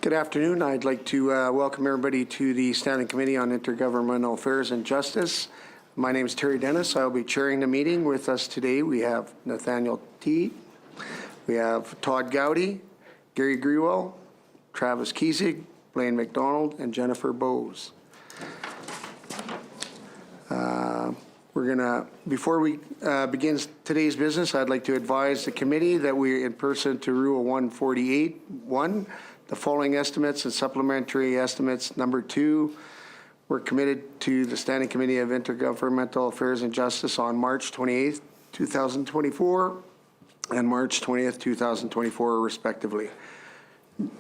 Good afternoon. I'd like to welcome everybody to the Standing Committee on Intergovernmental Affairs and Justice. My name is Terry Dennis. I'll be chairing the meeting. With us today we have Nathaniel T. We have Todd Gowdy, Gary Grewell, Travis Kiesig, Blaine McDonald, and Jennifer Bowes. Before we begin today's business, I'd like to advise the committee that we're in person to Rule 148.1. The following estimates and supplementary estimates. Number 2, we're committed to the Standing Committee of Intergovernmental Affairs and Justice on March 28th, 2024 and March 20th, 2024, respectively.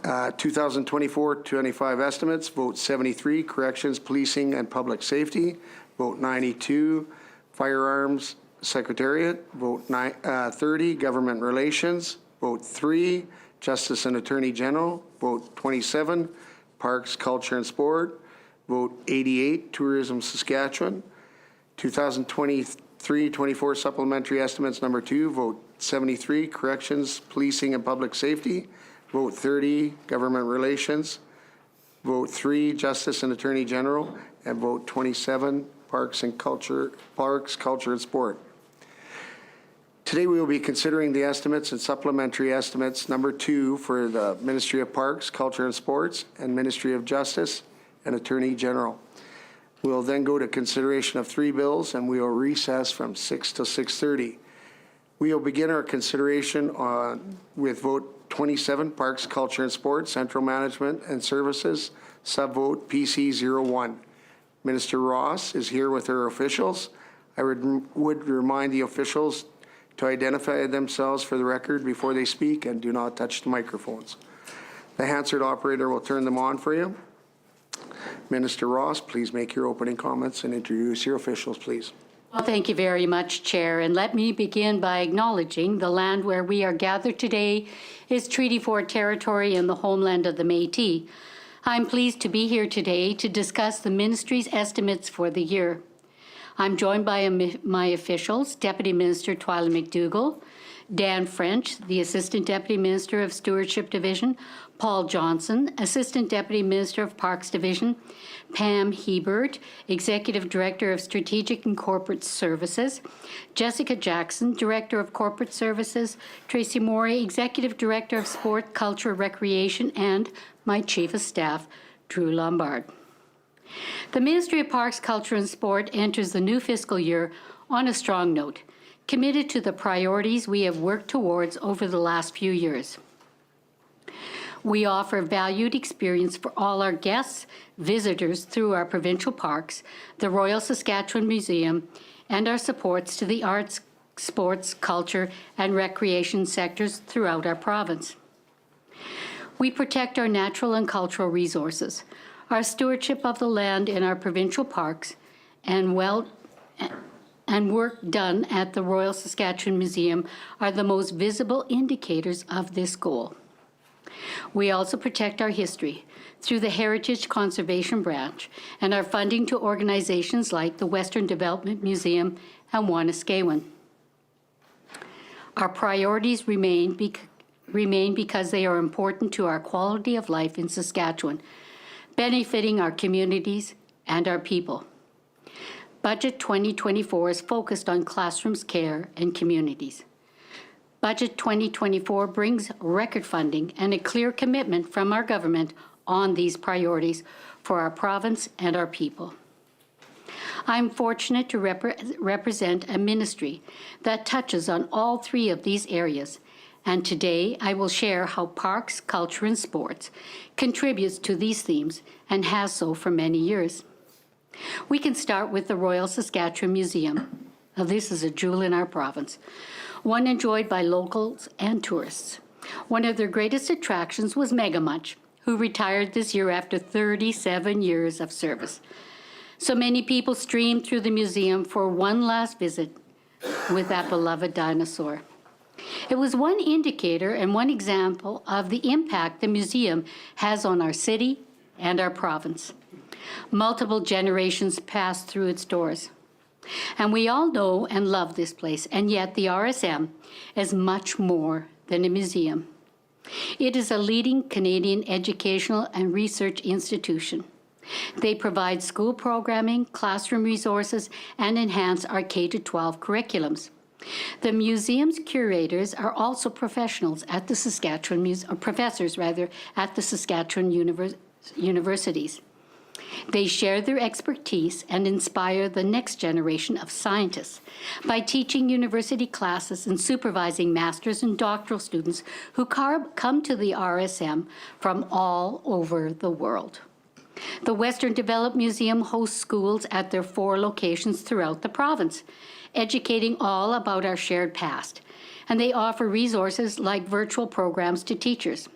2024-25 estimates, vote 73, Corrections, Policing, and Public Safety. Vote 92, Firearms Secretariat. Vote 30, Government Relations. Vote 3, Justice and Attorney General. Vote 27, Parks, Culture and Sport. Vote 88, Tourism Saskatchewan. 2023-24 supplementary estimates number 2, vote 73, Corrections, Policing and Public Safety. Vote 30, Government Relations. Vote 3, Justice and Attorney General. And vote 27, Parks, Culture and Sport. Today we will be considering the estimates and supplementary estimates number 2 for the Ministry of Parks, Culture and Sports, and Ministry of Justice and Attorney General. We'll then go to consideration of 3 bills, and we will recess from 6 to 6:30. We will begin our consideration with vote 27, Parks, Culture and Sports, Central Management and Services, subvote PC01. Minister Ross is here with her officials. I would remind the officials to identify themselves for the record before they speak and do not touch the microphones. The Hansard operator will turn them on for you. Minister Ross, please make your opening comments and introduce your officials, please. Well, thank you very much, Chair. And let me begin by acknowledging the land where we are gathered today is Treaty 4 territory and the homeland of the Métis. I'm pleased to be here today to discuss the Ministry's estimates for the year. I'm joined by my officials, Deputy Minister Twyla McDougall, Dan French, the Assistant Deputy Minister of Stewardship Division, Paul Johnson, Assistant Deputy Minister of Parks Division, Pam Hebert, Executive Director of Strategic and Corporate Services, Jessica Jackson, Director of Corporate Services, Tracy Morey, Executive Director of Sport, Culture, Recreation, and my Chief of Staff, Drew Lombard. The Ministry of Parks, Culture and Sport enters the new fiscal year on a strong note, committed to the priorities we have worked towards over the last few years. We offer valued experience for all our guests, visitors through our provincial parks, the Royal Saskatchewan Museum, and our supports to the arts, sports, culture, and recreation sectors throughout our province. We protect our natural and cultural resources, our stewardship of the land in our provincial parks, and work done at the Royal Saskatchewan Museum are the most visible indicators of this goal. We also protect our history through the Heritage Conservation Branch and our funding to organizations like the Western Development Museum and Wanuskewin. Our priorities remain because they are important to our quality of life in Saskatchewan, benefiting our communities and our people. Budget 2024 is focused on classrooms, care, and communities. Budget 2024 brings record funding and a clear commitment from our government on these priorities for our province and our people. I'm fortunate to represent a ministry that touches on all 3 of these areas, and today I will share how Parks, Culture and Sports contributes to these themes and has so for many years. We can start with the Royal Saskatchewan Museum. Now, this is a jewel in our province, one enjoyed by locals and tourists. One of their greatest attractions was Mega Munch, who retired this year after 37 years of service. So many people streamed through the museum for one last visit with that beloved dinosaur. It was one indicator and one example of the impact the museum has on our city and our province. Multiple generations passed through its doors. And we all know and love this place, and yet the RSM is much more than a museum. It is a leading Canadian educational and research institution. They provide school programming, classroom resources, and enhance our K-12 curriculums. The museum's curators are also professionals at the Saskatchewan, or professors rather, at the Saskatchewan universities. They share their expertise and inspire the next generation of scientists by teaching university classes and supervising master's and doctoral students who come to the RSM from all over the world. The Western Developed Museum hosts schools at their 4 locations throughout the province, educating all about our shared past, and they offer resources like virtual programs to teachers.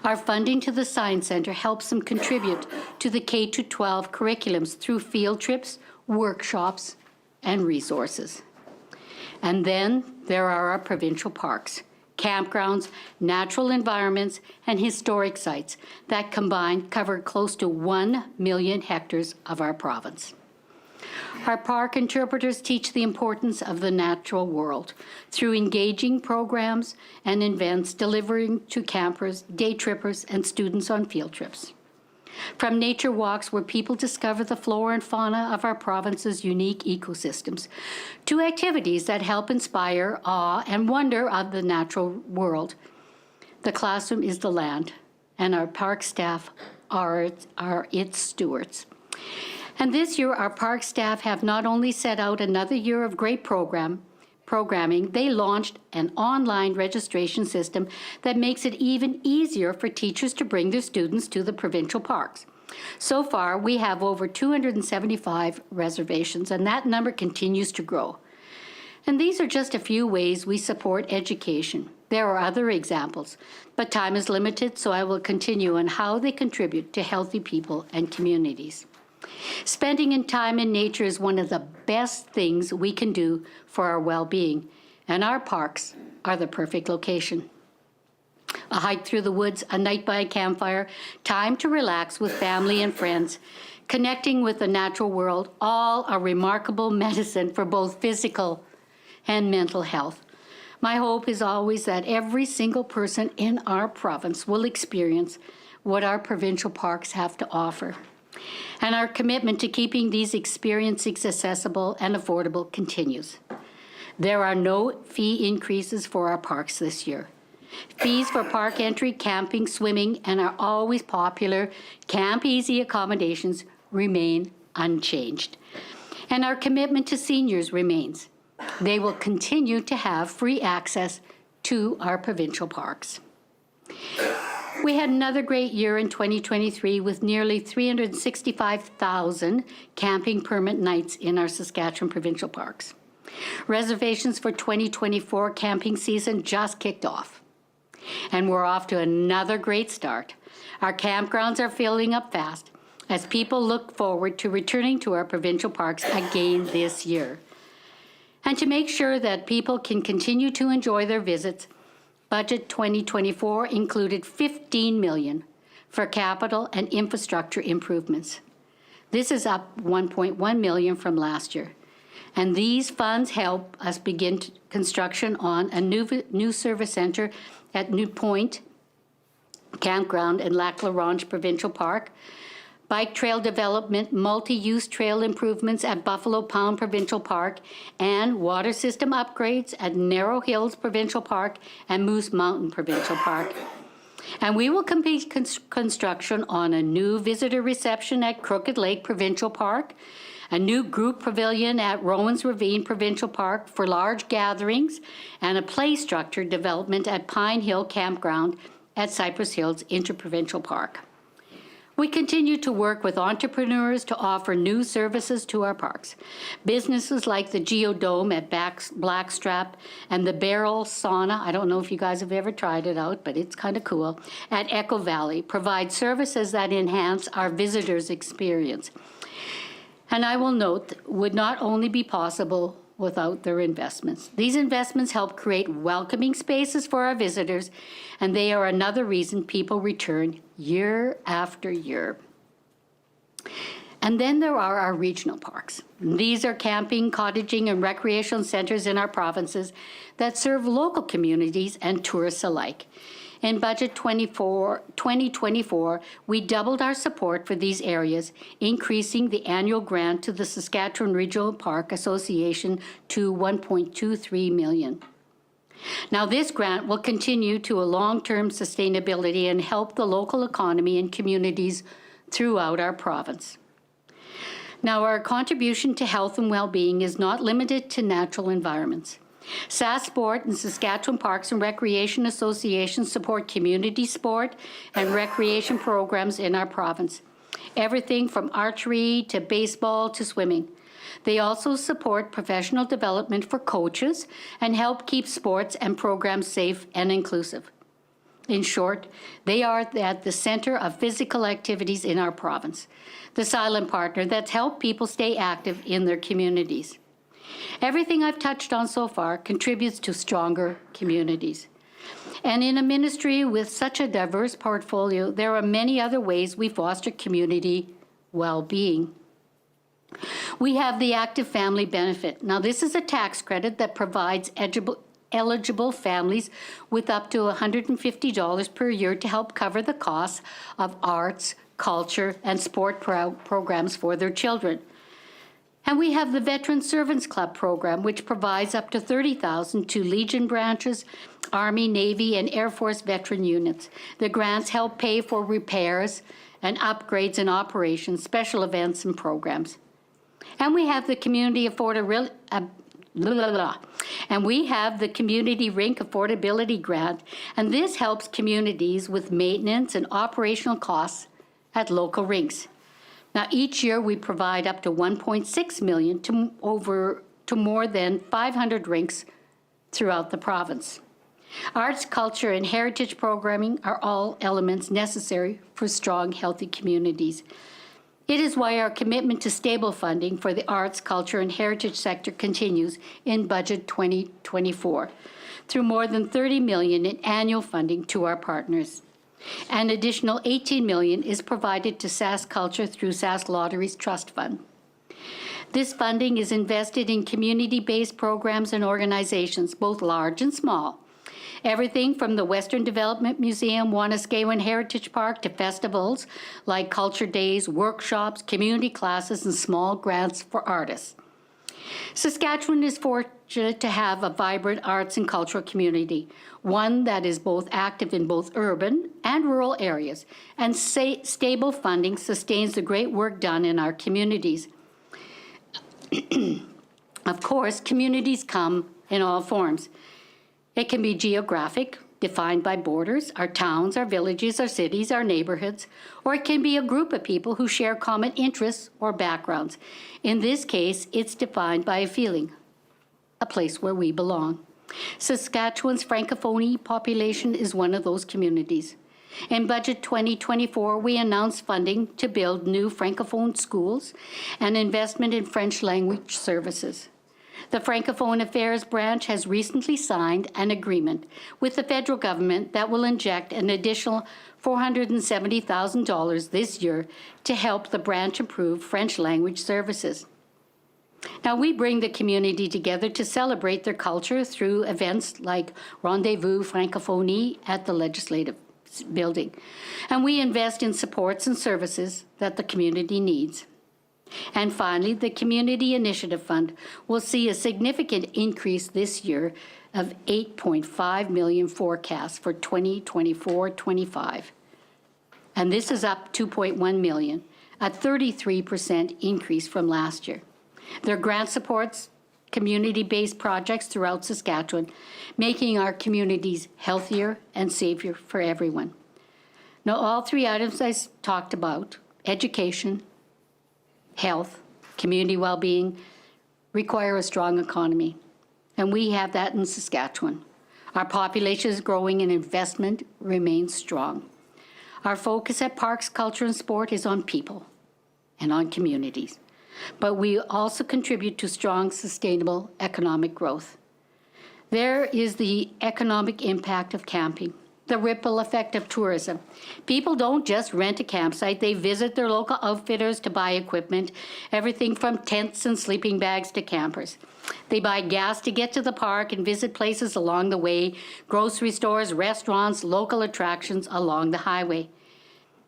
Our funding to the Science Centre helps them contribute to the K-12 curriculums through field trips, workshops, and resources. And then there are our provincial parks, campgrounds, natural environments, and historic sites that combined cover close to 1 million hectares of our province. Our park interpreters teach the importance of the natural world through engaging programs and events delivering to campers, day trippers, and students on field trips. From nature walks where people discover the flora and fauna of our province's unique ecosystems, to activities that help inspire awe and wonder of the natural world. The classroom is the land, and our park staff are its stewards. And this year, our park staff have not only set out another year of great programming, they launched an online registration system that makes it even easier for teachers to bring their students to the provincial parks. So far, we have over 275 reservations, and that number continues to grow. And these are just a few ways we support education. There are other examples, but time is limited, so I will continue on how they contribute to healthy people and communities. Spending time in nature is one of the best things we can do for our well-being, and our parks are the perfect location. A hike through the woods, a night by a campfire, time to relax with family and friends, connecting with the natural world, all are remarkable medicine for both physical and mental health. My hope is always that every single person in our province will experience what our provincial parks have to offer. And our commitment to keeping these experiences accessible and affordable continues. There are no fee increases for our parks this year. Fees for park entry, camping, swimming, and our always popular Camp Easy accommodations remain unchanged. And our commitment to seniors remains. They will continue to have free access to our provincial parks. We had another great year in 2023 with nearly 365,000 camping permit nights in our Saskatchewan provincial parks. Reservations for 2024 camping season just kicked off, and we're off to another great start. Our campgrounds are filling up fast as people look forward to returning to our provincial parks again this year. And to make sure that people can continue to enjoy their visits, Budget 2024 included $15 million for capital and infrastructure improvements. This is up $1.1 million from last year. And these funds help us begin construction on a new service center at New Point Campground in Lac La Ronge Provincial Park, bike trail development, multi-use trail improvements at Buffalo Pound Provincial Park, and water system upgrades at Narrow Hills Provincial Park and Moose Mountain Provincial Park. And we will complete construction on a new visitor reception at Crooked Lake Provincial Park, a new group pavilion at Rowan's Ravine Provincial Park for large gatherings, and a play structure development at Pine Hill Campground at Cypress Hills Interprovincial Park. We continue to work with entrepreneurs to offer new services to our parks. Businesses like the Geodome at Blackstrap and the Barrel Sauna, I don't know if you guys have ever tried it out, but it's kind of cool, at Echo Valley provide services that enhance our visitors' experience. And I will note, would not only be possible without their investments. These investments help create welcoming spaces for our visitors, and they are another reason people return year after year. And then there are our regional parks. These are camping, cottaging, and recreation centers in our provinces that serve local communities and tourists alike. In Budget 2024, we doubled our support for these areas, increasing the annual grant to the Saskatchewan Regional Park Association to $1.23 million. Now, this grant will continue to a long-term sustainability and help the local economy and communities throughout our province. Now, our contribution to health and well-being is not limited to natural environments. SAS Sport and Saskatchewan Parks and Recreation Association support community sport and recreation programs in our province, everything from archery to baseball to swimming. They also support professional development for coaches and help keep sports and programs safe and inclusive. In short, they are at the center of physical activities in our province, the silent partner that's helped people stay active in their communities. Everything I've touched on so far contributes to stronger communities. And in a ministry with such a diverse portfolio, there are many other ways we foster community well-being. We have the active family benefit. Now, this is a tax credit that provides eligible families with up to $150 per year to help cover the costs of arts, culture, and sport programs for their children. And we have the Veteran Servants Club program, which provides up to $30,000 to Legion branches, Army, Navy, and Air Force veteran units. The grants help pay for repairs and upgrades in operations, special events, and programs. And we have the Community Rink Affordability Grant, and this helps communities with maintenance and operational costs at local rinks. Now, each year we provide up to $1.6 million to more than 500 rinks throughout the province. Arts, culture, and heritage programming are all elements necessary for strong, healthy communities. It is why our commitment to stable funding for the arts, culture, and heritage sector continues in Budget 2024 through more than $30 million in annual funding to our partners. An additional $18 million is provided to SAS Culture through SAS Lotteries Trust Fund. This funding is invested in community-based programs and organizations, both large and small. Everything from the Western Development Museum, Wanuskewin Heritage Park, to festivals like Culture Days, workshops, community classes, and small grants for artists. Saskatchewan is fortunate to have a vibrant arts and cultural community, one that is both active in both urban and rural areas, and stable funding sustains the great work done in our communities. Of course, communities come in all forms. It can be geographic, defined by borders, our towns, our villages, our cities, our neighborhoods, or it can be a group of people who share common interests or backgrounds. In this case, it's defined by a feeling, a place where we belong. Saskatchewan's Francophone population is one of those communities. In Budget 2024, we announced funding to build new Francophone schools and investment in French language services. The Francophone Affairs Branch has recently signed an agreement with the federal government that will inject an additional $470,000 this year to help the branch improve French language services. Now, we bring the community together to celebrate their culture through events like Rendezvous Francophonie at the Legislative Building, and we invest in supports and services that the community needs. And finally, the Community Initiative Fund will see a significant increase this year of $8.5 million forecast for 2024-25. And this is up $2.1 million, a 33% increase from last year. Their grant supports community-based projects throughout Saskatchewan, making our communities healthier and safer for everyone. Now, all three items I talked about, education, health, community well-being, require a strong economy. And we have that in Saskatchewan. Our population is growing and investment remains strong. Our focus at Parks, Culture, and Sport is on people and on communities. But we also contribute to strong, sustainable economic growth. There is the economic impact of camping. the ripple effect of tourism. People don't just rent a campsite, they visit their local outfitters to buy equipment, everything from tents and sleeping bags to campers. They buy gas to get to the park and visit places along the way, grocery stores, restaurants, local attractions along the highway.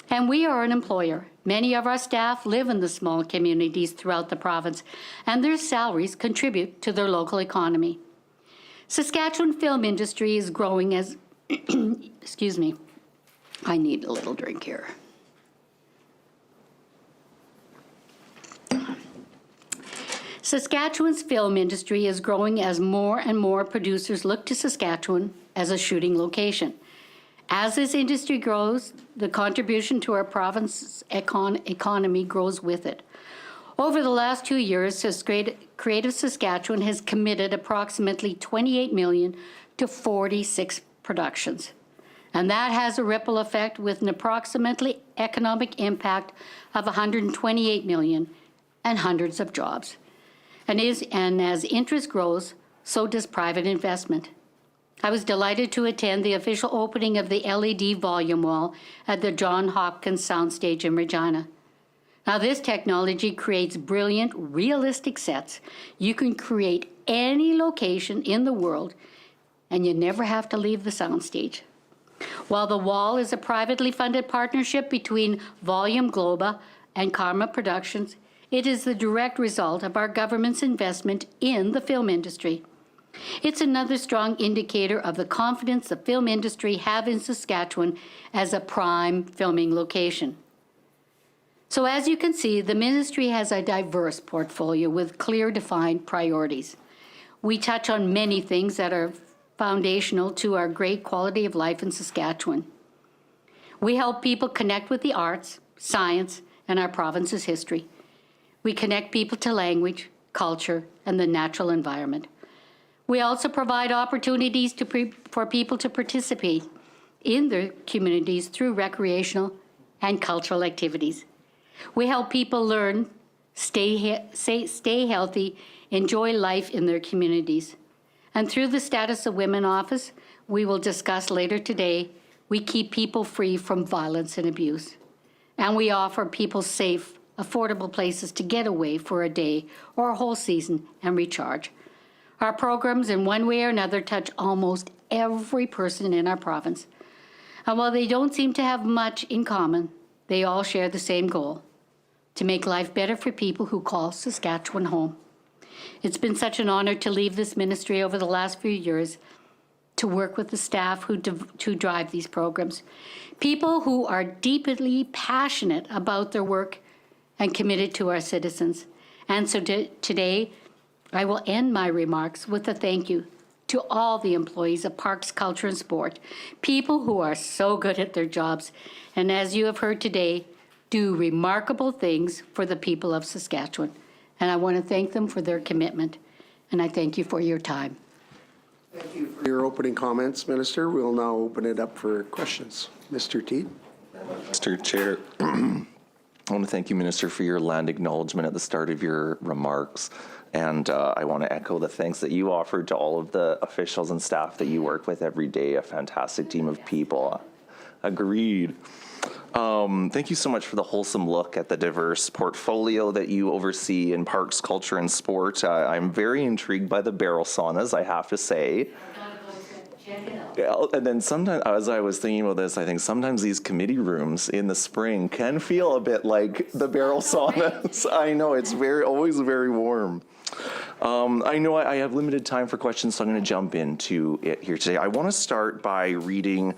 And we are an employer. Many of our staff live in the small communities throughout the province, and their salaries contribute to their local economy. Saskatchewan film industry is growing as, excuse me, I need a little drink here. Saskatchewan's film industry is growing as more and more producers look to Saskatchewan as a shooting location. As this industry grows, the contribution to our province's economy grows with it. Over the last 2 years, Creative Saskatchewan has committed approximately $28 million to 46 productions. And that has a ripple effect with an approximately economic impact of $128 million and hundreds of jobs. And as interest grows, so does private investment. I was delighted to attend the official opening of the LED volume wall at the John Hopkins Soundstage in Regina. Now, this technology creates brilliant, realistic sets. You can create any location in the world, and you never have to leave the soundstage. While the wall is a privately funded partnership between Volume Globa and Karma Productions, it is the direct result of our government's investment in the film industry. It's another strong indicator of the confidence the film industry have in Saskatchewan as a prime filming location. So as you can see, the ministry has a diverse portfolio with clear defined priorities. We touch on many things that are foundational to our great quality of life in Saskatchewan. We help people connect with the arts, science, and our province's history. We connect people to language, culture, and the natural environment. We also provide opportunities for people to participate in their communities through recreational and cultural activities. We help people learn, stay healthy, enjoy life in their communities. And through the Status of Women office, we will discuss later today, we keep people free from violence and abuse. And we offer people safe, affordable places to get away for a day or a whole season and recharge. Our programs, in one way or another, touch almost every person in our province. And while they don't seem to have much in common, they all share the same goal: to make life better for people who call Saskatchewan home. It's been such an honor to lead this ministry over the last few years, to work with the staff who drive these programs, people who are deeply passionate about their work and committed to our citizens. And so today, I will end my remarks with a thank you to all the employees of Parks, Culture and Sport, people who are so good at their jobs, and as you have heard today, do remarkable things for the people of Saskatchewan. And I want to thank them for their commitment, and I thank you for your time. Thank you for your opening comments, Minister. We'll now open it up for questions. Mr. Teed. Mr. Chair, I want to thank you, Minister, for your land acknowledgement at the start of your remarks. And I want to echo the thanks that you offered to all of the officials and staff that you work with every day, a fantastic team of people. Agreed. Thank you so much for the wholesome look at the diverse portfolio that you oversee in Parks, Culture, and Sport. I'm very intrigued by the barrel saunas, I have to say. Yeah, and then sometimes, as I was thinking about this, I think sometimes these committee rooms in the spring can feel a bit like the barrel saunas. I know, it's always very warm. I know I have limited time for questions, so I'm going to jump into it here today. I want to start by reading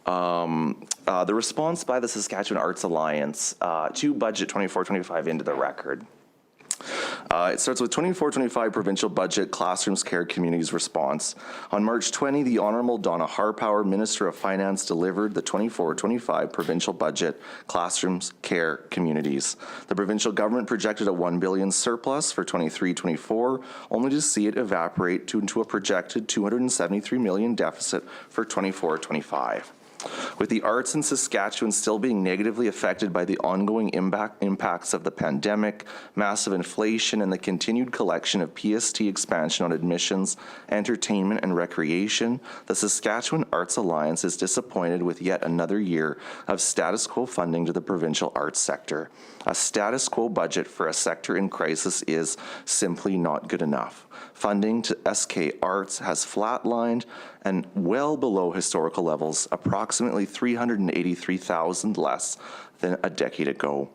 the response by the Saskatchewan Arts Alliance to Budget 24-25 into the record. It starts with 24-25 provincial budget, classrooms, care, communities response. On March 20, the Honourable Donna Harpower, Minister of Finance, delivered the 24-25 provincial budget, classrooms, care, communities. The provincial government projected a $1 billion surplus for 23-24, only to see it evaporate into a projected $273 million deficit for 24-25. With the arts in Saskatchewan still being negatively affected by the ongoing impacts of the pandemic, massive inflation, and the continued collection of PST expansion on admissions, entertainment, and recreation, the Saskatchewan Arts Alliance is disappointed with yet another year of status quo funding to the provincial arts sector. A status quo budget for a sector in crisis is simply not good enough. Funding to SK Arts has flatlined and well below historical levels, approximately $383,000 less than a decade ago.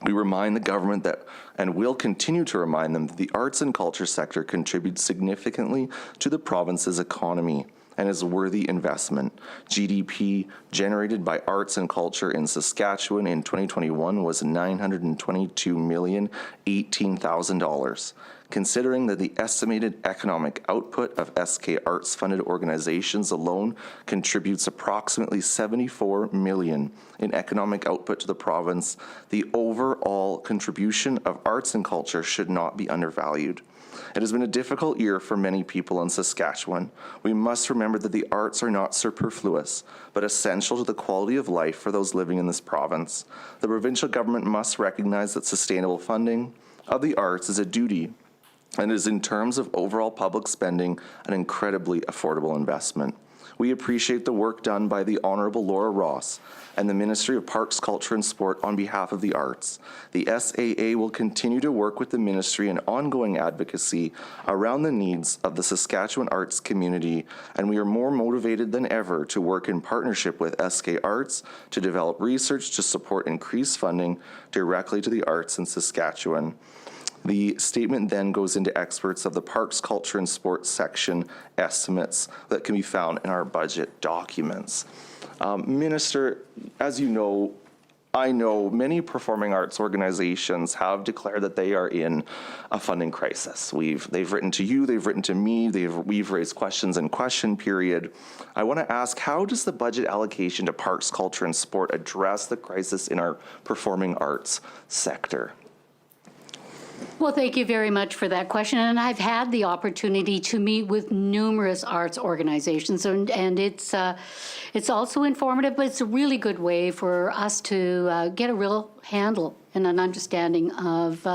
We remind the government that, and will continue to remind them, that the arts and culture sector contributes significantly to the province's economy and is a worthy investment. GDP generated by arts and culture in Saskatchewan in 2021 was $922,018,000. Considering that the estimated economic output of SK Arts funded organizations alone contributes approximately $74 million in economic output to the province, the overall contribution of arts and culture should not be undervalued. It has been a difficult year for many people in Saskatchewan. We must remember that the arts are not superfluous, but essential to the quality of life for those living in this province. The provincial government must recognize that sustainable funding of the arts is a duty and is, in terms of overall public spending, an incredibly affordable investment. We appreciate the work done by the Honourable Laura Ross and the Ministry of Parks, Culture and Sport on behalf of the arts. The SAA will continue to work with the Ministry in ongoing advocacy around the needs of the Saskatchewan arts community, and we are more motivated than ever to work in partnership with SK Arts to develop research to support increased funding directly to the arts in Saskatchewan. The statement then goes into experts of the Parks, Culture and Sports section estimates that can be found in our budget documents. Minister, as you know, I know many performing arts organizations have declared that they are in a funding crisis. They've written to you, they've written to me, we've raised questions in question period. I want to ask, how does the budget allocation to Parks, Culture and Sport address the crisis in our performing arts sector? Well, thank you very much for that question. And I've had the opportunity to meet with numerous arts organizations, and it's also informative, but it's a really good way for us to get a real handle and an understanding of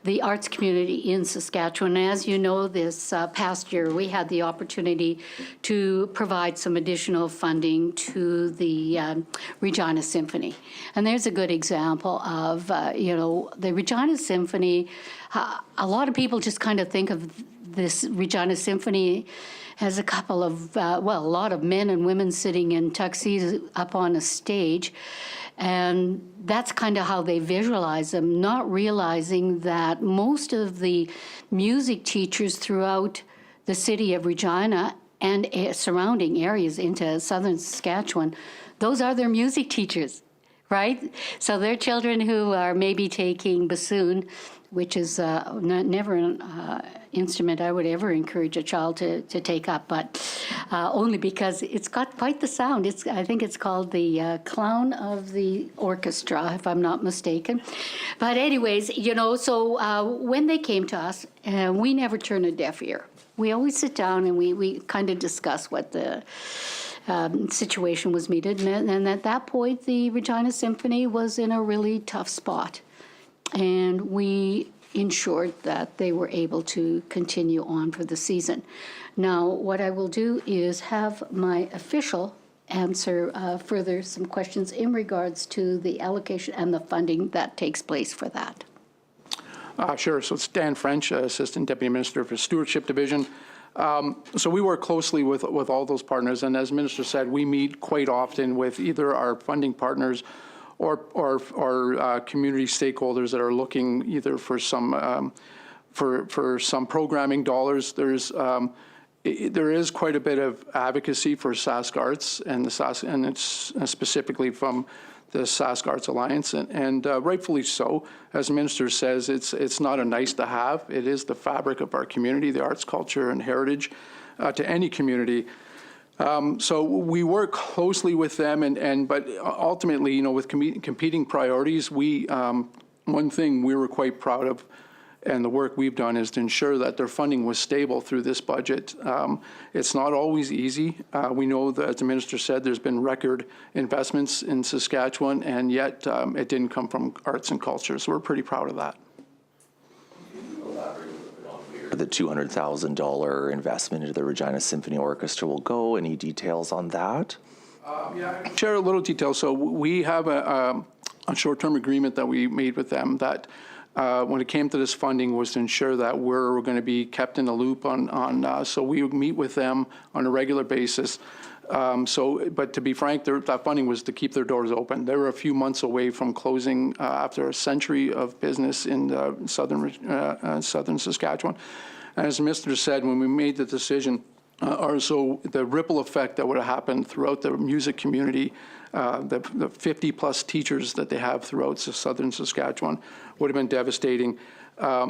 the arts community in Saskatchewan. As you know, this past year, we had the opportunity to provide some additional funding to the Regina Symphony. And there's a good example of, the Regina Symphony. A lot of people just kind of think of this Regina Symphony as a couple of, a lot of men and women sitting in tuxedos up on a stage. And that's kind of how they visualize them, not realizing that most of the music teachers throughout the city of Regina and surrounding areas into southern Saskatchewan, those are their music teachers, right? So they're children who are maybe taking bassoon, which is never an instrument I would ever encourage a child to take up, but only because it's got quite the sound. I think it's called the clown of the orchestra, if I'm not mistaken. But anyways, so when they came to us, we never turn a deaf ear. We always sit down and we kind of discuss what the situation was needed. And at that point, the Regina Symphony was in a really tough spot. And we ensured that they were able to continue on for the season. Now, what I will do is have my official answer further some questions in regards to the allocation and the funding that takes place for that. Sure. So it's Dan French, Assistant Deputy Minister for Stewardship Division. So we work closely with all those partners, and as Minister said, we meet quite often with either our funding partners or community stakeholders that are looking either for some programming dollars. There is quite a bit of advocacy for Sask Arts and it's specifically from the Sask Arts Alliance, and rightfully so. As the Minister says, it's not a nice to have. It is the fabric of our community, the arts, culture, and heritage to any community. So we work closely with them, but ultimately, with competing priorities, one thing we were quite proud of And the work we've done is to ensure that their funding was stable through this budget. It's not always easy. We know that, as the minister said, there's been record investments in Saskatchewan, and yet it didn't come from arts and culture. So we're pretty proud of that. The $200,000 investment into the Regina Symphony Orchestra will go. Any details on that? Yeah, I can share a little detail. So we have a short-term agreement that we made with them that when it came to this funding was to ensure that we're going to be kept in the loop on so we would meet with them on a regular basis. But to be frank, that funding was to keep their doors open. They were a few months away from closing after a century of business in southern Saskatchewan. And as the minister said, when we made the decision, so the ripple effect that would have happened throughout the music community, the 50-plus teachers that they have throughout southern Saskatchewan would have been devastating.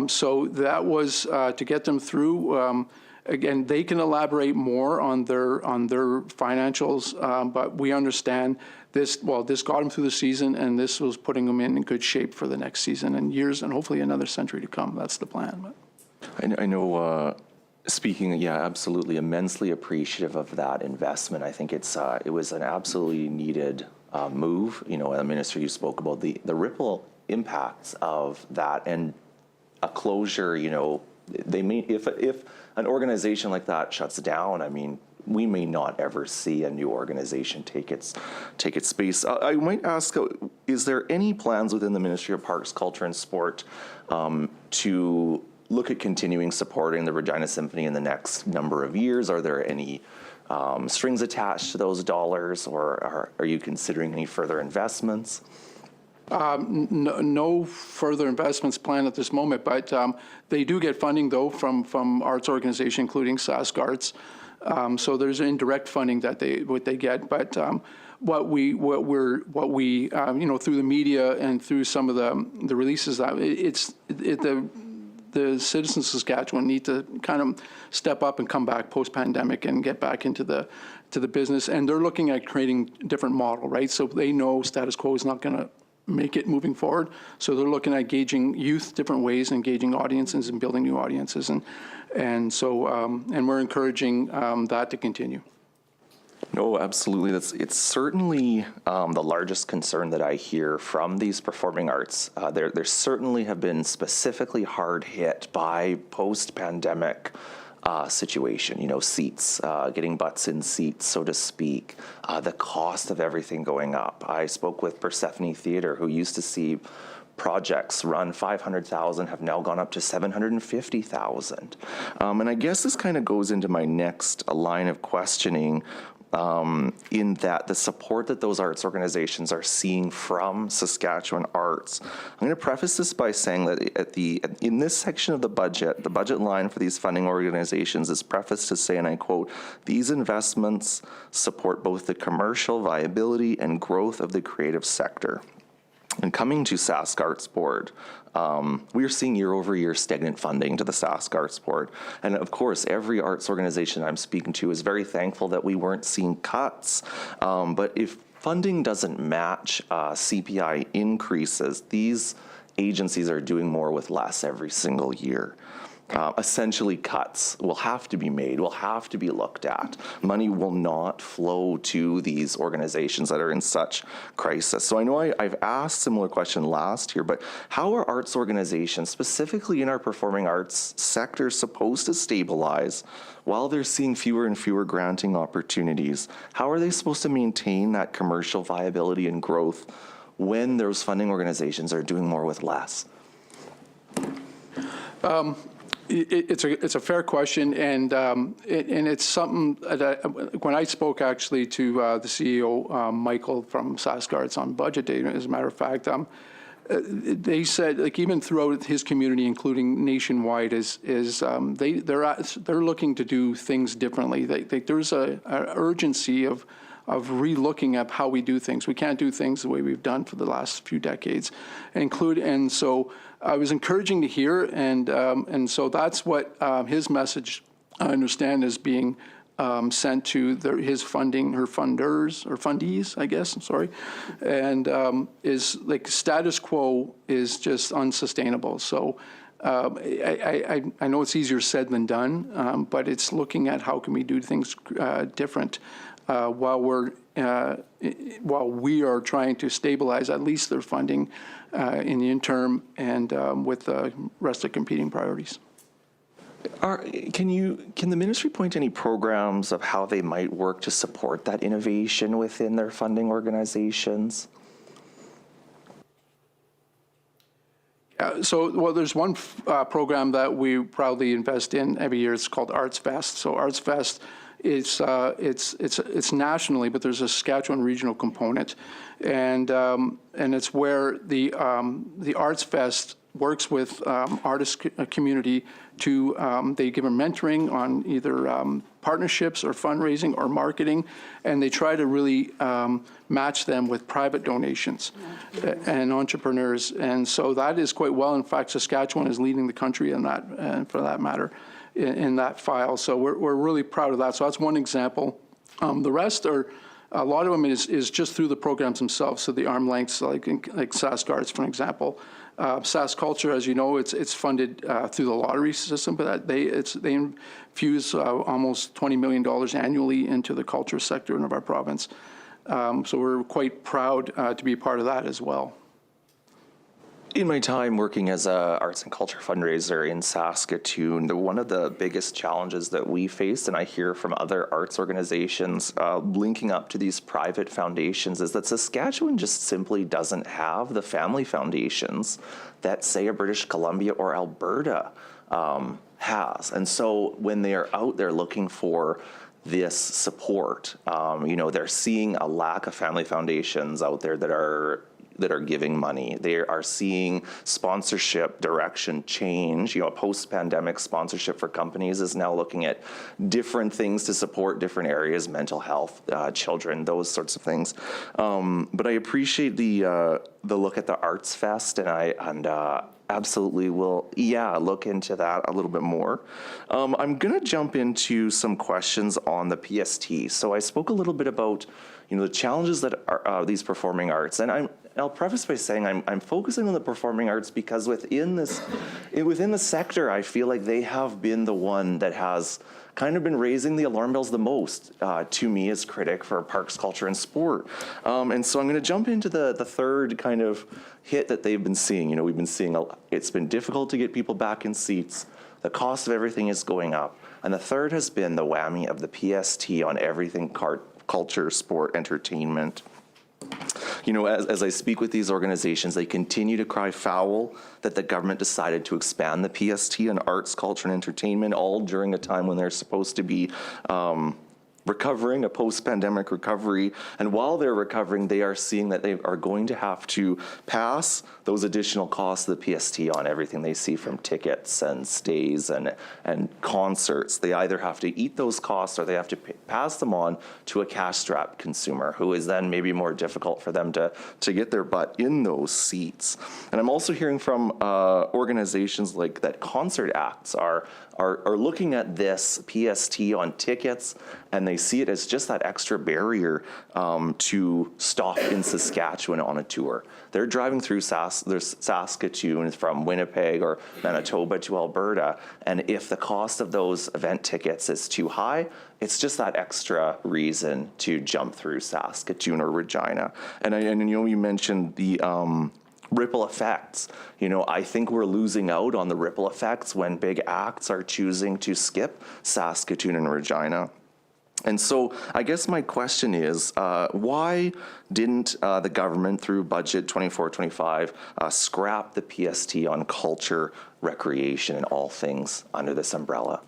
So that was to get them through. Again, they can elaborate more on their financials, but we understand this. Well, this got them through the season, and this was putting them in good shape for the next season and years, and hopefully another century to come. That's the plan. I know. Speaking, yeah, absolutely, immensely appreciative of that investment. I think it was an absolutely needed move. You know, Minister, you spoke about the ripple impacts of that, and a closure. You know, they may if an organization like that shuts down, I mean, we may not ever see a new organization take its space. I might ask, is there any plans within the Ministry of Parks, Culture and Sport to look at continuing supporting the Regina Symphony in the next number of years? Are there any strings attached to those dollars, or are you considering any further investments? No further investments planned at this moment, but they do get funding, though, from arts organization, including Sask Arts. So there's indirect funding that they get, but what we you know, through the media and through some of the releases, that the citizens of Saskatchewan need to kind of step up and come back post-pandemic and get back into the business. And they're looking at creating a different model, right? So they know status quo is not going to make it moving forward. So they're looking at engaging youth different ways, engaging audiences and building new audiences. And we're encouraging that to continue. No, absolutely. It's certainly the largest concern that I hear from these performing arts. There certainly have been specifically hard hit by post-pandemic situation, you know, seats, getting butts in seats, so to speak, the cost of everything going up. I spoke with Persephone Theatre, who used to see projects run $500,000 have now gone up to $750,000. And I guess this kind of goes into my next line of questioning, in that the support that those arts organizations are seeing from Saskatchewan arts. I'm going to preface this by saying that in this section of the budget line for these funding organizations is prefaced to say, and I quote, "These investments support both the commercial viability and growth of the creative sector." And coming to Sask Arts Board, we are seeing year-over-year stagnant funding to the Sask Arts Board. And of course, every arts organization I'm speaking to is very thankful that we weren't seeing cuts. But if funding doesn't match CPI increases, these agencies are doing more with less every single year. Essentially, cuts will have to be made, will have to be looked at. Money will not flow to these organizations that are in such crisis. So I know I've asked a similar question last year, but how are arts organizations, specifically in our performing arts sector, supposed to stabilize while they're seeing fewer and fewer granting opportunities? How are they supposed to maintain that commercial viability and growth when those funding organizations are doing more with less? It's a fair question, and it's something that when I spoke actually to the CEO Michael from Sask Arts on budget day, as a matter of fact, they said, like, even throughout his community, including nationwide, they're looking to do things differently. There's an urgency of re-looking at how we do things. We can't do things the way we've done for the last few decades, and so I was encouraging to hear, and so that's what his message, I understand, is being sent to his funding, her funders, or fundees, I guess, I'm sorry, and is like status quo is just unsustainable. So I know it's easier said than done, but it's looking at how can we do things different while we are trying to stabilize at least their funding in the interim and with the rest of competing priorities. Can the ministry point to any programs of how they might work to support that innovation within their funding organizations? Well, there's one program that we proudly invest in every year. It's called Arts Fest. So Arts Fest it's nationally, but there's a Saskatchewan regional component, and it's where the Arts Fest works with artist community to they give them mentoring on either partnerships or fundraising or marketing, and they try to really match them with private donations and entrepreneurs, and so that is quite well. In fact, Saskatchewan is leading the country in that, for that matter, in that file. So we're really proud of that. So that's one example. The rest are, a lot of them is just through the programs themselves. So the arm lengths, like Sask Arts, for example. Sask Culture, as you know, it's funded through the lottery system, but they infuse almost $20 million annually into the culture sector of our province. So we're quite proud to be part of that as well. In my time working as a arts and culture fundraiser in Saskatoon, one of the biggest challenges that we face, and I hear from other arts organizations linking up to these private foundations, is that Saskatchewan just simply doesn't have the family foundations that, say, a British Columbia or Alberta has. And so when they are out there looking for this support, they're seeing a lack of family foundations out there that are giving money. They are seeing sponsorship direction change. Post-pandemic sponsorship for companies is now looking at different things to support different areas, mental health, children, those sorts of things. But I appreciate the look at the Arts Fest, and I absolutely will, look into that a little bit more. I'm going to jump into some questions on the PST. So I spoke a little bit about the challenges that are these performing arts, and I'll preface by saying I'm focusing on the performing arts because within the sector, I feel like they have been the one that has kind of been raising the alarm bells the most to me as critic for parks, culture, and sport. And so I'm going to jump into the third kind of hit that they've been seeing. We've been seeing it's been difficult to get people back in seats. The cost of everything is going up. And the third has been the whammy of the PST on everything culture, sport, entertainment. As I speak with these organizations, they continue to cry foul that the government decided to expand the PST on arts, culture, and entertainment, all during a time when they're supposed to be recovering, a post-pandemic recovery. And while they're recovering, they are seeing that they are going to have to pass those additional costs of the PST on everything they see, from tickets and stays and concerts. They either have to eat those costs or they have to pass them on to a cash-strapped consumer, who is then maybe more difficult for them to get their butt in those seats. And I'm also hearing from organizations like that concert acts are looking at this PST on tickets, and they see it as just that extra barrier to stop in Saskatchewan on a tour. They're driving through Saskatoon from Winnipeg or Manitoba to Alberta, and if the cost of those event tickets is too high, it's just that extra reason to jump through Saskatoon or Regina. And you mentioned the ripple effects. I think we're losing out on the ripple effects when big acts are choosing to skip Saskatoon and Regina. And so I guess my question is, why didn't the government, through budget 24-25, scrap the PST on culture, recreation, and all things under this umbrella?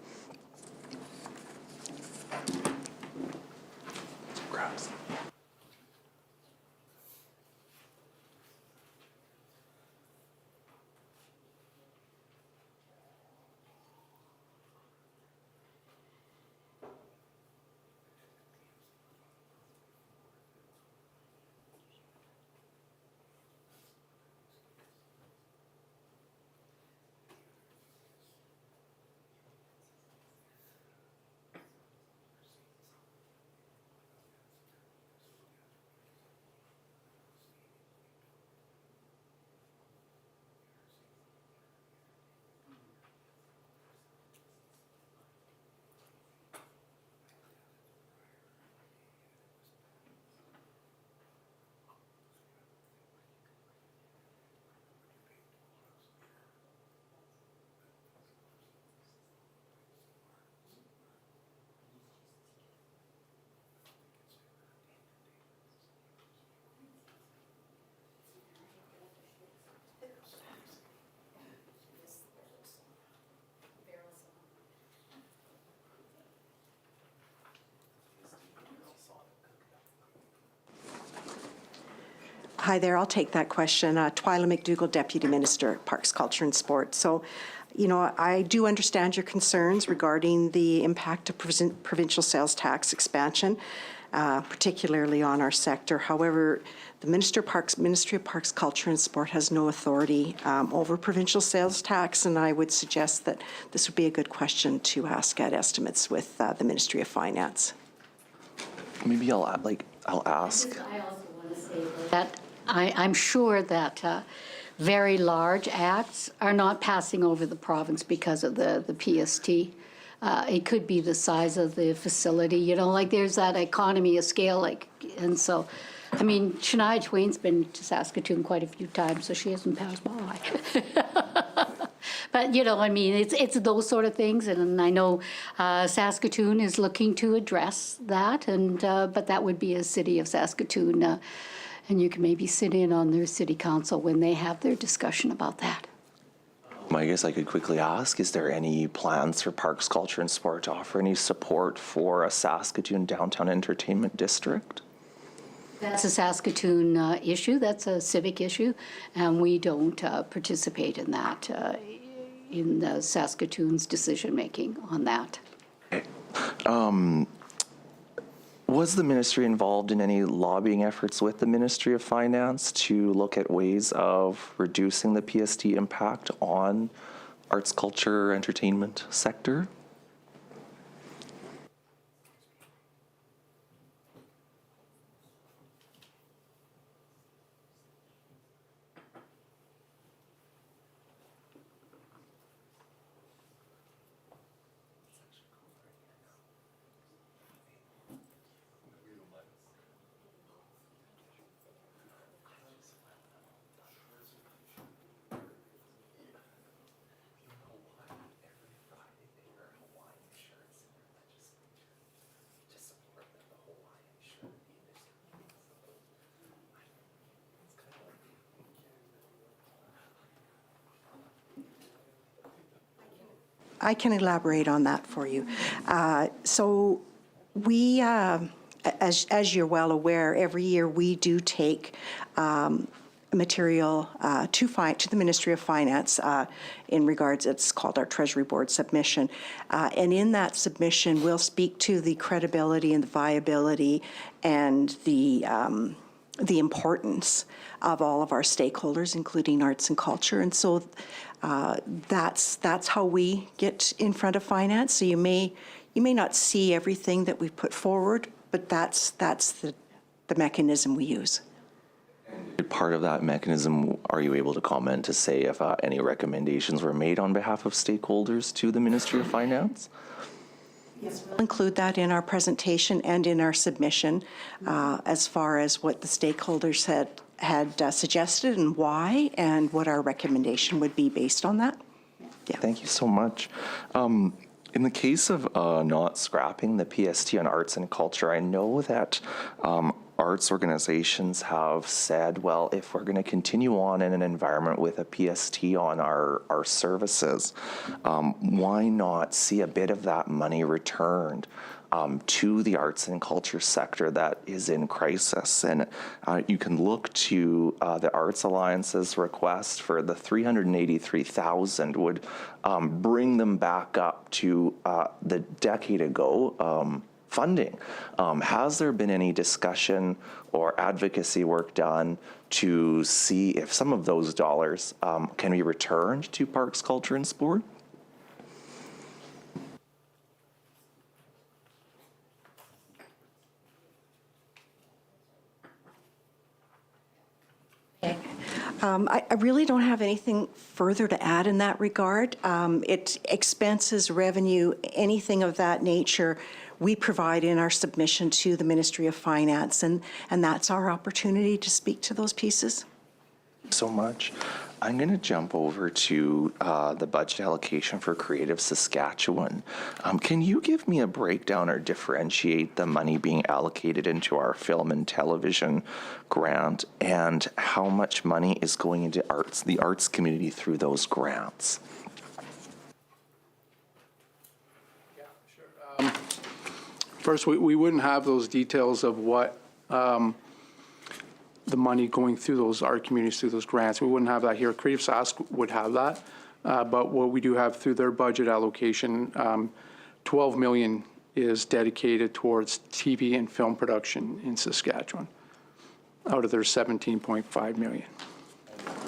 Hi there, I'll take that question. Twyla McDougall, Deputy Minister, Parks, Culture and Sport. So, you know, I do understand your concerns regarding the impact of provincial sales tax expansion, particularly on our sector. However, the Ministry of Parks, Culture and Sport has no authority over provincial sales tax, and I would suggest that this would be a good question to ask at estimates with the Ministry of Finance. Maybe I'll ask. I also want to say that I'm sure that very large acts are not passing over the province because of the PST. It could be the size of the facility, you know, like there's that economy of scale, like, and so, I mean, Shania Twain's been to Saskatoon quite a few times, so she hasn't passed by. But, you know, I mean, it's those sort of things, and I know Saskatoon is looking to address that, and but that would be a city of Saskatoon, and you can maybe sit in on their city council when they have their discussion about that. I guess I could quickly ask, is there any plans for Parks, Culture and Sport to offer any support for a Saskatoon downtown entertainment district? That's a Saskatoon issue, that's a civic issue, and we don't participate in that, in the Saskatoon's decision-making on that. Was the ministry involved in any lobbying efforts with the Ministry of Finance to look at ways of reducing the PST impact on arts, culture, entertainment sector? I can elaborate on that for you. So we, as you're well aware, every year we do take material to the Ministry of Finance in regards, it's called our Treasury Board submission. And in that submission, we'll speak to the credibility and the viability and the importance of all of our stakeholders, including arts and culture. And so that's how we get in front of finance. So you may not see everything that we put forward, but that's the mechanism we use. Part of that mechanism, are you able to comment to say if any recommendations were made on behalf of stakeholders to the Ministry of Finance? Yes, we'll include that in our presentation and in our submission as far as what the stakeholders had suggested and why, and what our recommendation would be based on that. Yeah. Thank you so much. In the case of not scrapping the PST on arts and culture, I know that arts organizations have said, well, if we're going to continue on in an environment with a PST on our services, why not see a bit of that money returned to the arts and culture sector that is in crisis? And you can look to the Arts Alliance's request for the $383,000 would bring them back up to the decade ago funding. Has there been any discussion or advocacy work done to see if some of those dollars can be returned to Parks, Culture and Sport? I really don't have anything further to add in that regard. It expenses, revenue, anything of that nature, we provide in our submission to the Ministry of Finance, and that's our opportunity to speak to those pieces. So much. I'm going to jump over to the budget allocation for Creative Saskatchewan. Can you give me a breakdown or differentiate the money being allocated into our film and television grant and how much money is going into the arts community through those grants? Yeah, sure. First, we wouldn't have those details of what the money going through our communities through those grants. We wouldn't have that here. Creative Sask would have that, but what we do have through their budget allocation, 12 million is dedicated towards TV and film production in Saskatchewan out of their 17.5 million.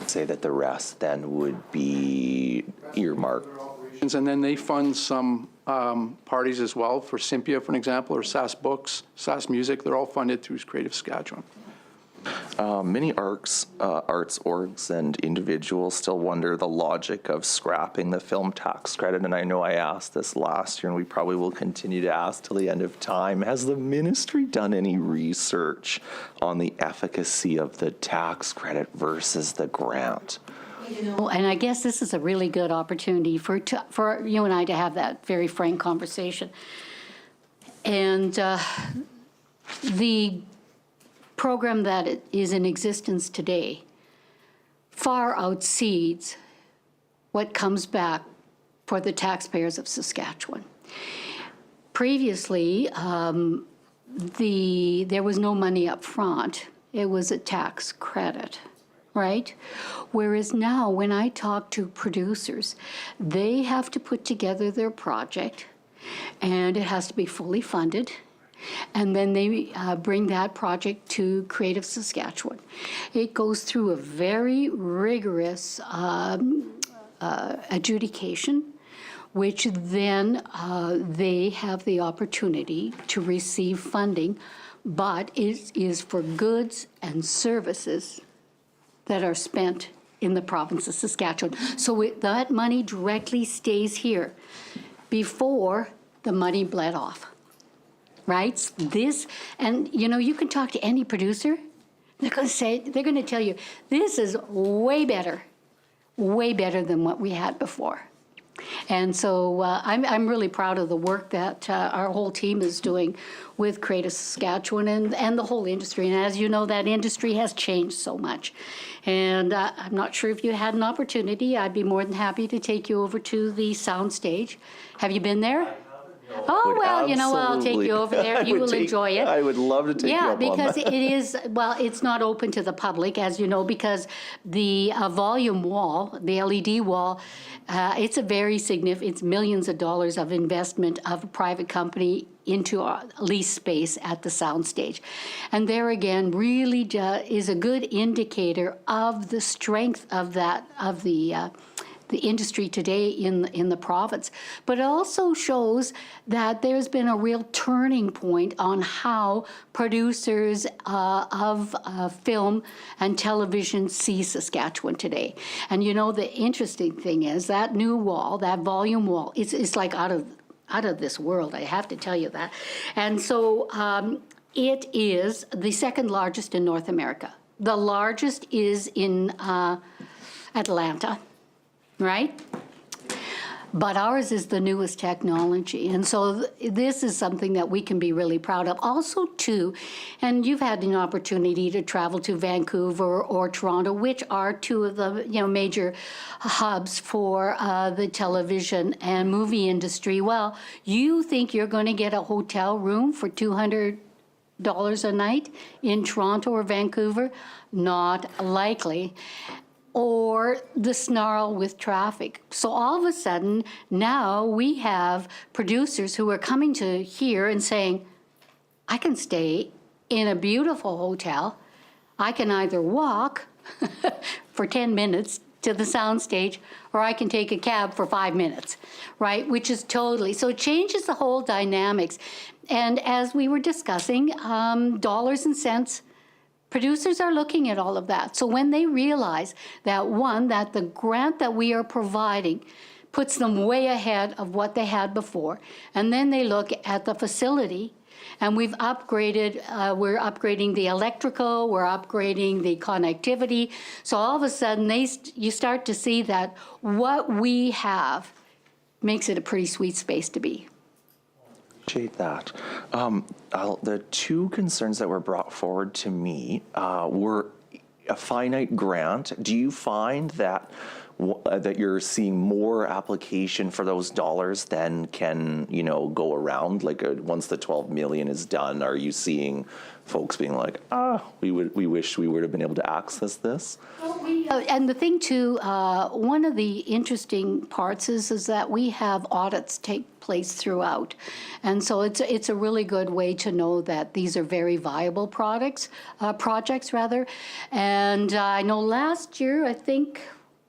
Say that the rest then would be earmarked. And then they fund some parties as well, for Sympia, for an example, or SAS Books, SAS Music. They're all funded through Creative Saskatchewan. Many arts orgs and individuals still wonder the logic of scrapping the film tax credit, and I know I asked this last year, and we probably will continue to ask till the end of time. Has the ministry done any research on the efficacy of the tax credit versus the grant? And I guess this is a really good opportunity for you and I to have that very frank conversation. And the program that is in existence today far exceeds what comes back for the taxpayers of Saskatchewan. Previously, there was no money up front. It was a tax credit, right? Whereas now, when I talk to producers, they have to put together their project, and it has to be fully funded. And then they bring that project to Creative Saskatchewan. It goes through a very rigorous adjudication, which then they have the opportunity to receive funding, but it is for goods and services that are spent in the province of Saskatchewan. So that money directly stays here before the money bled off. Right? And you can talk to any producer. They're going to tell you, this is way better than what we had before. And so I'm really proud of the work that our whole team is doing with Creative Saskatchewan and the whole industry. And as you know, that industry has changed so much. And I'm not sure if you had an opportunity. I'd be more than happy to take you over to the soundstage. Have you been there? Oh, well, I'll take you over there. You will enjoy it. I would love to take you up on that. Yeah, because it is, it's not open to the public, as you know, because the volume wall, the LED wall, it's a very significant, it's millions of dollars of investment of a private company into a lease space at the soundstage. And there again, really is a good indicator of the strength of the industry today in the province. But it also shows that there's been a real turning point on how producers of film and television see Saskatchewan today. And the interesting thing is that new wall, that volume wall, it's like out of this world, I have to tell you that. And so it is the second largest in North America. The largest is in Atlanta. Right? But ours is the newest technology. And so this is something that we can be really proud of. Also, too, and you've had an opportunity to travel to Vancouver or Toronto, which are two of the major hubs for the television and movie industry. Well, you think you're going to get a hotel room for $200 a night in Toronto or Vancouver? Not likely. Or the snarl with traffic. So all of a sudden, now we have producers who are coming to here and saying, I can stay in a beautiful hotel. I can either walk for 10 minutes to the soundstage, or I can take a cab for 5 minutes, right? Which is totally, so it changes the whole dynamics. And as we were discussing, dollars and cents, producers are looking at all of that. So when they realize that, one, that the grant that we are providing puts them way ahead of what they had before, and then they look at the facility, and we're upgrading the electrical, we're upgrading the connectivity. So all of a sudden, you start to see that what we have makes it a pretty sweet space to be. Appreciate that. The two concerns that were brought forward to me were a finite grant. Do you find that that you're seeing more application for those dollars than can, go around? Like once the 12 million is done, are you seeing folks being like, we wish we would have been able to access this? And the thing too, one of the interesting parts is that we have audits take place throughout. And so it's a really good way to know that these are very viable projects. And I know last year, I think,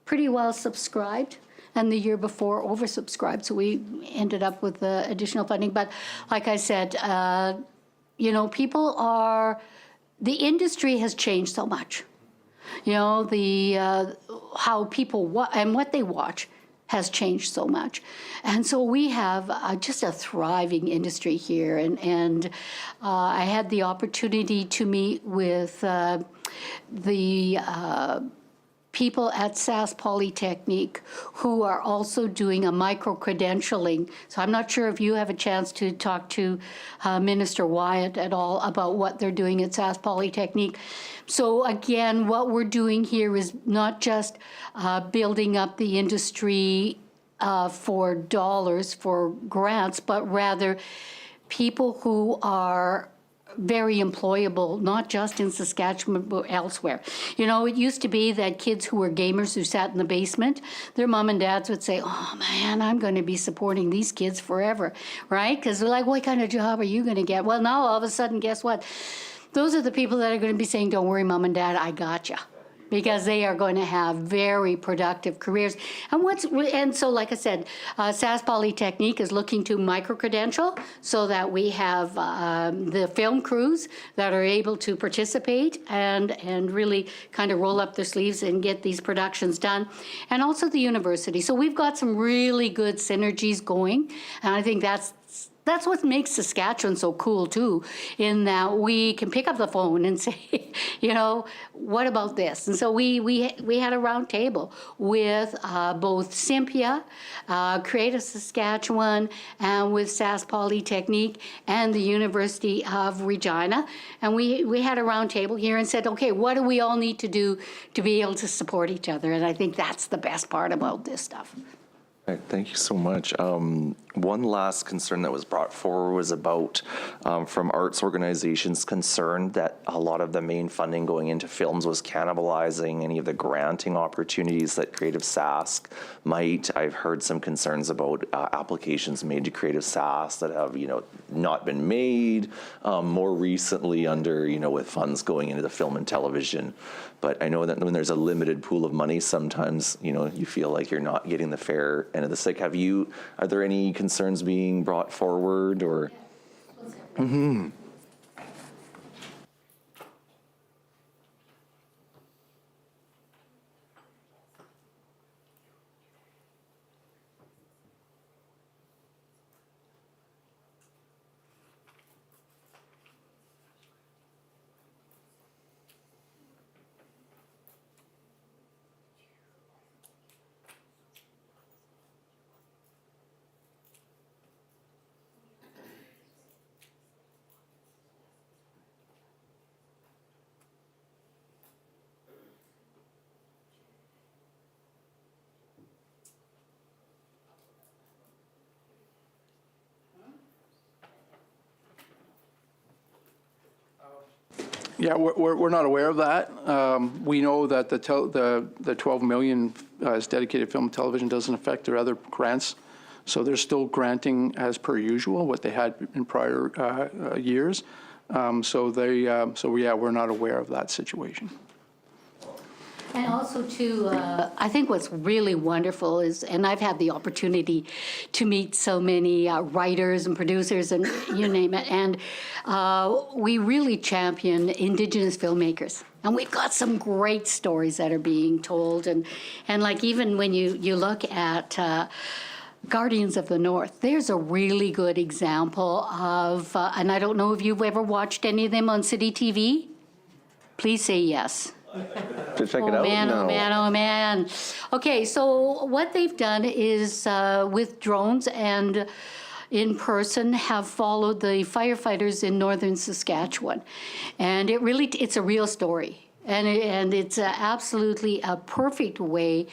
pretty well subscribed, and the year before oversubscribed, so we ended up with additional funding. But like I said, the industry has changed so much. How people and what they watch has changed so much. And so we have just a thriving industry here. And I had the opportunity to meet with the people at SAS Polytechnique who are also doing a micro-credentialing. So I'm not sure if you have a chance to talk to Minister Wyatt at all about what they're doing at SAS Polytechnique. So again, what we're doing here is not just building up the industry for dollars, for grants, but rather people who are very employable, not just in Saskatchewan, but elsewhere. It used to be that kids who were gamers who sat in the basement, their mom and dads would say, oh man, I'm going to be supporting these kids forever, right? Because they're like, what kind of job are you going to get? Well, now all of a sudden, guess what? Those are the people that are going to be saying, don't worry, mom and dad, I gotcha. Because they are going to have very productive careers. And so, like I said, SAS Polytechnique is looking to micro-credential so that we have the film crews that are able to participate and really kind of roll up their sleeves and get these productions done. And also the university. So we've got some really good synergies going. And I think that's what makes Saskatchewan so cool, too, in that we can pick up the phone and say, what about this? And so we had a round table with both Cynthia, Creative Saskatchewan, and with SAS Polytechnique and the University of Regina. And we had a round table here and said, okay, what do we all need to do to be able to support each other? And I think that's the best part about this stuff. Right, thank you so much. One last concern that was brought forward was about from arts organizations concerned that a lot of the main funding going into films was cannibalizing any of the granting opportunities that Creative Sask might. I've heard some concerns about applications made to Creative Sask that have, not been made more recently under, with funds going into the film and television. But I know that when there's a limited pool of money, sometimes, you feel like you're not getting the fair end of the stick. Are there any concerns being brought forward or? Mm-hmm. Yeah, we're not aware of that. We know that the 12 million as dedicated film and television doesn't affect their other grants. So they're still granting as per usual what they had in prior years. So we're not aware of that situation. And also, too, I think what's really wonderful is, and I've had the opportunity to meet so many writers and producers and you name it, and we really champion Indigenous filmmakers. And we've got some great stories that are being told. And like even when you look at Guardians of the North, there's a really good example of, and I don't know if you've ever watched any of them on City TV. Please say yes. To check it out? Man, no. oh man, oh man. Okay, so what they've done is with drones and in person have followed the firefighters in northern Saskatchewan. And it's a real story. And it's absolutely a perfect way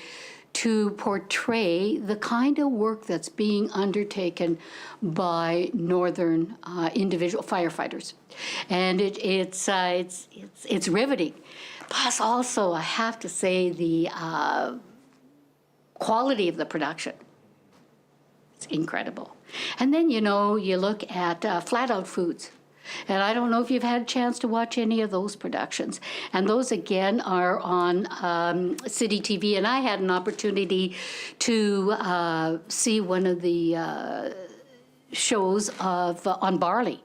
to portray the kind of work that's being undertaken by northern individual firefighters, and it's riveting. Plus, also, I have to say the quality of the production. It's incredible. And then, you look at Flat Out Foods. And I don't know if you've had a chance to watch any of those productions. And those, again, are on City TV. And I had an opportunity to see one of the shows on barley.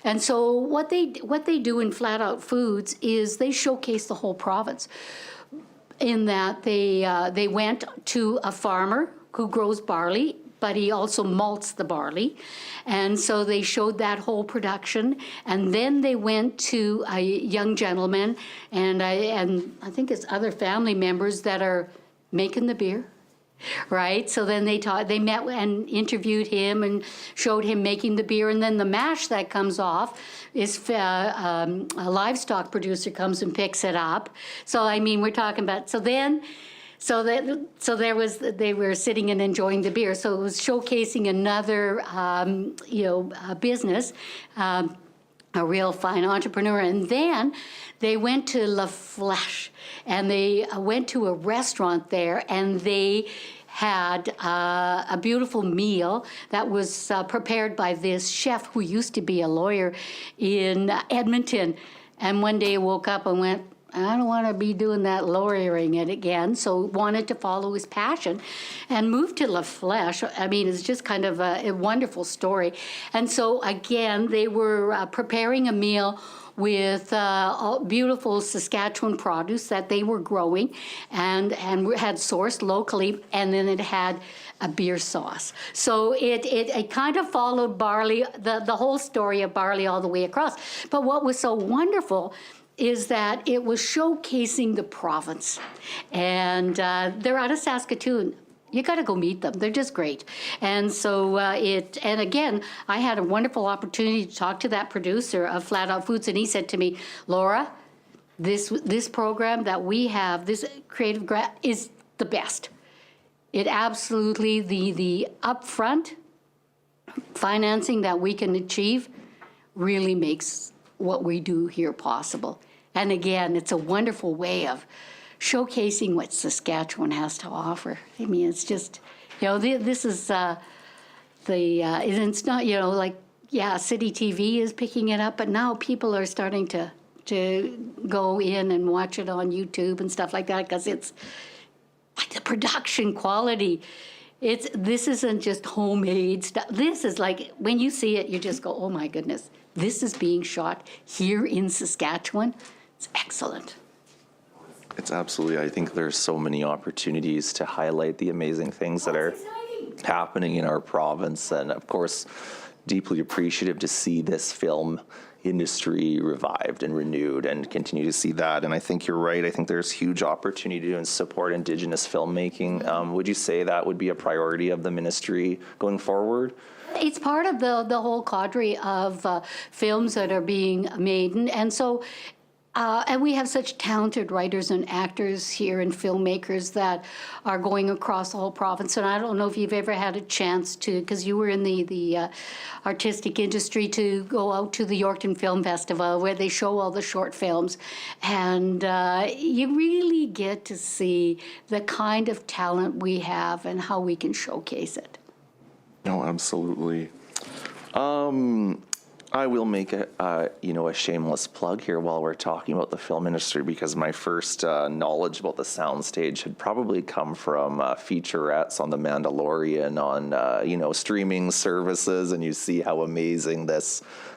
And so what they do in Flat Out Foods is they showcase the whole province, in that they went to a farmer who grows barley, but he also malts the barley. And so they showed that whole production. And then they went to a young gentleman, and I think it's other family members that are making the beer. Right, so then they met and interviewed him and showed him making the beer, and then the mash that comes off is a livestock producer comes and picks it up. So I mean, we're talking about they were sitting and enjoying the beer. So it was showcasing another business. A real fine entrepreneur. And then they went to La Flèche, and they went to a restaurant there, and they had a beautiful meal that was prepared by this chef who used to be a lawyer in Edmonton. And one day he woke up and went, I don't want to be doing that lawyering it again, so wanted to follow his passion and moved to La Flèche. I mean, it's just kind of a wonderful story. And so, again, they were preparing a meal with beautiful Saskatchewan produce that they were growing and had sourced locally, and then it had a beer sauce. So it kind of followed barley, the whole story of barley all the way across. But what was so wonderful is that it was showcasing the province. And they're out of Saskatoon. You got to go meet them. They're just great. And so and again, I had a wonderful opportunity to talk to that producer of Flat Out Foods, and he said to me, Laura, this program that we have, this creative grant, is the best. It absolutely, the upfront financing that we can achieve really makes what we do here possible. And again, it's a wonderful way of showcasing what Saskatchewan has to offer. I mean, it's just, this is it's not, City TV is picking it up, but now people are starting to go in and watch it on YouTube and stuff like that, because it's like the production quality. This isn't just homemade stuff. This is like, when you see it, you just go, oh my goodness, this is being shot here in Saskatchewan. It's excellent. It's absolutely, I think there's so many opportunities to highlight the amazing things that are happening in our province. And of course, deeply appreciative to see this film industry revived and renewed and continue to see that. And I think you're right. I think there's huge opportunity to support Indigenous filmmaking. Would you say that would be a priority of the ministry going forward? It's part of the whole cadre of films that are being made. And so, and we have such talented writers and actors here and filmmakers that are going across the whole province. And I don't know if you've ever had a chance to, because you were in the artistic industry, to go out to the Yorkton Film Festival where they show all the short films. And you really get to see the kind of talent we have and how we can showcase it. No, absolutely. I will make a shameless plug here while we're talking about the film industry, because my first knowledge about the soundstage had probably come from featurettes on The Mandalorian on streaming services, and you see how amazing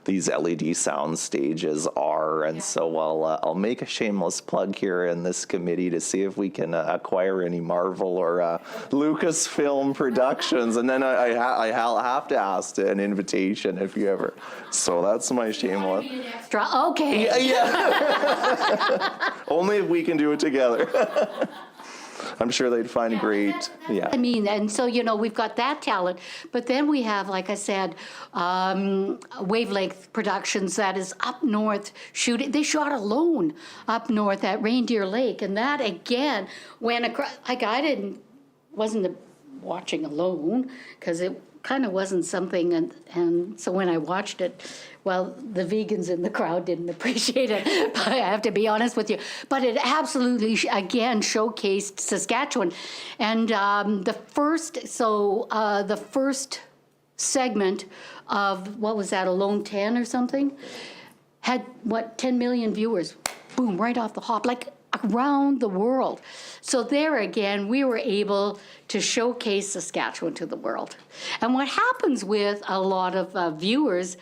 these LED sound stages are. And so I'll make a shameless plug here in this committee to see if we can acquire any Marvel or Lucasfilm productions, and then I have to ask an invitation if you ever. So that's my shameless. Okay. Yeah. Only if we can do it together. I'm sure they'd find great. Yeah. I mean, and so, we've got that talent, but then we have, like I said, Wavelength Productions that is up north shooting. They shot alone up north at Reindeer Lake, and that again went across. Like, I didn't wasn't watching alone, because it kind of wasn't something, and so when I watched it, well, the vegans in the crowd didn't appreciate it, but I have to be honest with you. But it absolutely, again, showcased Saskatchewan. And the first segment of, what was that, Alone 10 or something? Had, 10 million viewers, boom, right off the hop, like around the world. So there again, we were able to showcase Saskatchewan to the world. And what happens with a lot of viewers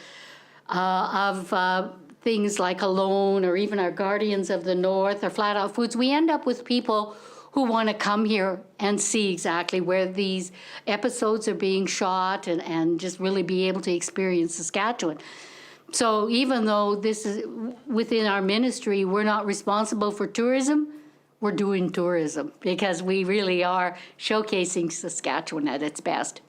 of things like Alone, or even our Guardians of the North, or Flat Out Foods, we end up with people who want to come here and see exactly where these episodes are being shot, and just really be able to experience Saskatchewan. So even though this is within our ministry, we're not responsible for tourism, we're doing tourism, because we really are showcasing Saskatchewan at its best.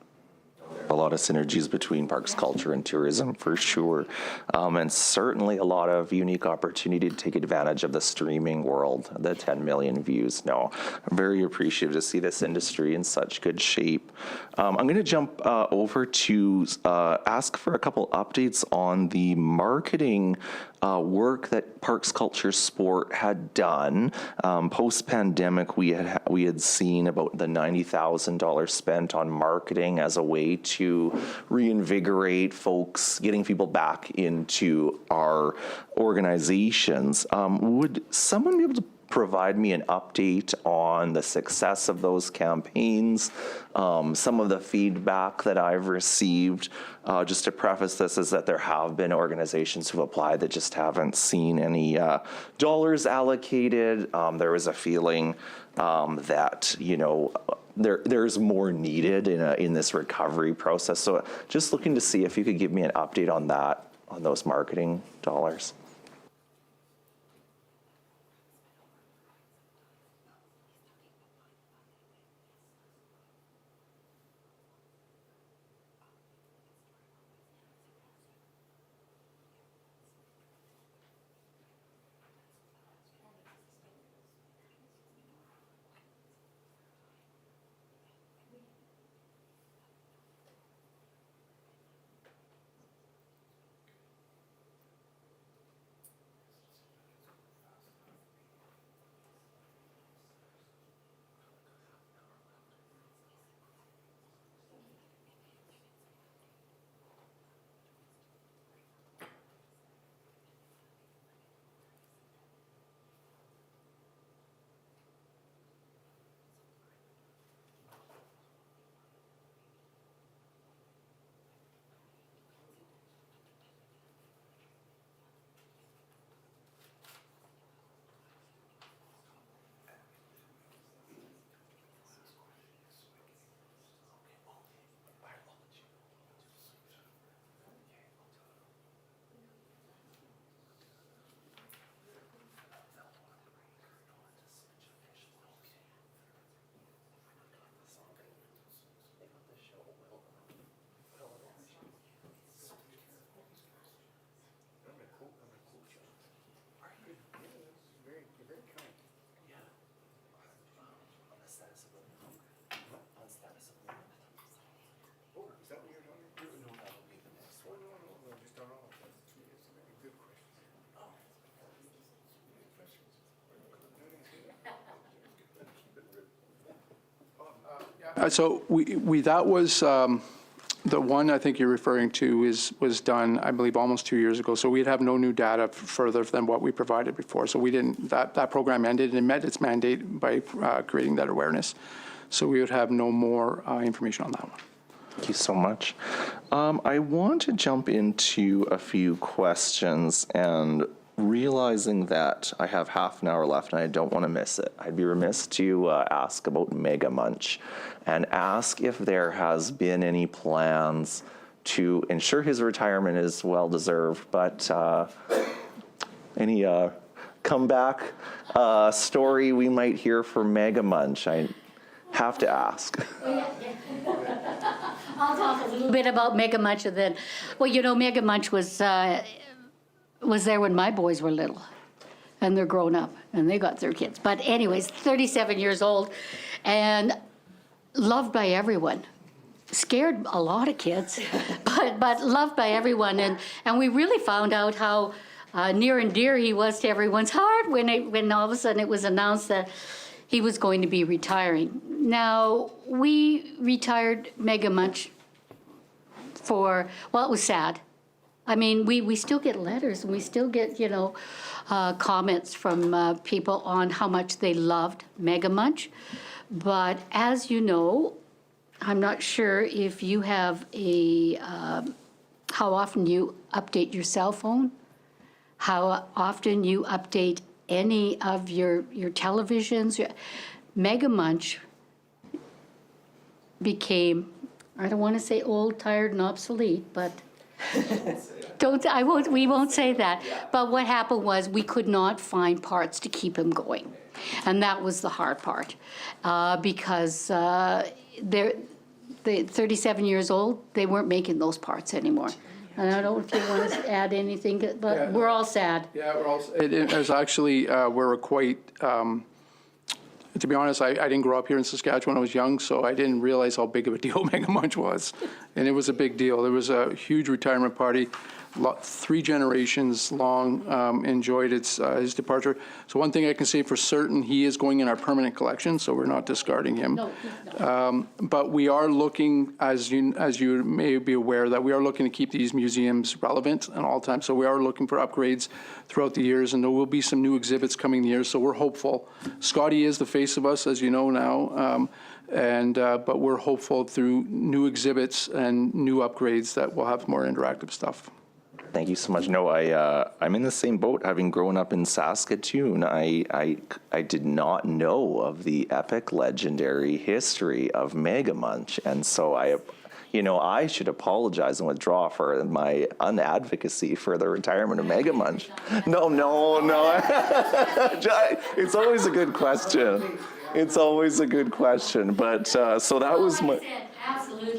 A lot of synergies between parks, culture, and tourism, for sure. And certainly a lot of unique opportunity to take advantage of the streaming world, the 10 million views. No, I'm very appreciative to see this industry in such good shape. I'm going to jump over to ask for a couple updates on the marketing work that Parks, Culture, Sport had done. Post-pandemic, we had seen about the $90,000 spent on marketing as a way to reinvigorate folks, getting people back into our organizations. Would someone be able to provide me an update on the success of those campaigns, some of the feedback that I've received? Just to preface this, is that there have been organizations who've applied that just haven't seen any dollars allocated. There was a feeling that, there's more needed in this recovery process. So just looking to see if you could give me an update on that, on those marketing dollars. So that was, the one I think you're referring to was done, I believe, almost 2 years ago. So we'd have no new data further than what we provided before. So we didn't, that program ended and met its mandate by creating that awareness. So we would have no more information on that one. Thank you so much. I want to jump into a few questions, and realizing that I have half an hour left and I don't want to miss it, I'd be remiss to ask about Mega Munch and ask if there has been any plans to ensure his retirement is well-deserved, but any comeback story we might hear for Mega Munch. I have to ask. I'll talk a little bit about Mega Munch, and then, well, Mega Munch was there when my boys were little, and they're grown up, and they got their kids. But anyways, 37 years old, and loved by everyone. Scared a lot of kids, but loved by everyone. And we really found out how near and dear he was to everyone's heart when all of a sudden it was announced that he was going to be retiring. Now, we retired Mega Munch for, well, it was sad. I mean, we still get letters and we still get, comments from people on how much they loved Mega Munch. But as you know, I'm not sure if you have how often you update your cell phone, how often you update any of your televisions. Mega Munch became, I don't want to say old, tired, and obsolete, but we won't say that. But what happened was we could not find parts to keep him going. And that was the hard part, because they're 37 years old, they weren't making those parts anymore. And I don't know if you want to add anything, but Yeah. we're all sad. Yeah, we're also, it was actually, we're quite, to be honest, I didn't grow up here in Saskatchewan when I was young, so I didn't realize how big of a deal Mega Munch was. And it was a big deal. There was a huge retirement party, 3 generations long, enjoyed his departure. So one thing I can say for certain, he is going in our permanent collection, so we're not discarding him. No. But we are looking, as you may be aware, that we are looking to keep these museums relevant at all times. So we are looking for upgrades throughout the years, and there will be some new exhibits coming the year. So we're hopeful. Scotty is the face of us, as you know now, but we're hopeful through new exhibits and new upgrades that we'll have more interactive stuff. Thank you so much. No, I'm in the same boat. Having grown up in Saskatoon, I did not know of the epic, legendary history of Mega Munch, and so I should apologize and withdraw for my unadvocacy for the retirement of Mega Munch. No. It's always a good question. It's always a good question. But so that was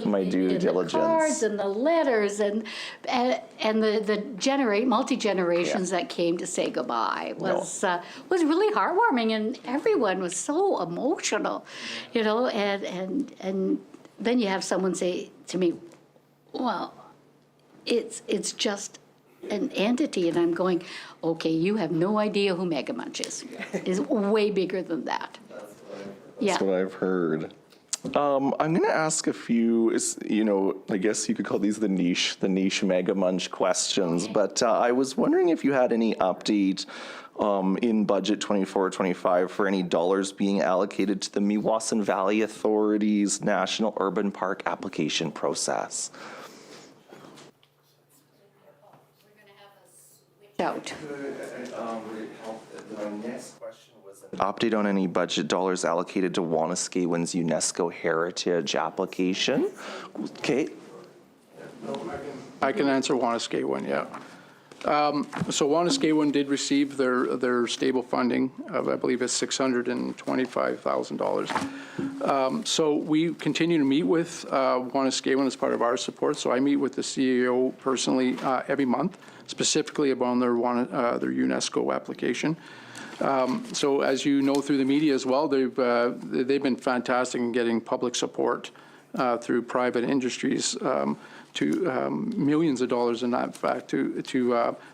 my due diligence. The cards and the letters and the multi-generations that came to say goodbye was really heartwarming, and everyone was so emotional, and then you have someone say to me, well, it's just an entity, and I'm going, okay, you have no idea who Mega Munch is. Is way bigger than that. That's what I've heard. I'm going to ask a few, I guess you could call these the niche Mega Munch questions, but I was wondering if you had any update in budget 24-25 for any dollars being allocated to the Meewasin Valley Authority's National Urban Park application process. Out. My next question was an update on any budget dollars allocated to Wanuskewin's UNESCO Heritage application. Okay. I can answer Wanuskewin, yeah. So Wanuskewin did receive their stable funding of, I believe it's $625,000. So we continue to meet with Wanuskewin as part of our support. So I meet with the CEO personally every month, specifically about their UNESCO application. So as you know through the media as well, they've been fantastic in getting public support through private industries to millions of dollars in that fact to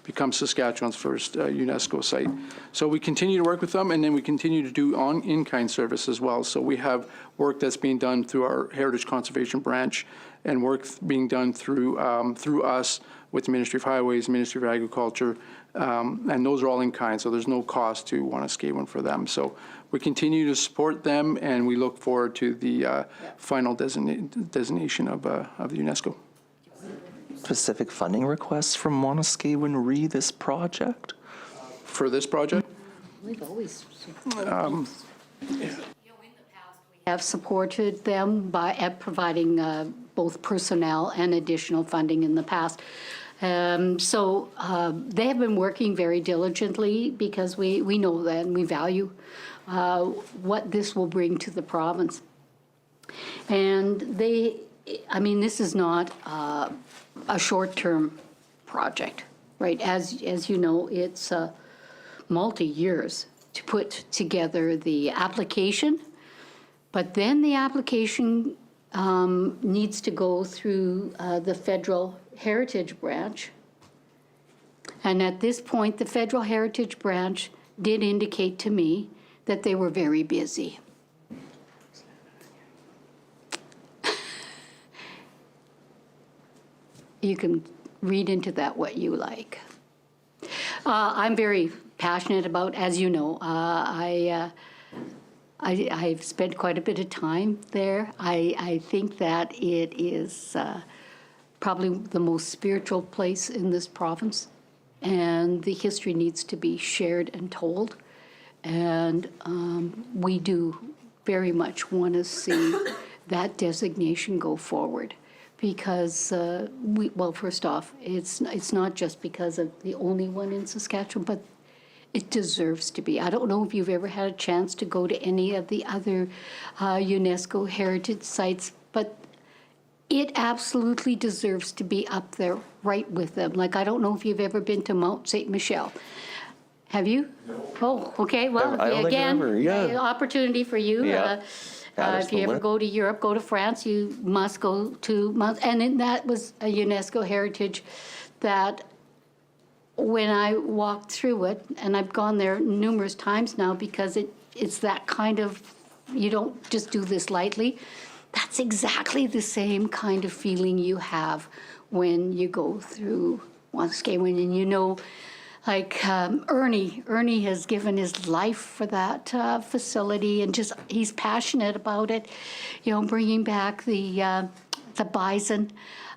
become Saskatchewan's first UNESCO site. So we continue to work with them, and then we continue to do in-kind service as well. So we have work that's being done through our Heritage Conservation Branch and work being done through us with the Ministry of Highways, Ministry of Agriculture, and those are all in kind, so there's no cost to Wanuskewin for them. So we continue to support them, and we look forward to the final designation of the UNESCO. Specific funding requests from Wanuskewin re this project? For this project? We've always have supported them by providing both personnel and additional funding in the past. So they have been working very diligently because we know that and we value what this will bring to the province. And this is not a short-term project, right? As you know, it's multi-years to put together the application, But then the application needs to go through the Federal Heritage Branch. And at this point, the Federal Heritage Branch did indicate to me that they were very busy. You can read into that what you like. I'm very passionate about, as you know, I've spent quite a bit of time there. I think that it is probably the most spiritual place in this province, and the history needs to be shared and told. And we do very much want to see that designation go forward. Because, well, first off, it's not just because of the only one in Saskatchewan, but it deserves to be. I don't know if you've ever had a chance to go to any of the other UNESCO heritage sites, but it absolutely deserves to be up there right with them. Like, I don't know if you've ever been to Mount St. Michel. Have you? No. Oh, okay, well, I don't think again, I've ever, yeah. Opportunity for you. Yeah. If you ever go to Europe, go to France, you must go to Mount, and then that was a UNESCO heritage that when I walked through it, and I've gone there numerous times now because it's that kind of, you don't just do this lightly. That's exactly the same kind of feeling you have when you go through Waskawan, and you know, like Ernie has given his life for that facility, and just he's passionate about it. You know, bringing back the bison.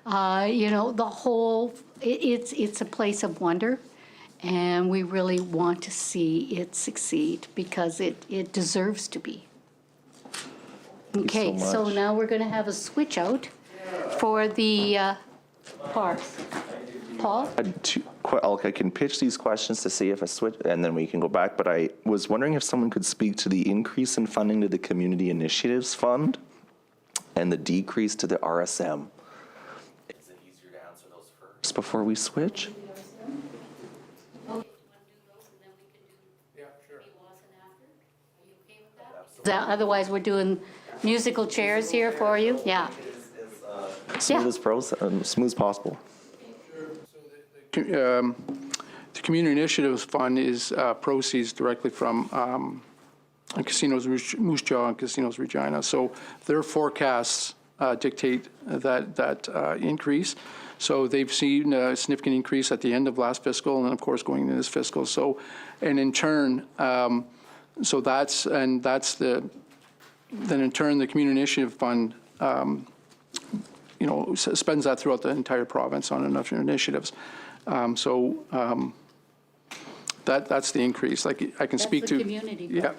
You know, the whole. It's a place of wonder, and we really want to see it succeed because it deserves to be. Okay, so much. now we're going to have a switch out for the parks. Paul? I can pitch these questions to see if I switch, and then we can go back. But I was wondering if someone could speak to the increase in funding to the Community Initiatives Fund and the decrease to the RSM. Is it easier to answer those first before we switch? Otherwise, we're doing musical chairs here for you. Yeah. Smooth as possible. The Community Initiatives Fund is proceeds directly from Casinos Moose Jaw and Casinos Regina. So their forecasts dictate that increase. So they've seen a significant increase at the end of last fiscal, and then of course going into this fiscal. So, and in turn, so that's the, then in turn the Community Initiative Fund, you know, spends that throughout the entire province on enough initiatives. That's the increase. Like I can speak to. That's the community part. Yeah,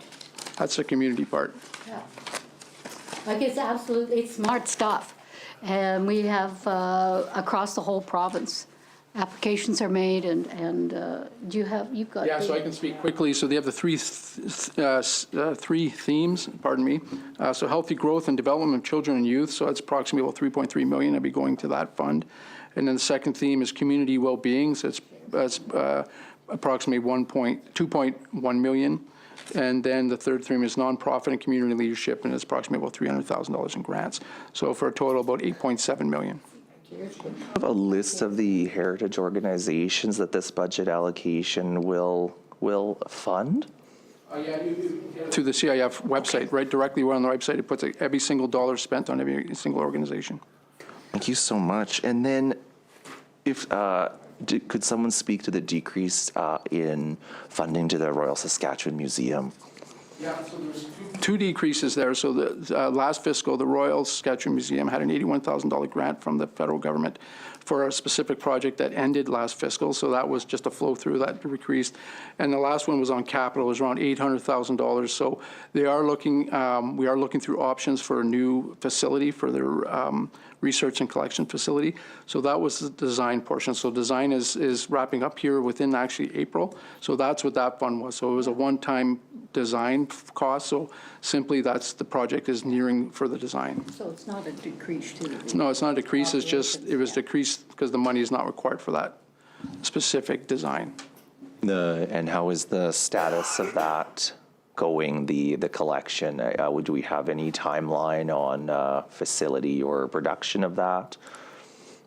that's the community part. Yeah. Like it's smart stuff. And we have, across the whole province, applications are made and you've got. Yeah, so I can speak quickly. So they have the three themes, pardon me. So healthy growth and development of children and youth. So that's approximately about 3.3 million. That'd be going to that fund. And then the second theme is community well-being. So it's approximately 2.1 million. And then the third theme is nonprofit and community leadership, and it's approximately about $300,000 in grants. So for a total about 8.7 million. Have a list of the heritage organizations that this budget allocation will fund? Yeah, through the CIF website, right directly on the website, it puts every single dollar spent on every single organization. Thank you so much. And then if could someone speak to the decrease in funding to the Royal Saskatchewan Museum? Yeah, so there's two decreases there. So the last fiscal, the Royal Saskatchewan Museum had an $81,000 grant from the federal government for a specific project that ended last fiscal. So that was just a flow through that decreased. And the last one was on capital, it was around $800,000. So they are looking, we are looking through options for a new facility for their research and collection facility. So that was the design portion. So design is wrapping up here within actually April. So that's what that fund was. So it was a one-time design cost. So simply that's the project is nearing for the design. So it's not a decrease to the. No, it's not a decrease. It's just, it was decreased because the money is not required for that specific design. And how is the status of that going the collection? Do we have any timeline on facility or production of that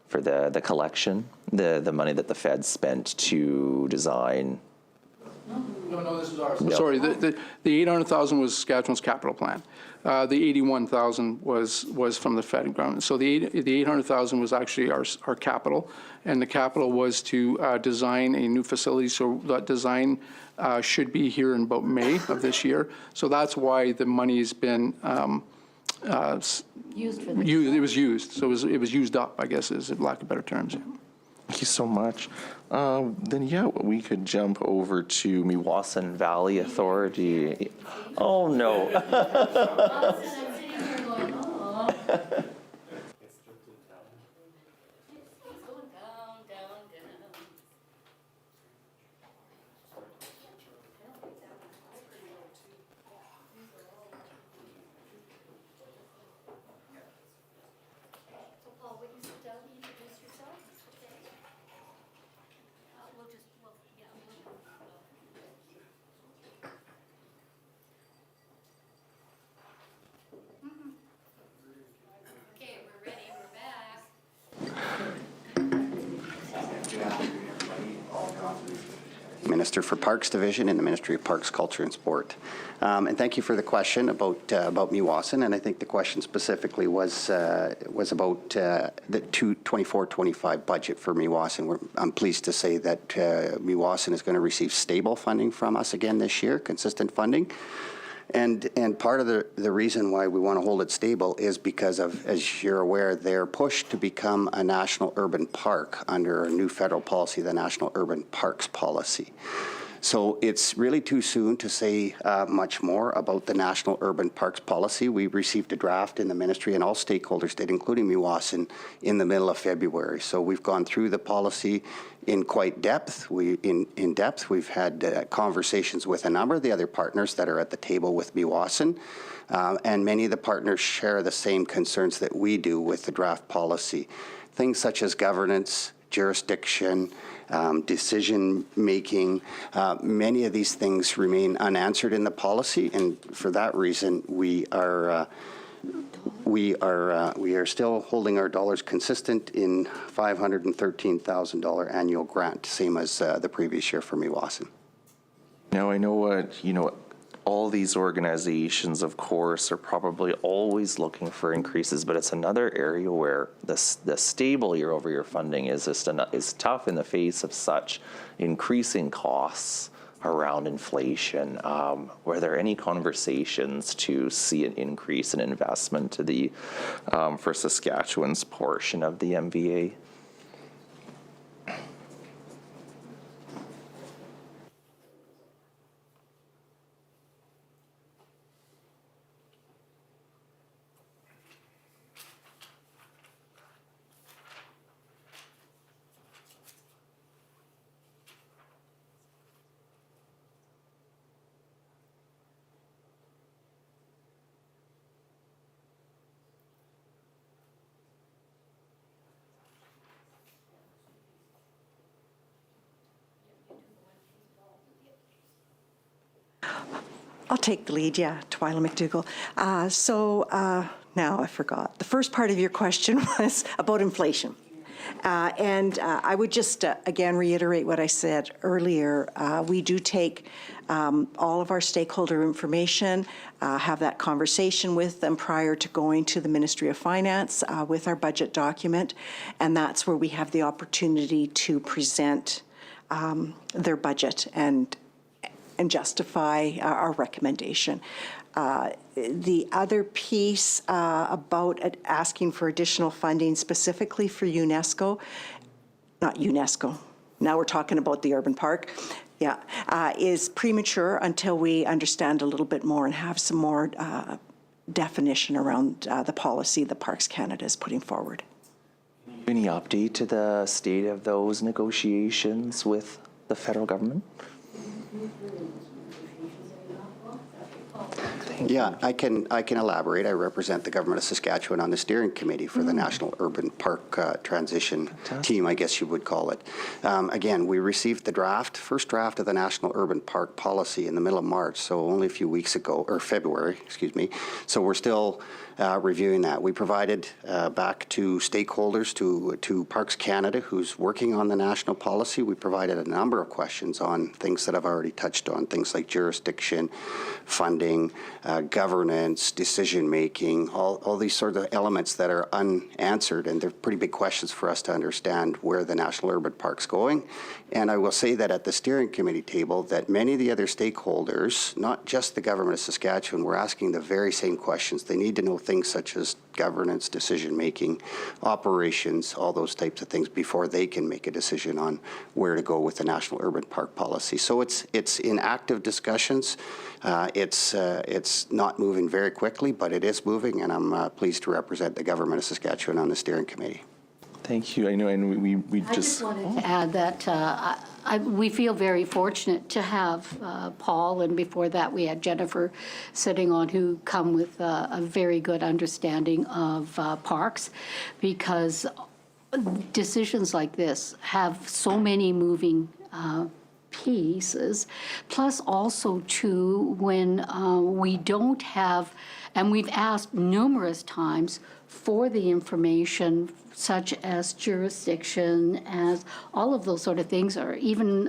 for the collection? The money that the Fed spent to design. No, this is ours. Sorry, the 800,000 was Saskatchewan's capital plan. The 81,000 was from the federal government. So the 800,000 was actually our capital, and the capital was to design a new facility. So that design should be here in about May of this year. So that's why the money's been Used for this. it was used. So it was used up, I guess, is lack of better terms. Yeah. Thank you so much. Then, yeah, we could jump over to Meewasin Valley Authority. Oh, no. Okay, we're ready, we're back. Minister for Parks Division in the Ministry of Parks, Culture and Sport. And thank you for the question about Meewasin. And I think the question specifically was about the 24-25 budget for Meewasin. I'm pleased to say that Meewasin is going to receive stable funding from us again this year, consistent funding. And part of the reason why we want to hold it stable is because of, as you're aware, their push to become a national urban park under a new federal policy, the National Urban Parks Policy. So it's really too soon to say much more about the National Urban Parks Policy. We received a draft in the ministry, and all stakeholders did, including Meewasin, in the middle of February. So we've gone through the policy in quite depth. In depth, we've had conversations with a number of the other partners that are at the table with Meewasin, and many of the partners share the same concerns that we do with the draft policy. Things such as governance, jurisdiction, decision-making, many of these things remain unanswered in the policy, and for that reason, we are still holding our dollars consistent in $513,000 annual grant, same as the previous year for Meewasin. Now, I know what, all these organizations, of course, are probably always looking for increases, but it's another area where the stable year-over-year funding is tough in the face of such increasing costs around inflation. Were there any conversations to see an increase in investment to the for Saskatchewan's portion of the MVA? I'll take the lead, yeah, Twyla McDougall. Now I forgot. The first part of your question was about inflation. I would just, again, reiterate what I said earlier. We do take all of our stakeholder information, have that conversation with them prior to going to the Ministry of Finance with our budget document, and that's where we have the opportunity to present their budget and justify our recommendation. The other piece about asking for additional funding specifically for UNESCO, not UNESCO, now we're talking about the urban park, is premature until we understand a little bit more and have some more definition around the policy that Parks Canada is putting forward. Any update to the state of those negotiations with the federal government? Yeah, I can elaborate. I represent the Government of Saskatchewan on the steering committee for the National Urban Park Transition Team, I guess you would call it. Again, we received the first draft of the National Urban Park Policy in the middle of March, so only a few weeks ago, or February, excuse me. So we're still reviewing that. We provided back to stakeholders, to Parks Canada, who's working on the national policy. We provided a number of questions on things that I've already touched on, things like jurisdiction, funding, governance, decision-making, all these sort of elements that are unanswered, and they're pretty big questions for us to understand where the National Urban Park's going. And I will say that at the steering committee table, that many of the other stakeholders, not just the Government of Saskatchewan, were asking the very same questions. They need to know things such as governance, decision-making, operations, all those types of things before they can make a decision on where to go with the National Urban Park Policy. So it's in active discussions. It's not moving very quickly, but it is moving, and I'm pleased to represent the Government of Saskatchewan on the steering committee. Thank you. I know, and we I just wanted to add that we feel very fortunate to have Paul, and before that we had Jennifer sitting on, who come with a very good understanding of parks, because decisions like this have so many moving pieces, plus also too when we don't have, and we've asked numerous times for the information such as jurisdiction, as all of those sort of things, or even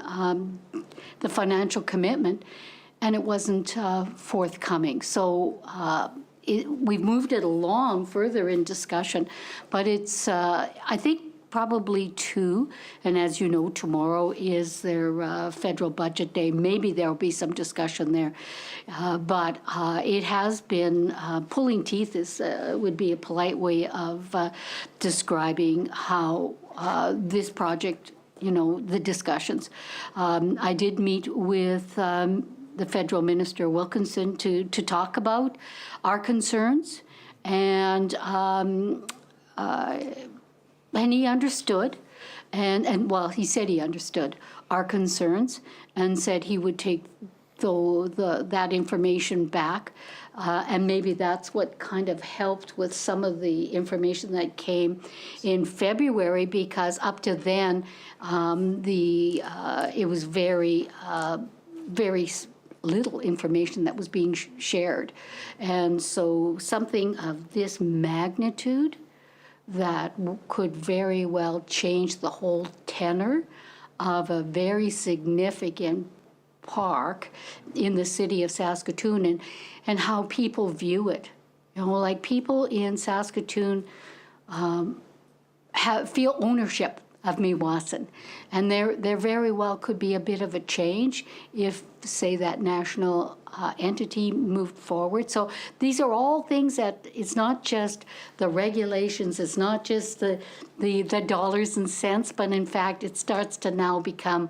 the financial commitment, and it wasn't forthcoming. So we've moved it along further in discussion, but it's, I think, probably two, and as you know, tomorrow is their federal budget day. Maybe there'll be some discussion there, but it has been pulling teeth would be a polite way of describing how this project, the discussions. I did meet with the federal minister Wilkinson to talk about our concerns, and he understood, and well, he said he understood our concerns and said he would take that information back. And maybe that's what kind of helped with some of the information that came in February, because up to then, it was very little information that was being shared. And so something of this magnitude that could very well change the whole tenor of a very significant park in the city of Saskatoon, and how people view it. Like people in Saskatoon feel ownership of Meewasin, and there very well could be a bit of a change if, say, that national entity moved forward. So these are all things that it's not just the regulations, it's not just the dollars and cents, but in fact it starts to now become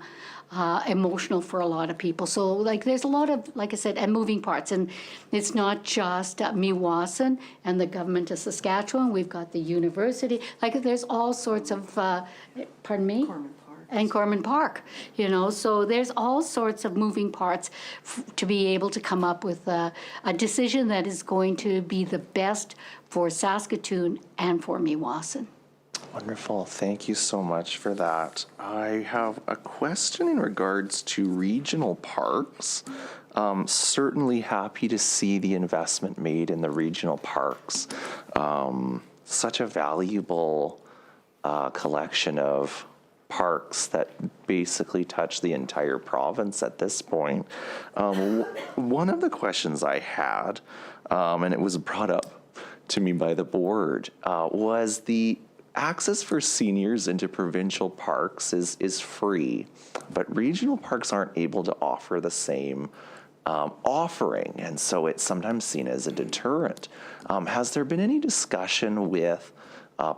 emotional for a lot of people. So like there's a lot of, like I said, and moving parts, and it's not just Meewasin and the government of Saskatchewan. We've got the university. Like there's all sorts of, pardon me? And Corman Park, so there's all sorts of moving parts to be able to come up with a decision that is going to be the best for Saskatoon and for Meewasin. Wonderful. Thank you so much for that. I have a question in regards to regional parks. Certainly happy to see the investment made in the regional parks. Such a valuable collection of parks that basically touch the entire province at this point. One of the questions I had, and it was brought up to me by the board, was the access for seniors into provincial parks is free, but regional parks aren't able to offer the same offering, and so it's sometimes seen as a deterrent. Has there been any discussion with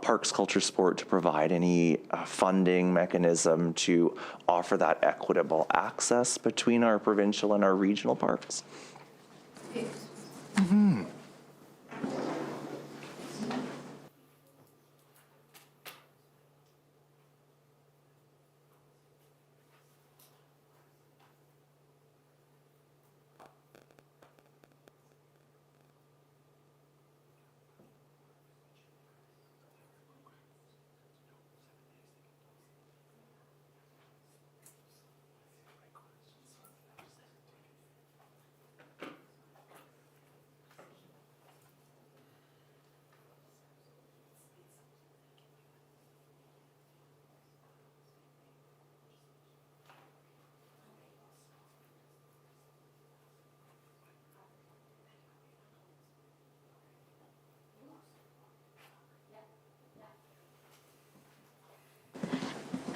Parks, Culture, Sport to provide any funding mechanism to offer that equitable access between our provincial and our regional parks? Mm-hmm.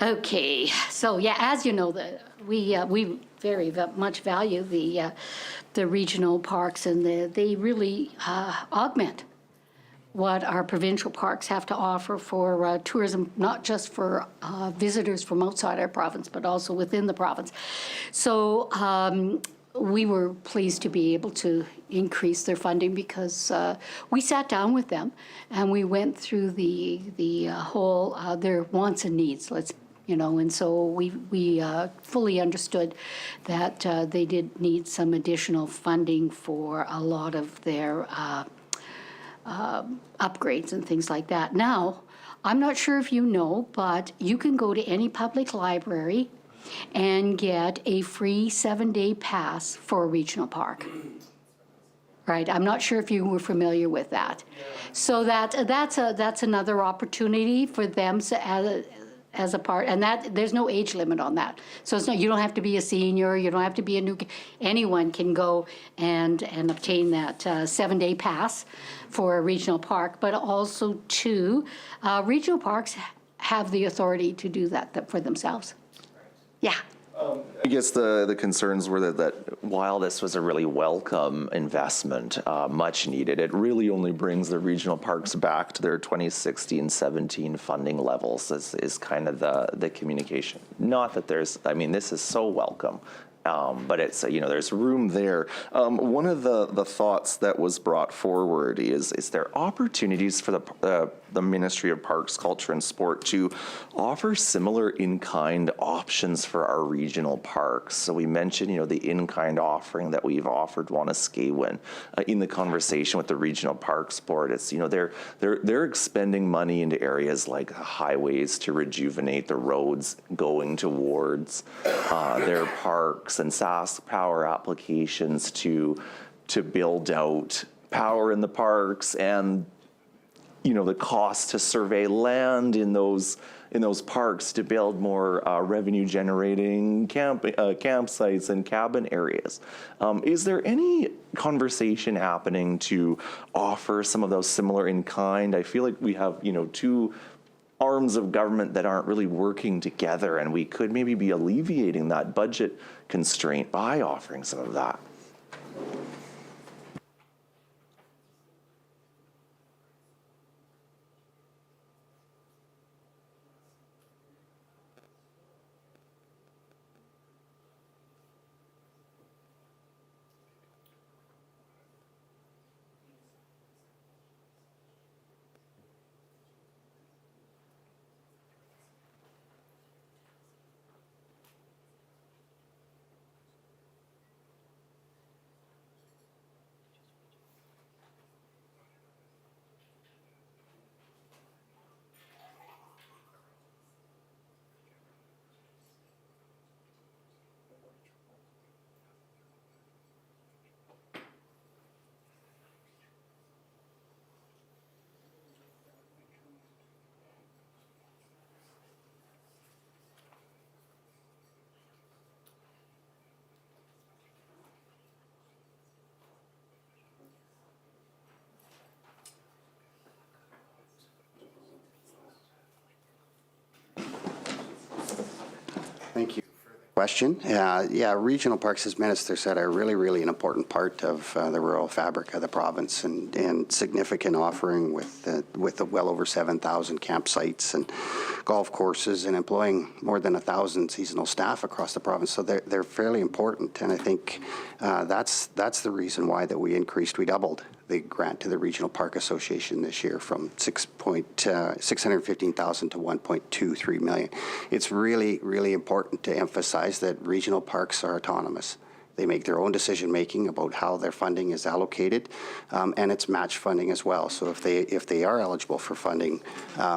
Okay, so yeah, as you know, we very much value the regional parks, and they really augment what our provincial parks have to offer for tourism, not just for visitors from outside our province, but also within the province. So we were pleased to be able to increase their funding because we sat down with them and we went through the whole their wants and needs. And so we fully understood that they did need some additional funding for a lot of their upgrades and things like that. Now, I'm not sure if you know, but you can go to any public library and get a free 7-day pass for a regional park. Right, I'm not sure if you were familiar with that. So that's another opportunity for them as a part, and that there's no age limit on that. So it's not, you don't have to be a senior, you don't have to be a new, anyone can go and obtain that 7-day pass for a regional park, but also too, regional parks have the authority to do that for themselves. Yeah. I guess the concerns were that while this was a really welcome investment, much needed, it really only brings the regional parks back to their 2016-17 funding levels is kind of the communication. Not that this is so welcome. But it's, there's room there. One of the thoughts that was brought forward is there opportunities for the Ministry of Parks, Culture and Sport to offer similar in-kind options for our regional parks? So we mentioned, the in-kind offering that we've offered Wanuskewin. In the conversation with the Regional Parks Board, it's, they're expending money into areas like highways to rejuvenate the roads going towards their parks, and Sask Power applications to build out power in the parks, and the cost to survey land in those parks to build more revenue generating campsites and cabin areas. Is there any conversation happening to offer some of those similar in kind? I feel like we have two arms of government that aren't really working together, and we could maybe be alleviating that budget constraint by offering some of that. Thank you for the question. Regional parks, as Minister said, are really, really an important part of the rural fabric of the province, and significant offering with well over 7,000 campsites and golf courses, and employing more than 1,000 seasonal staff across the province. So they're fairly important, and I think that's the reason why that we doubled the grant to the Regional Park Association this year from $615,000 to $1.23 million. It's really, really important to emphasize that regional parks are autonomous. They make their own decision-making about how their funding is allocated, and it's match funding as well. So if they are eligible for funding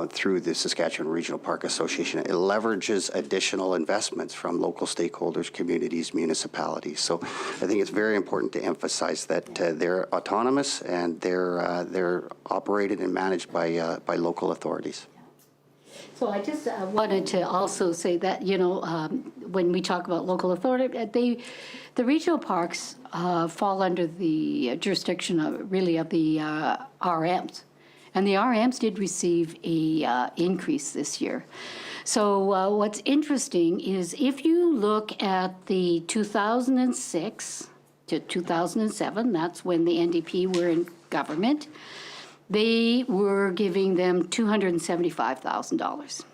through the Saskatchewan Regional Park Association, it leverages additional investments from local stakeholders, communities, municipalities. So I think it's very important to emphasize that they're autonomous, and they're operated and managed by local authorities. So I just wanted to also say that, when we talk about local authority, the regional parks fall under the jurisdiction of the RMs. And the RMs did receive a increase this year. So what's interesting is if you look at the 2006 to 2007, that's when the NDP were in government, they were giving them $275,000.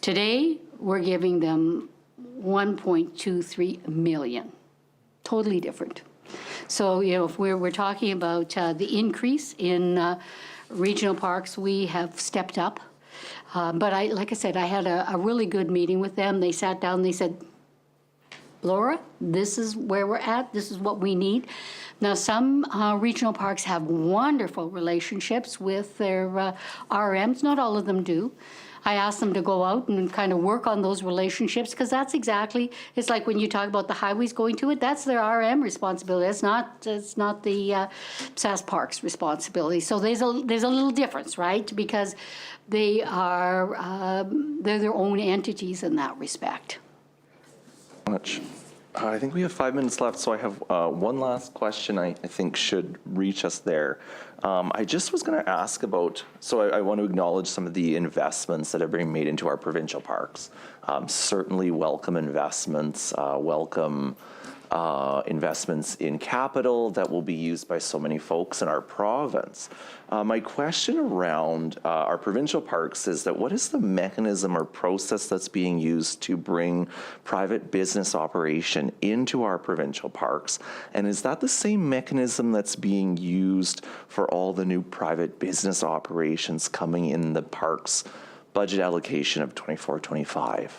Today, we're giving them 1.23 million. Totally different. So, you know, if we're talking about the increase in regional parks, we have stepped up. But like I said, I had a really good meeting with them. They sat down, they said, Laura, this is where we're at, this is what we need. Now, some regional parks have wonderful relationships with their RMs, not all of them do. I asked them to go out and kind of work on those relationships, because that's exactly, it's like when you talk about the highways going to it, that's their RM responsibility. It's not the SAS Parks responsibility. So there's a little difference, right? Because they're their own entities in that respect. Much. I think we have 5 minutes left, so I have one last question I think should reach us there. I just was going to ask about, so I want to acknowledge some of the investments that have been made into our provincial parks. Certainly welcome investments, welcome investments in capital that will be used by so many folks in our province. My question around our provincial parks is that what is the mechanism or process that's being used to bring private business operation into our provincial parks? And is that the same mechanism that's being used for all the new private business operations coming in the parks budget allocation of 24-25?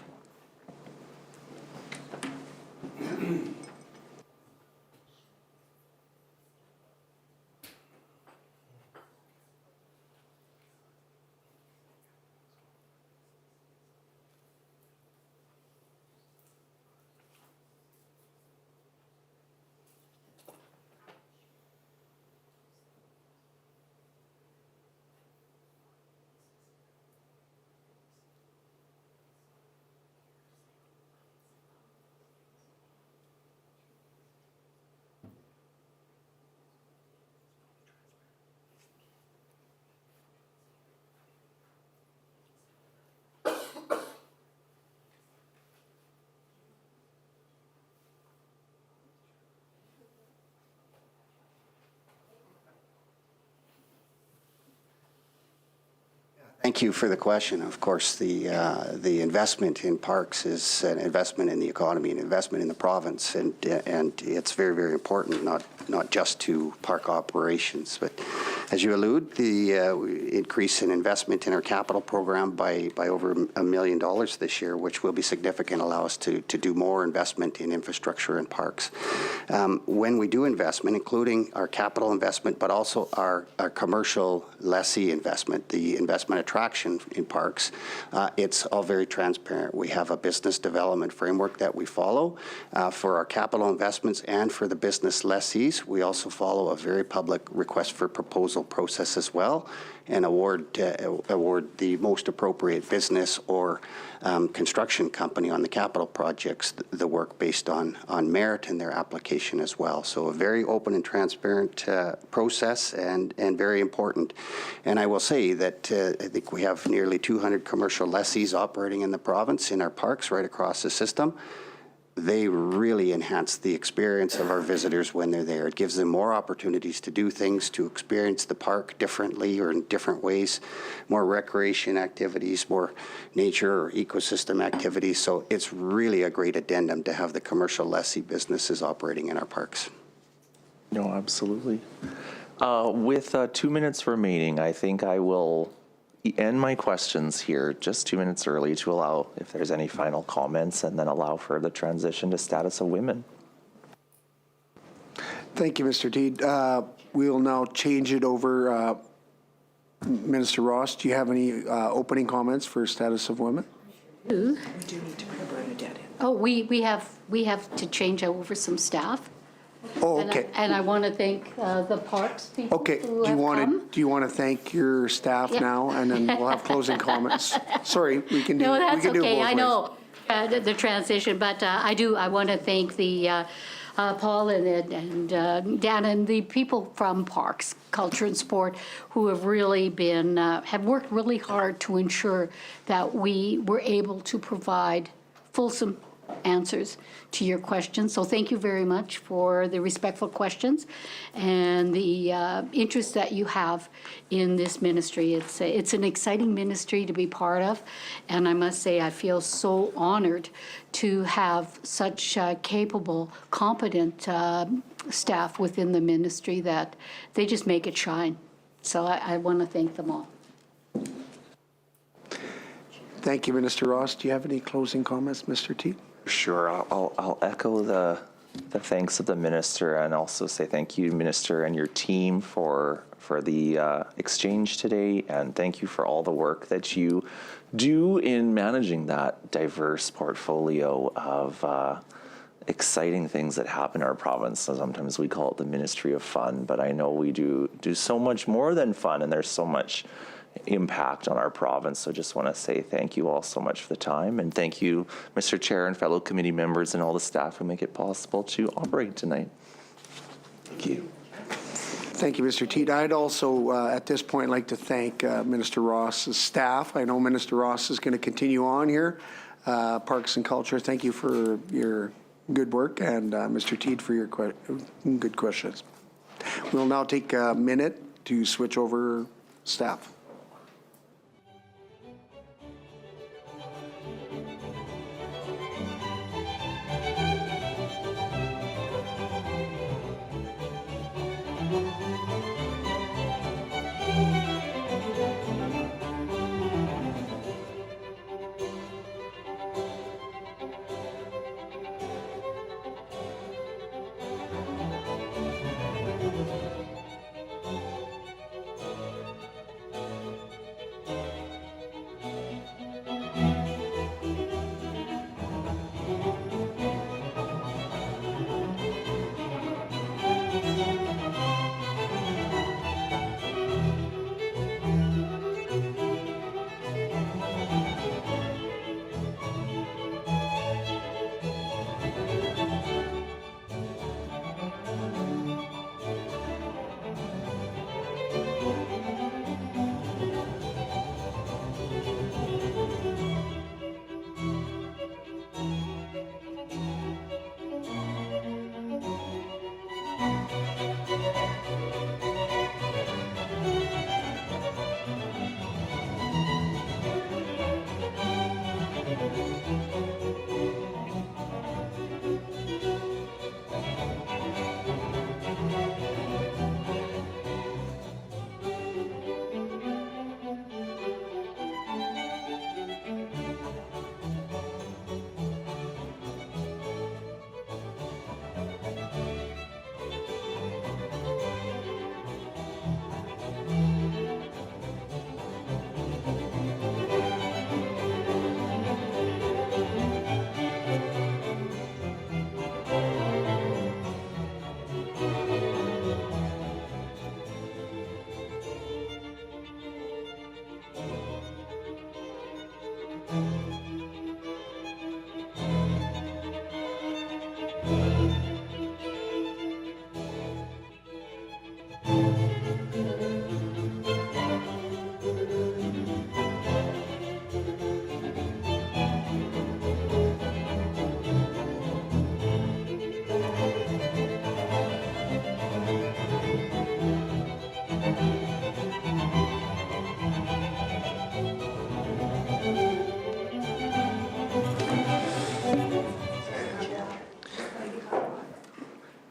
Thank you for the question. Of course, the investment in parks is an investment in the economy, an investment in the province, and it's very, very important, not just to park operations. But as you allude, the increase in investment in our capital program by over $1 million this year, which will be significant, allow us to do more investment in infrastructure and parks. When we do investment, including our capital investment, but also our commercial lessee investment, the investment attraction in parks, it's all very transparent. We have a business development framework that we follow for our capital investments and for the business lessees. We also follow a very public request for proposal process as well, and award the most appropriate business or construction company on the capital projects the work based on merit in their application as well. So a very open and transparent process, and very important. And I will say that I think we have nearly 200 commercial lessees operating in the province in our parks right across the system. They really enhance the experience of our visitors when they're there. It gives them more opportunities to do things, to experience the park differently or in different ways, more recreation activities, more nature or ecosystem activities. So it's really a great addendum to have the commercial lessee businesses operating in our parks. No, absolutely. With 2 minutes remaining, I think I will end my questions here just 2 minutes early to allow if there's any final comments, and then allow for the transition to status of women. Thank you, Mr. Teed. We will now change it over. Minister Ross, do you have any opening comments for status of women? We do need to put Bernadette in. Oh, we have to change over some staff. Oh, And okay. I want to thank the parks people Okay, who do you have want come. to thank your staff Yeah. now, and then we'll have closing comments? Sorry, we can do No, we that's can do it okay. both I ways. know the transition, but I want to thank the Paul and Dan and the people from Parks, Culture and Sport who have really been, have worked really hard to ensure that we were able to provide fulsome answers to your questions. So thank you very much for the respectful questions and the interest that you have in this ministry. It's an exciting ministry to be part of, and I must say I feel so honored to have such capable, competent staff within the ministry that they just make it shine. So I want to thank them all. Thank you, Minister Ross. Do you have any closing comments, Mr. T? Sure, I'll echo the thanks of the minister and also say thank you, Minister, and your team for the exchange today, and thank you for all the work that you do in managing that diverse portfolio of exciting things that happen in our province. So sometimes we call it the Ministry of Fun, but I know we do so much more than fun, and there's so much impact on our province. So just want to say thank you all so much for the time, and thank you, Mr. Chair and fellow committee members and all the staff who make it possible to operate tonight. Thank you. Thank you, Mr. Teed. I'd also, at this point, like to thank Minister Ross's staff. I know Minister Ross is going to continue on here. Parks and Culture, thank you for your good work, and Mr. Teed for your good questions. We'll now take a minute to switch over staff.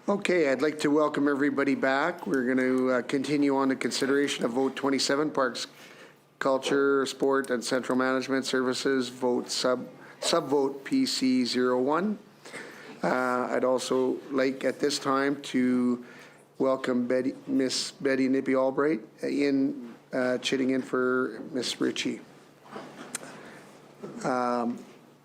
Okay, I'd like to welcome everybody back. We're going to continue on the consideration of Vote 27, Parks, Culture, Sport, and Central Management Services, vote subvote PC01. I'd also like at this time to welcome Miss Betty Nippy Albright in, chitting in for Miss Ritchie.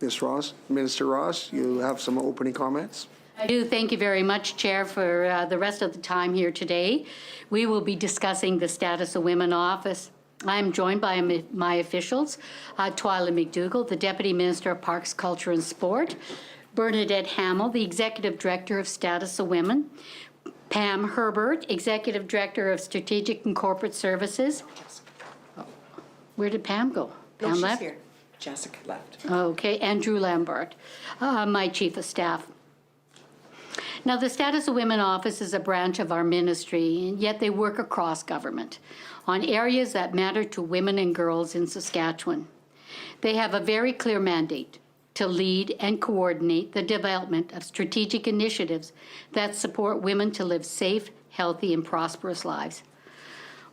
Ms. Ross, Minister Ross, you have some opening comments? I do. Thank you very much, Chair, for the rest of the time here today. We will be discussing the status of women in office. I am joined by my officials, Twyla McDougall, the Deputy Minister of Parks, Culture and Sport, Bernadette Hamill, the Executive Director of Status of Women, Pam Herbert, Executive Director of Strategic and Corporate Services. Where did Pam go? No, Pam she's left? here. Jessica left. Okay, and Drew Lambert, my Chief of Staff. Now, the Status of Women Office is a branch of our ministry, and yet they work across government on areas that matter to women and girls in Saskatchewan. They have a very clear mandate to lead and coordinate the development of strategic initiatives that support women to live safe, healthy, and prosperous lives.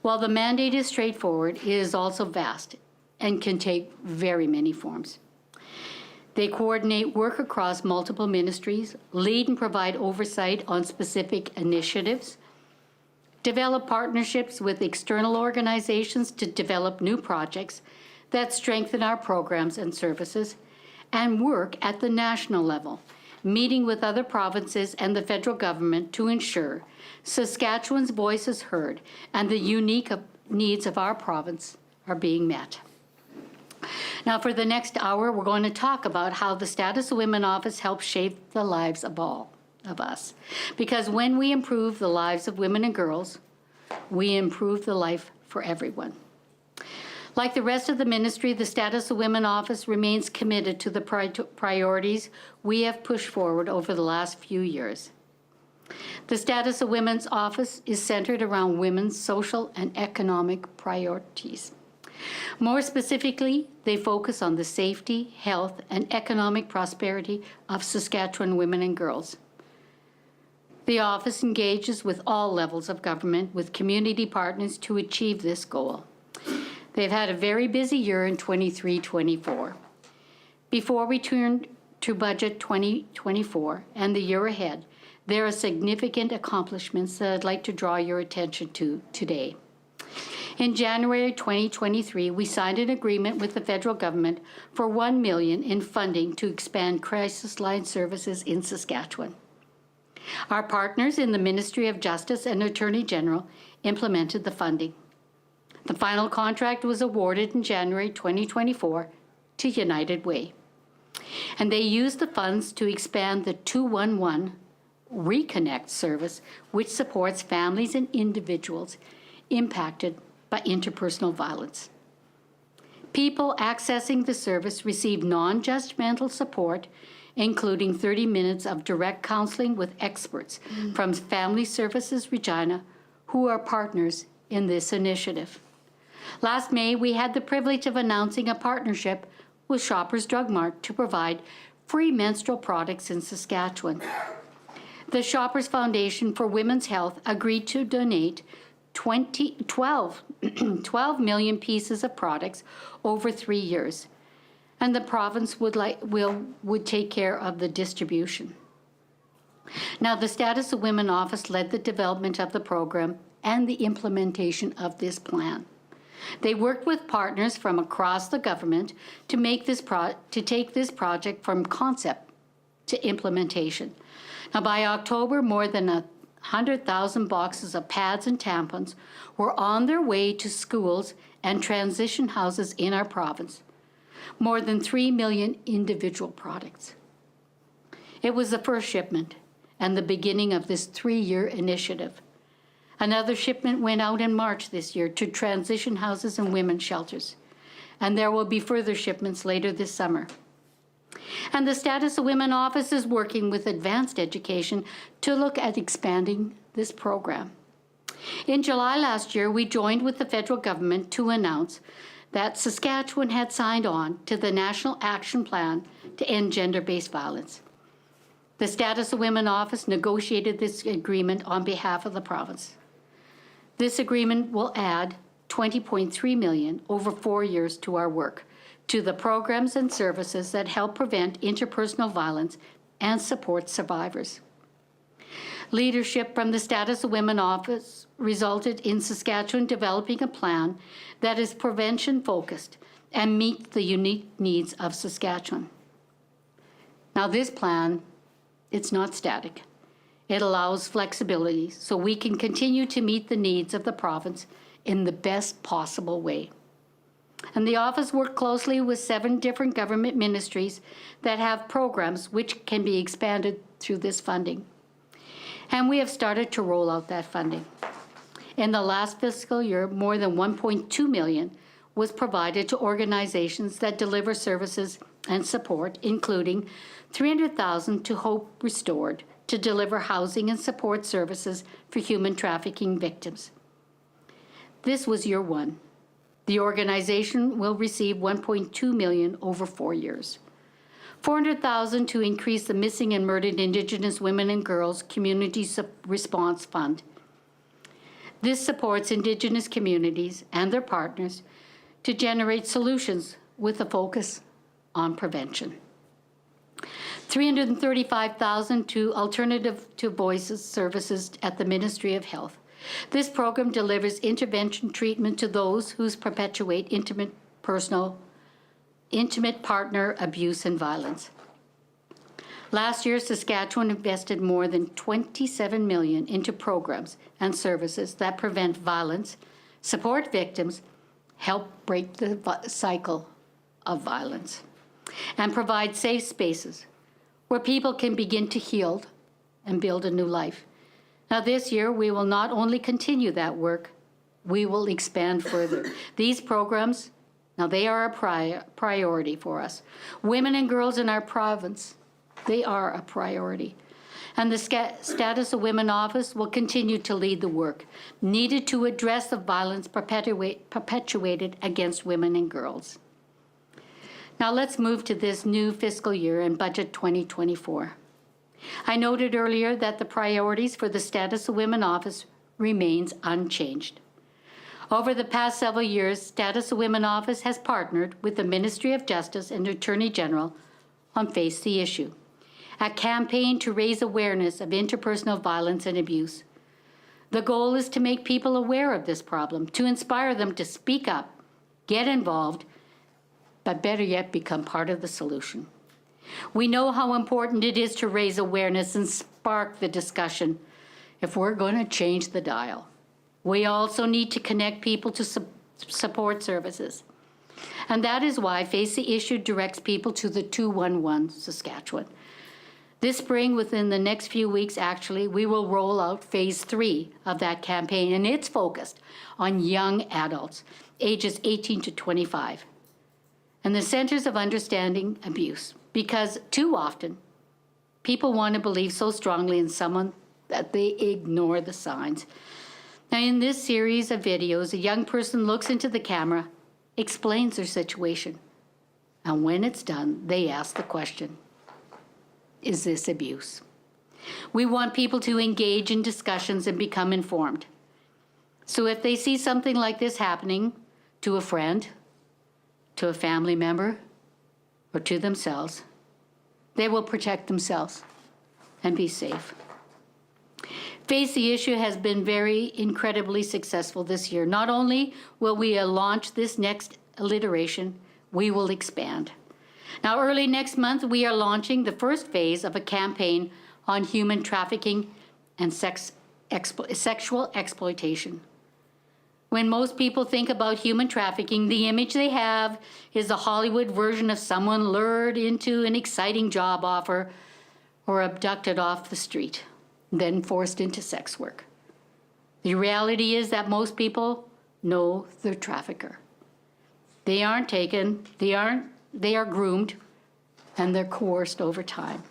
While the mandate is straightforward, it is also vast and can take very many forms. They coordinate work across multiple ministries, lead and provide oversight on specific initiatives, develop partnerships with external organizations to develop new projects that strengthen our programs and services, and work at the national level, meeting with other provinces and the federal government to ensure Saskatchewan's voice is heard and the unique needs of our province are being met. Now, for the next hour, we're going to talk about how the Status of Women Office helps shape the lives of all of us. Because when we improve the lives of women and girls, we improve the life for everyone. Like the rest of the ministry, the Status of Women Office remains committed to the priorities we have pushed forward over the last few years. The Status of Women's Office is centered around women's social and economic priorities. More specifically, they focus on the safety, health, and economic prosperity of Saskatchewan women and girls. The office engages with all levels of government with community partners to achieve this goal. They've had a very busy year in 23-24. Before we turn to budget 2024 and the year ahead, there are significant accomplishments that I'd like to draw your attention to today. In January 2023, we signed an agreement with the federal government for $1 million in funding to expand crisis line services in Saskatchewan. Our partners in the Ministry of Justice and Attorney General implemented the funding. The final contract was awarded in January 2024 to United Way, and they used the funds to expand the 211 Reconnect service, which supports families and individuals impacted by interpersonal violence. People accessing the service receive non-judgmental support, including 30 minutes of direct counseling with experts from Family Services Regina, who are partners in this initiative. Last May, we had the privilege of announcing a partnership with Shoppers Drug Mart to provide free menstrual products in Saskatchewan. The Shoppers Foundation for Women's Health agreed to donate 12 million pieces of products over 3 years, and the province would take care of the distribution. Now, the Status of Women Office led the development of the program and the implementation of this plan. They worked with partners from across the government to take this project from concept to implementation. Now, by October, more than 100,000 boxes of pads and tampons were on their way to schools and transition houses in our province. More than 3 million individual products. It was the first shipment and the beginning of this 3-year initiative. Another shipment went out in March this year to transition houses and women's shelters, and there will be further shipments later this summer. And the Status of Women Office is working with advanced education to look at expanding this program. In July last year, we joined with the federal government to announce that Saskatchewan had signed on to the National Action Plan to End Gender-Based Violence. The Status of Women Office negotiated this agreement on behalf of the province. This agreement will add $20.3 million over 4 years to our work, to the programs and services that help prevent interpersonal violence and support survivors. Leadership from the Status of Women Office resulted in Saskatchewan developing a plan that is prevention-focused and meets the unique needs of Saskatchewan. Now, this plan, it's not static. It allows flexibility so we can continue to meet the needs of the province in the best possible way. And the office worked closely with 7 different government ministries that have programs which can be expanded through this funding. And we have started to roll out that funding. In the last fiscal year, more than $1.2 million was provided to organizations that deliver services and support, including $300,000 to Hope Restored to deliver housing and support services for human trafficking victims. This was year 1. The organization will receive $1.2 million over 4 years. $400,000 to increase the Missing and Murdered Indigenous Women and Girls Community Response Fund. This supports Indigenous communities and their partners to generate solutions with a focus on prevention. $335,000 to Alternative to Voices services at the Ministry of Health. This program delivers intervention treatment to those who perpetuate intimate partner abuse and violence. Last year, Saskatchewan invested more than $27 million into programs and services that prevent violence, support victims, help break the cycle of violence, and provide safe spaces where people can begin to heal and build a new life. Now, this year, we will not only continue that work, we will expand further. These programs, now they are a priority for us. Women and girls in our province, they are a priority. And the Status of Women Office will continue to lead the work needed to address the violence perpetuated against women and girls. Now let's move to this new fiscal year and budget 2024. I noted earlier that the priorities for the Status of Women Office remains unchanged. Over the past several years, Status of Women Office has partnered with the Ministry of Justice and Attorney General on Face the Issue, a campaign to raise awareness of interpersonal violence and abuse. The goal is to make people aware of this problem, to inspire them to speak up, get involved, but better yet, become part of the solution. We know how important it is to raise awareness and spark the discussion if we're going to change the dial. We also need to connect people to support services. And that is why Face the Issue directs people to the 211 Saskatchewan. This spring, within the next few weeks, actually, we will roll out phase 3 of that campaign, and it's focused on young adults, ages 18 to 25, and the Centers of Understanding Abuse, because too often, people want to believe so strongly in someone that they ignore the signs. Now, in this series of videos, a young person looks into the camera, explains their situation, and when it's done, they ask the question, is this abuse? We want people to engage in discussions and become informed. So if they see something like this happening to a friend, to a family member, or to themselves, they will protect themselves and be safe. Face the Issue has been incredibly successful this year. Not only will we launch this next iteration, we will expand. Now, early next month, we are launching the first phase of a campaign on human trafficking and sexual exploitation. When most people think about human trafficking, the image they have is a Hollywood version of someone lured into an exciting job offer or abducted off the street, then forced into sex work. The reality is that most people know their trafficker. They aren't taken, they are groomed, and they're coerced over time.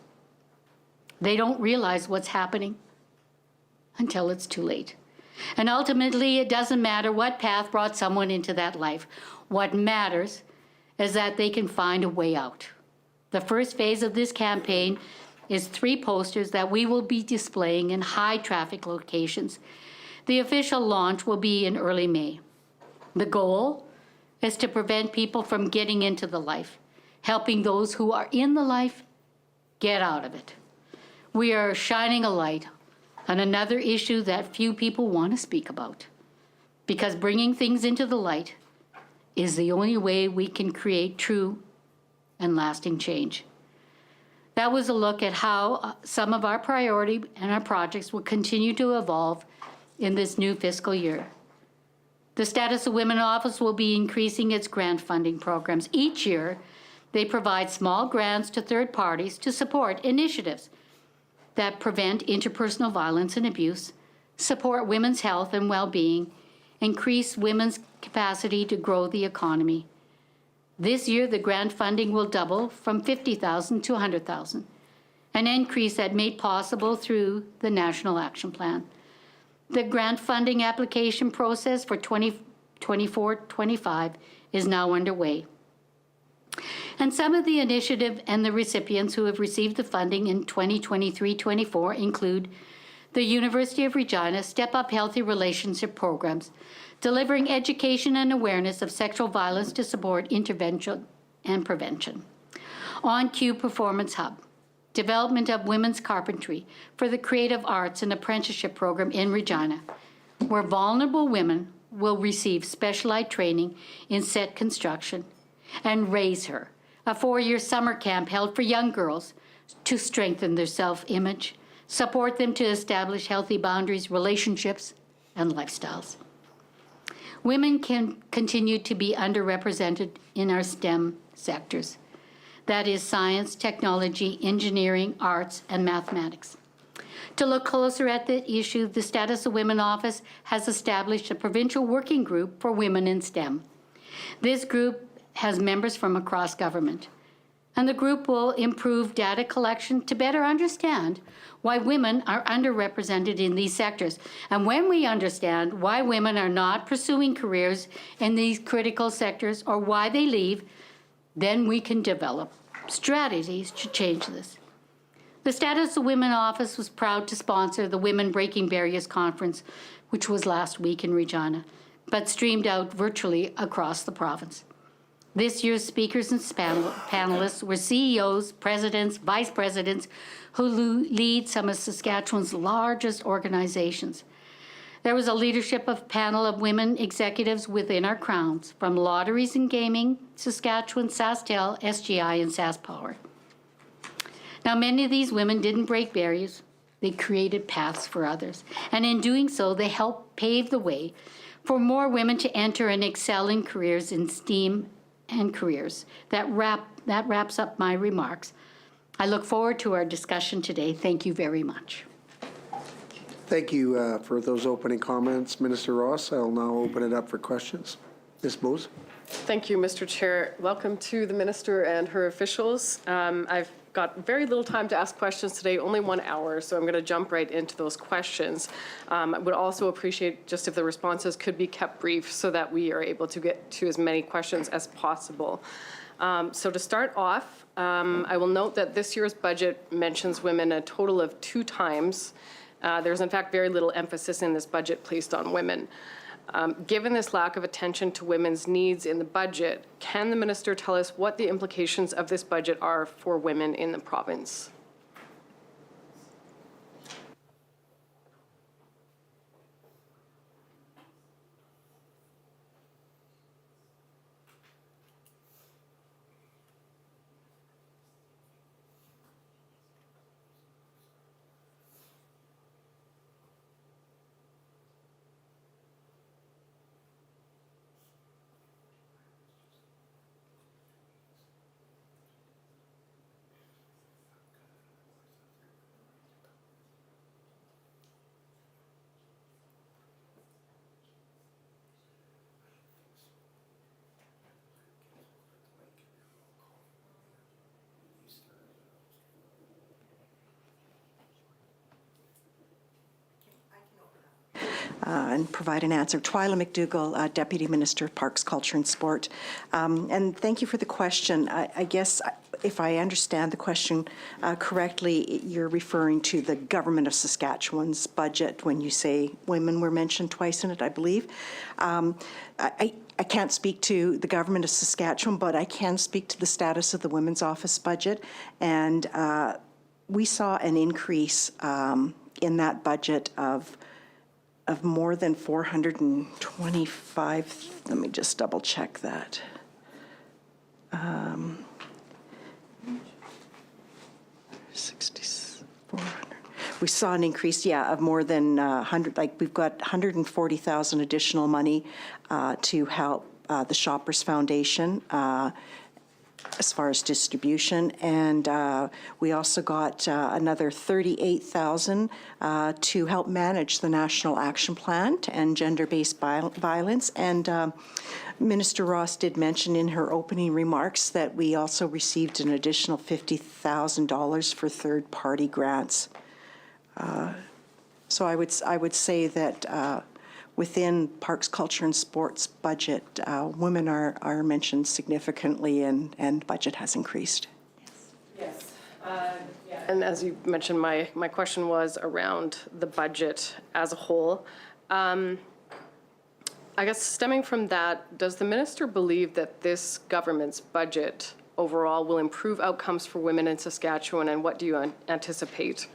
They don't realize what's happening until it's too late. And ultimately, it doesn't matter what path brought someone into that life. What matters is that they can find a way out. The first phase of this campaign is 3 posters that we will be displaying in high traffic locations. The official launch will be in early May. The goal is to prevent people from getting into the life, helping those who are in the life get out of it. We are shining a light on another issue that few people want to speak about, because bringing things into the light is the only way we can create true and lasting change. That was a look at how some of our priority and our projects will continue to evolve in this new fiscal year. The Status of Women Office will be increasing its grant funding programs. Each year, they provide small grants to third parties to support initiatives that prevent interpersonal violence and abuse, support women's health and well-being, increase women's capacity to grow the economy. This year, the grant funding will double from $50,000 to $100,000, an increase that made possible through the National Action Plan. The grant funding application process for 2024-25 is now underway. And some of the initiative and the recipients who have received the funding in 2023-24 include the University of Regina Step Up Healthy Relationship Programs, delivering education and awareness of sexual violence to support intervention and prevention. On Cue Performance Hub, development of women's carpentry for the creative arts and apprenticeship program in Regina, where vulnerable women will receive specialized training in set construction, and Raise Her, a 4-year summer camp held for young girls to strengthen their self-image, support them to establish healthy boundaries, relationships, and lifestyles. Women can continue to be underrepresented in our STEM sectors. That is science, technology, engineering, arts, and mathematics. To look closer at the issue, the Status of Women Office has established a provincial working group for women in STEM. This group has members from across government, and the group will improve data collection to better understand why women are underrepresented in these sectors. And when we understand why women are not pursuing careers in these critical sectors or why they leave, then we can develop strategies to change this. The Status of Women Office was proud to sponsor the Women Breaking Barriers Conference, which was last week in Regina, but streamed out virtually across the province. This year's speakers and panelists were CEOs, presidents, vice presidents who lead some of Saskatchewan's largest organizations. There was a leadership of panel of women executives within our crowns, from Lotteries and Gaming, Saskatchewan, SaskTel, SGI, and SaskPower. Now, many of these women didn't break barriers. They created paths for others. And in doing so, they helped pave the way for more women to enter and excel in careers in STEAM and careers. That wraps up my remarks. I look forward to our discussion today. Thank you very much. Thank you for those opening comments, Minister Ross. I'll now open it up for questions. Ms. Bose. Thank you, Mr. Chair. Welcome to the Minister and her officials. I've got very little time to ask questions today, only 1 hour, so I'm going to jump right into those questions. I would also appreciate just if the responses could be kept brief so that we are able to get to as many questions as possible. So to start off, I will note that this year's budget mentions women a total of 2 times. There's in fact very little emphasis in this budget placed on women. Given this lack of attention to women's needs in the budget, can the minister tell us what the implications of this budget are for women in the province? And provide an answer. Twyla McDougall, Deputy Minister of Parks, Culture and Sport. And thank you for the question. I guess if I understand the question correctly, you're referring to the Government of Saskatchewan's budget when you say women were mentioned twice in it, I believe. I can't speak to the Government of Saskatchewan, but I can speak to the Status of the Women's Office budget. And we saw an increase in that budget of more than 425, let me just double check that. we saw an increase, of more than 100, like we've got 140,000 additional money to help the Shoppers Foundation as far as distribution. And we also got another 38,000 to help manage the National Action Plan to end gender-based violence. And Minister Ross did mention in her opening remarks that we also received an additional $50,000 for third-party grants. So I would say that within Parks, Culture and Sports budget, women are mentioned significantly, and budget has increased. Yes. And as you mentioned, my question was around the budget as a whole. I guess stemming from that, does the minister believe that this government's budget overall will improve outcomes for women in Saskatchewan, and what do you anticipate?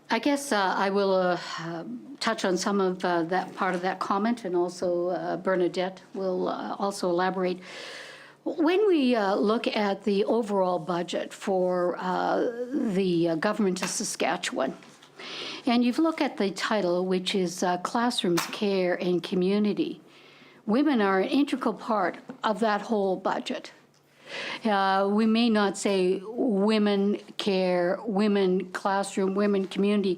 I guess I will touch on some of that part of that comment, and also Bernadette will also elaborate. When we look at the overall budget for the government of Saskatchewan, and you look at the title, which is Classrooms, Care and Community, women are an integral part of that whole budget. We may not say women care, women classroom, women community.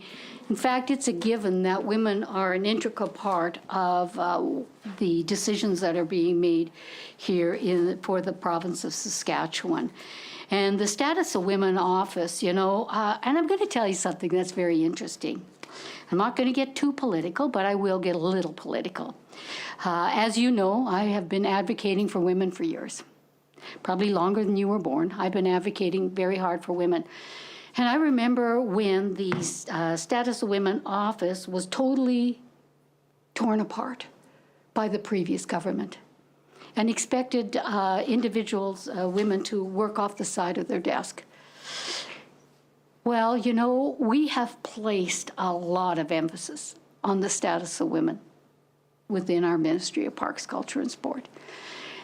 In fact, it's a given that women are an integral part of the decisions that are being made here for the province of Saskatchewan. And the Status of Women office, and I'm going to tell you something that's very interesting. I'm not going to get too political, but I will get a little political. As you know, I have been advocating for women for years. Probably longer than you were born. I've been advocating very hard for women. And I remember when the Status of Women office was totally torn apart by the previous government and expected individuals, women, to work off the side of their desk. Well, we have placed a lot of emphasis on the status of women within our Ministry of Parks, Culture and Sport.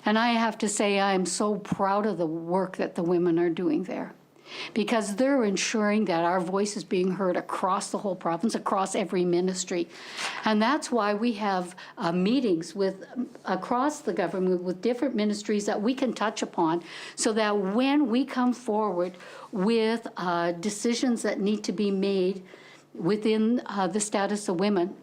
And I have to say, I am so proud of the work that the women are doing there, because they're ensuring that our voice is being heard across the whole province, across every ministry. And that's why we have meetings across the government with different ministries that we can touch upon, so that when we come forward with decisions that need to be made within the status of women,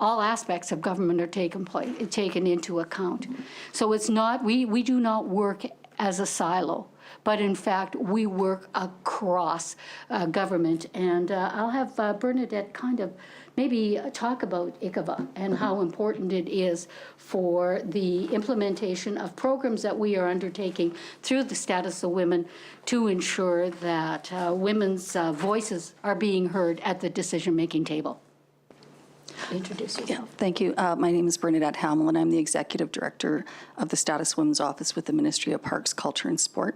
all aspects of government are taken into account. So it's not, we do not work as a silo, but in fact, we work across government. And I'll have Bernadette kind of maybe talk about ICAVA and how important it is for the implementation of programs that we are undertaking through the Status of Women to ensure that women's voices are being heard at the decision-making table. Introduce yourself. Yeah, thank you. My name is Bernadette Hamill, and I'm the Executive Director of the Status Women's Office with the Ministry of Parks, Culture and Sport.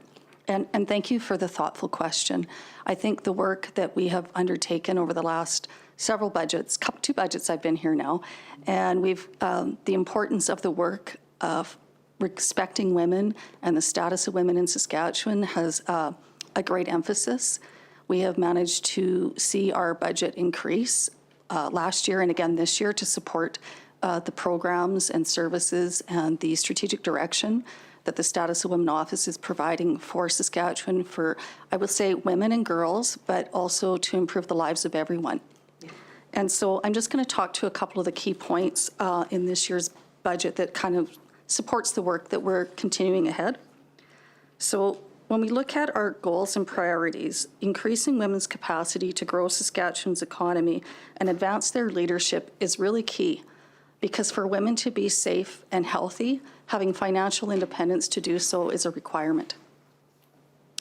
And thank you for the thoughtful question. I think the work that we have undertaken over the last several budgets, two budgets I've been here now, and we've the importance of the work of respecting women and the status of women in Saskatchewan has a great emphasis. We have managed to see our budget increase last year and again this year to support the programs and services and the strategic direction that the Status of Women Office is providing for Saskatchewan for, I would say, women and girls, but also to improve the lives of everyone. Yeah. And so I'm just going to talk to a couple of the key points in this year's budget that kind of supports the work that we're continuing ahead. So when we look at our goals and priorities, increasing women's capacity to grow Saskatchewan's economy and advance their leadership is really key, because for women to be safe and healthy, having financial independence to do so is a requirement.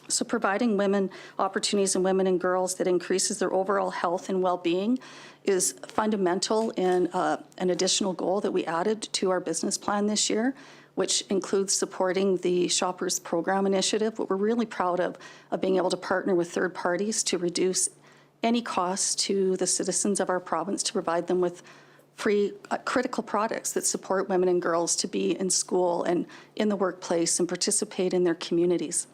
So providing women opportunities in women and girls that increases their overall health and well-being is fundamental in an additional goal that we added to our business plan this year, which includes supporting the Shoppers Program Initiative. What we're really proud of being able to partner with third parties to reduce any costs to the citizens of our province to provide them with free critical products that support women and girls to be in school and in the workplace and participate in their communities.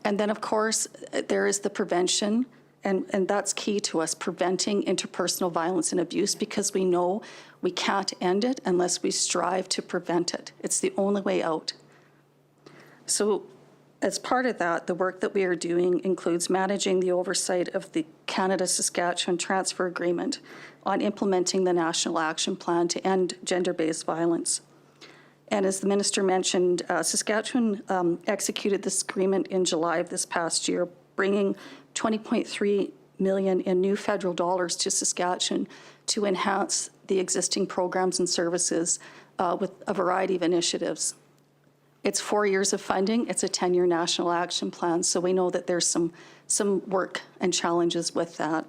And then, of course, there is the prevention, and that's key to us, preventing interpersonal violence and abuse, because we know we can't end it unless we strive to prevent it. It's the only way out. So as part of that, the work that we are doing includes managing the oversight of the Canada-Saskatchewan Transfer Agreement on implementing the National Action Plan to end gender-based violence. And as the minister mentioned, Saskatchewan executed this agreement in July of this past year, bringing $20.3 million in new federal dollars to Saskatchewan to enhance the existing programs and services with a variety of initiatives. It's 4 years of funding. It's a 10-year national action plan, so we know that there's some work and challenges with that.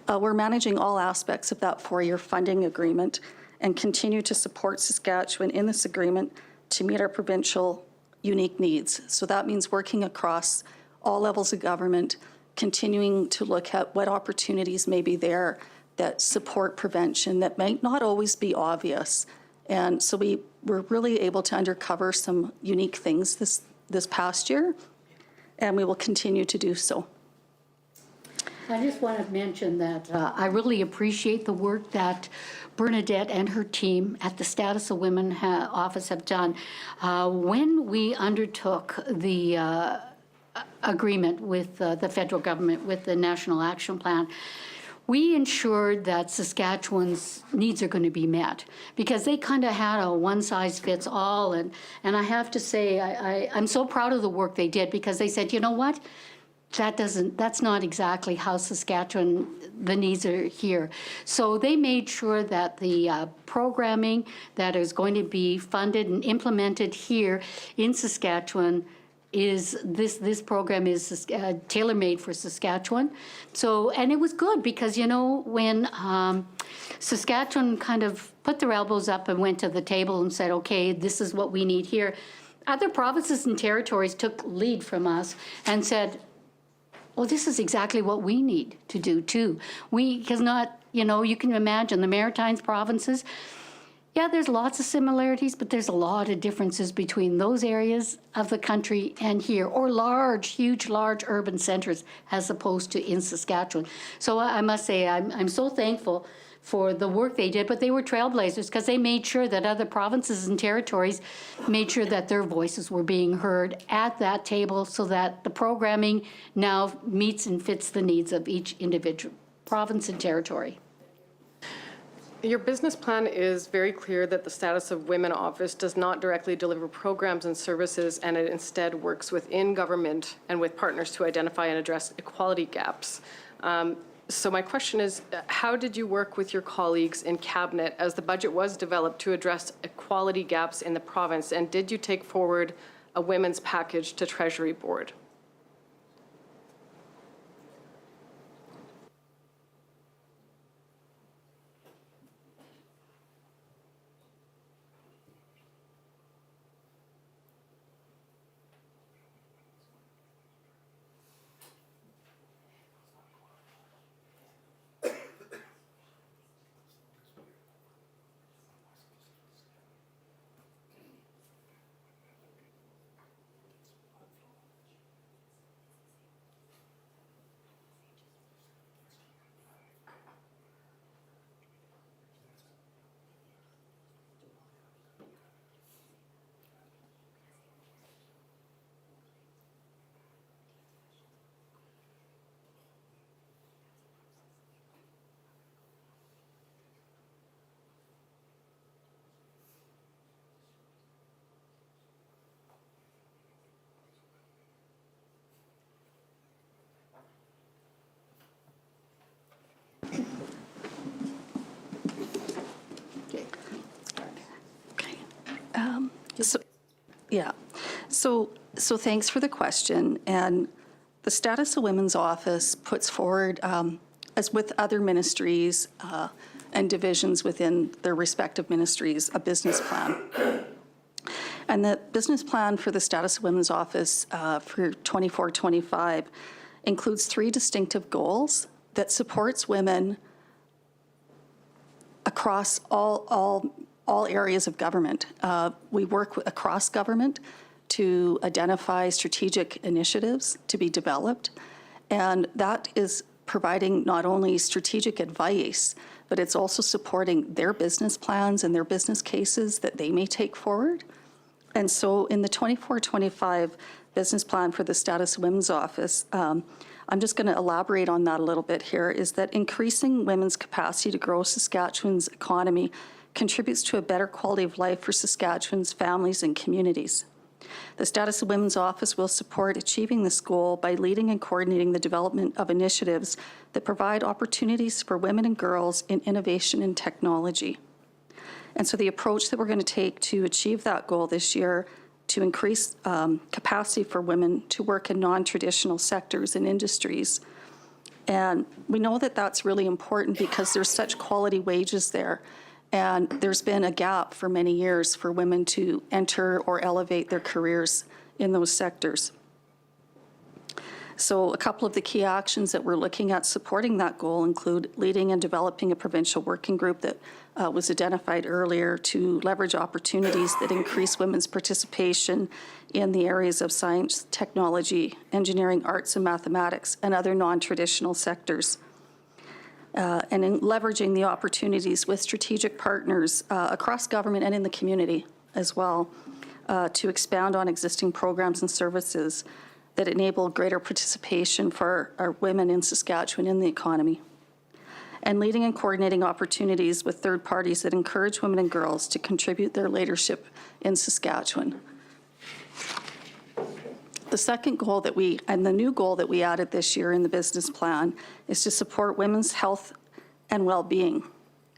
We're managing all aspects of that 4-year funding agreement and continue to support Saskatchewan in this agreement to meet our provincial unique needs. So that means working across all levels of government, continuing to look at what opportunities may be there that support prevention that might not always be obvious. And so we're really able to uncover some unique things this past year, and we will continue to do so. I just want to mention that I really appreciate the work that Bernadette and her team at the Status of Women office have done. When we undertook the agreement with the federal government, with the National Action Plan, we ensured that Saskatchewan's needs are going to be met, because they kind of had a one-size-fits-all. And I have to say, I'm so proud of the work they did, because they said, you know what? That's not exactly how Saskatchewan, the needs are here. So they made sure that the programming that is going to be funded and implemented here in Saskatchewan is this program is tailor-made for Saskatchewan. So, and it was good, because, you know, when Saskatchewan kind of put their elbows up and went to the table and said, okay, this is what we need here, other provinces and territories took lead from us and said, well, this is exactly what we need to do too. Because not, you know, you can imagine the Maritimes provinces, yeah, there's lots of similarities, but there's a lot of differences between those areas of the country and here, or large urban centers, as opposed to in Saskatchewan. So I must say, I'm so thankful for the work they did, but they were trailblazers, because they made sure that other provinces and territories made sure that their voices were being heard at that table, so that the programming now meets and fits the needs of each individual province and territory. Your business plan is very clear that the Status of Women office does not directly deliver programs and services, and it instead works within government and with partners to identify and address equality gaps. So my question is, how did you work with your colleagues in Cabinet as the budget was developed to address equality gaps in the province, and did you take forward a women's package to Treasury Board? Yeah. So thanks for the question. And the Status of Women's Office puts forward, as with other ministries and divisions within their respective ministries, a business plan. And the business plan for the Status of Women's Office for 24-25 includes 3 distinctive goals that supports women across all areas of government. We work across government to identify strategic initiatives to be developed, and that is providing not only strategic advice, but it's also supporting their business plans and their business cases that they may take forward. And so in the 24-25 business plan for the Status of Women's Office, I'm just going to elaborate on that a little bit here, is that increasing women's capacity to grow Saskatchewan's economy contributes to a better quality of life for Saskatchewan's families and communities. The Status of Women's Office will support achieving this goal by leading and coordinating the development of initiatives that provide opportunities for women and girls in innovation and technology. And so the approach that we're going to take to achieve that goal this year, to increase capacity for women to work in non-traditional sectors and industries. And we know that that's really important because there's such quality wages there. And there's been a gap for many years for women to enter or elevate their careers in those sectors. So a couple of the key actions that we're looking at supporting that goal include leading and developing a provincial working group that was identified earlier to leverage opportunities that increase women's participation in the areas of science, technology, engineering, arts, and mathematics, and other non-traditional sectors. And in leveraging the opportunities with strategic partners across government and in the community as well to expand on existing programs and services that enable greater participation for our women in Saskatchewan in the economy. And leading and coordinating opportunities with third parties that encourage women and girls to contribute their leadership in Saskatchewan. The second goal and the new goal that we added this year in the business plan is to support women's health and well-being.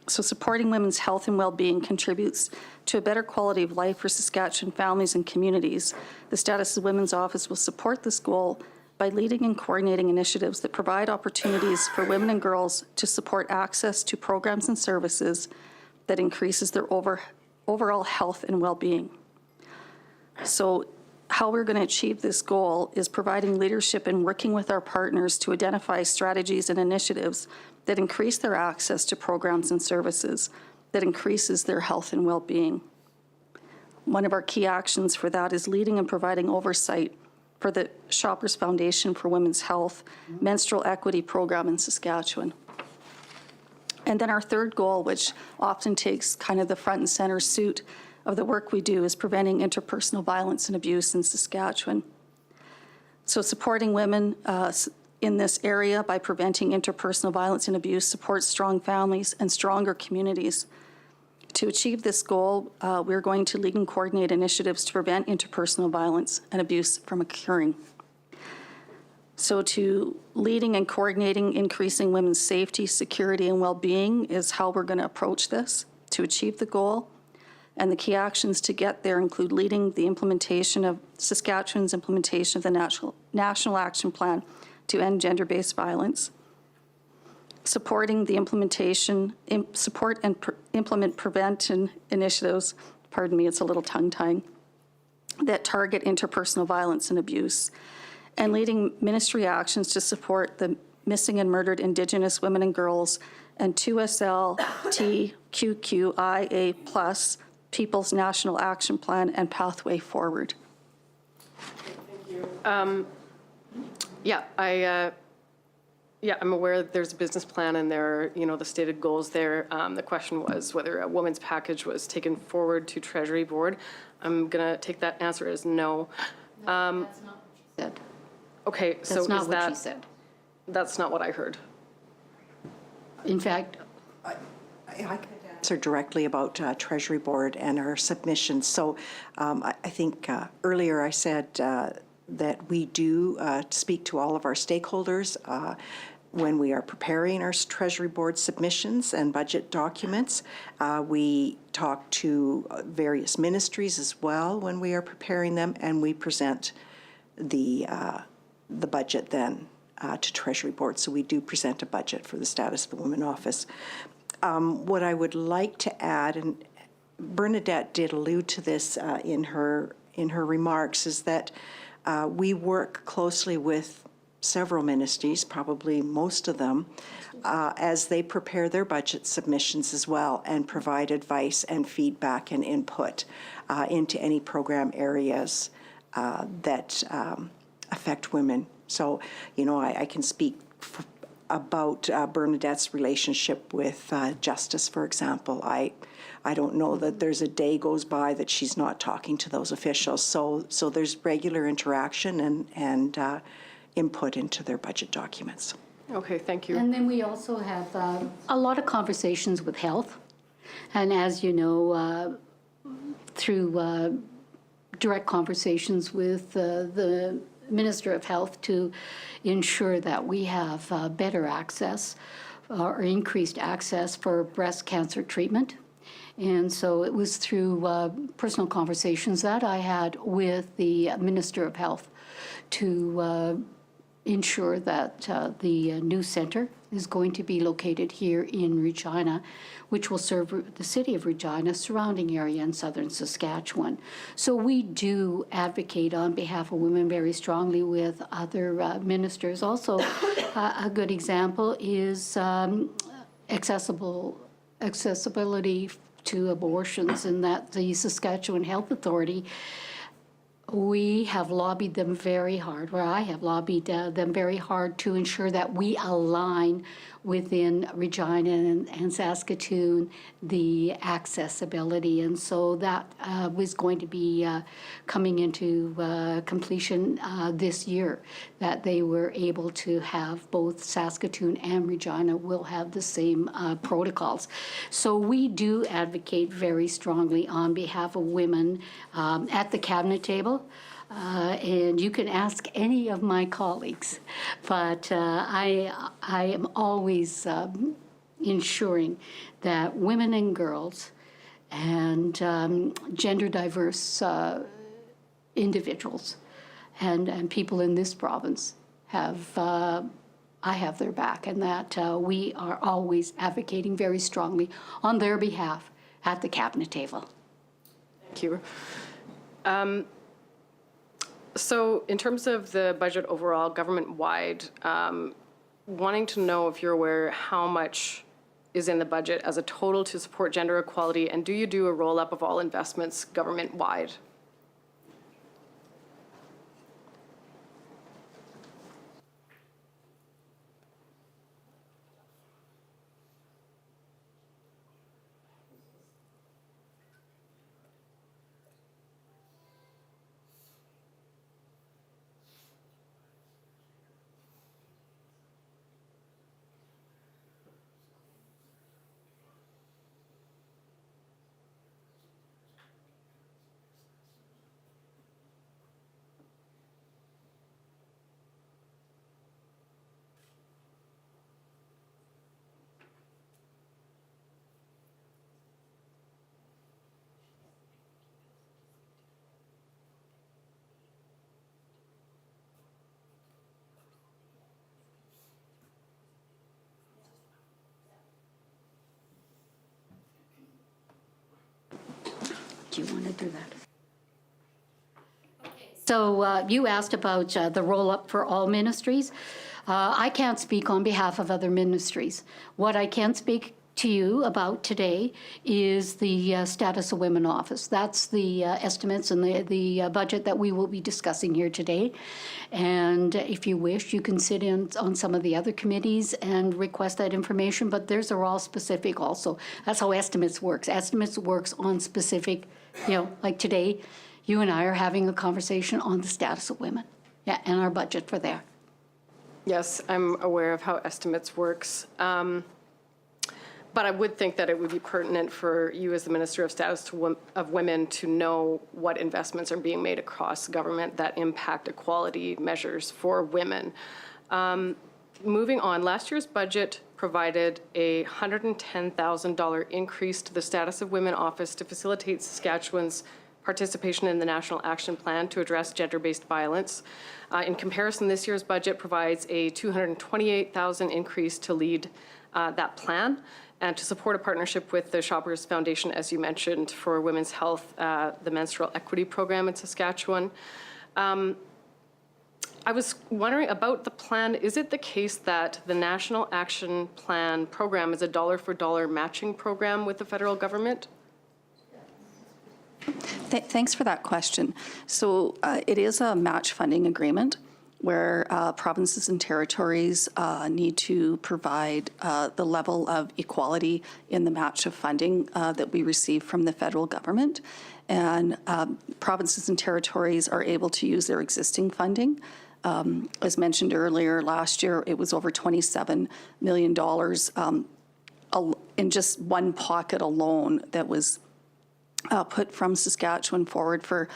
So supporting women's health and well-being contributes to a better quality of life for Saskatchewan families and communities. The Status of Women's Office will support this goal by leading and coordinating initiatives that provide opportunities for women and girls to support access to programs and services that increases their overall health and well-being. So how we're going to achieve this goal is providing leadership and working with our partners to identify strategies and initiatives that increase their access to programs and services that increases their health and well-being. One of our key actions for that is leading and providing oversight for the Shoppers Foundation for Women's Health menstrual equity program in Saskatchewan. And then our third goal, which often takes kind of the front and center suit of the work we do, is preventing interpersonal violence and abuse in Saskatchewan. So supporting women in this area by preventing interpersonal violence and abuse supports strong families and stronger communities. To achieve this goal, we're going to lead and coordinate initiatives to prevent interpersonal violence and abuse from occurring. So to leading and coordinating increasing women's safety, security, and well-being is how we're going to approach this to achieve the goal. And the key actions to get there include leading the implementation of Saskatchewan's implementation of the National Action Plan to end gender-based violence, supporting the implementation, implement prevention initiatives, pardon me, it's a little tongue-tying, that target interpersonal violence and abuse, and leading ministry actions to support the missing and murdered Indigenous women and girls and 2SLTQQIA+ People's National Action Plan and Pathway Forward. Thank you. I'm aware that there's a business plan and there are, the stated goals there. The question was whether a women's package was taken forward to Treasury Board. I'm going to take that answer as no. That's not what she said. Okay, so That's not is what that, she said. That's not what I heard. In fact, I could answer directly about Treasury Board and our submissions. So I think earlier I said that we do speak to all of our stakeholders. when we are preparing our Treasury Board submissions and budget documents. We talk to various ministries as well when we are preparing them, and we present the budget then to Treasury Board. So we do present a budget for the Status of the Women Office. What I would like to add, and Bernadette did allude to this in her remarks, is that we work closely with several ministries, probably most of them, as they prepare their budget submissions as well and provide advice and feedback and input into any program areas that affect women. So, you know, I can speak about Bernadette's relationship with Justice, for example. I don't know that there's a day goes by that she's not talking to those officials. So there's regular interaction and input into their budget documents. Okay, thank you. And then we also have a lot of conversations with health. And as you know, through direct conversations with the Minister of Health to ensure that we have better access or increased access for breast cancer treatment. And so it was through personal conversations that I had with the Minister of Health to ensure that the new center is going to be located here in Regina, which will serve the city of Regina, surrounding area in southern Saskatchewan. So we do advocate on behalf of women very strongly with other ministers. Also, a good example is accessibility to abortions, in that the Saskatchewan Health Authority, we have lobbied them very hard, or I have lobbied them very hard to ensure that we align within Regina and Saskatoon the accessibility. And so that was going to be coming into completion this year, that they were able to have both Saskatoon and Regina will have the same protocols. So we do advocate very strongly on behalf of women at the cabinet table. And you can ask any of my colleagues, but I am always ensuring that women and girls and gender diverse individuals and people in this province have, I have their back, and that we are always advocating very strongly on their behalf at the cabinet table. Thank you. So in terms of the budget overall, government-wide, wanting to know if you're aware how much is in the budget as a total to support gender equality, and do you do a roll-up of all investments government-wide? Do you want to do that? So you asked about the roll-up for all ministries. I can't speak on behalf of other ministries. What I can speak to you about today is the Status of Women Office. That's the estimates and the budget that we will be discussing here today. And if you wish, you can sit in on some of the other committees and request that information, but theirs are all specific also. That's how estimates works. Estimates works on specific, you know, like today, you and I are having a conversation on the status of women, yeah, and our budget for there. Yes, I'm aware of how estimates works. But I would think that it would be pertinent for you as the Minister of Status of Women to know what investments are being made across government that impact equality measures for women. Moving on, last year's budget provided a $110,000 increase to the Status of Women Office to facilitate Saskatchewan's participation in the National Action Plan to address gender-based violence. In comparison, this year's budget provides a $228,000 increase to lead that plan and to support a partnership with the Shoppers Foundation, as you mentioned, for women's health, the menstrual equity program in Saskatchewan. I was wondering about the plan. Is it the case that the National Action Plan program is a dollar-for-dollar matching program with the federal government? Thanks for that question. So it is a match funding agreement where provinces and territories need to provide the level of equality in the match of funding that we receive from the federal government. And provinces and territories are able to use their existing funding. As mentioned earlier, last year it was over $27 million in just one pocket alone that was put from Saskatchewan forward for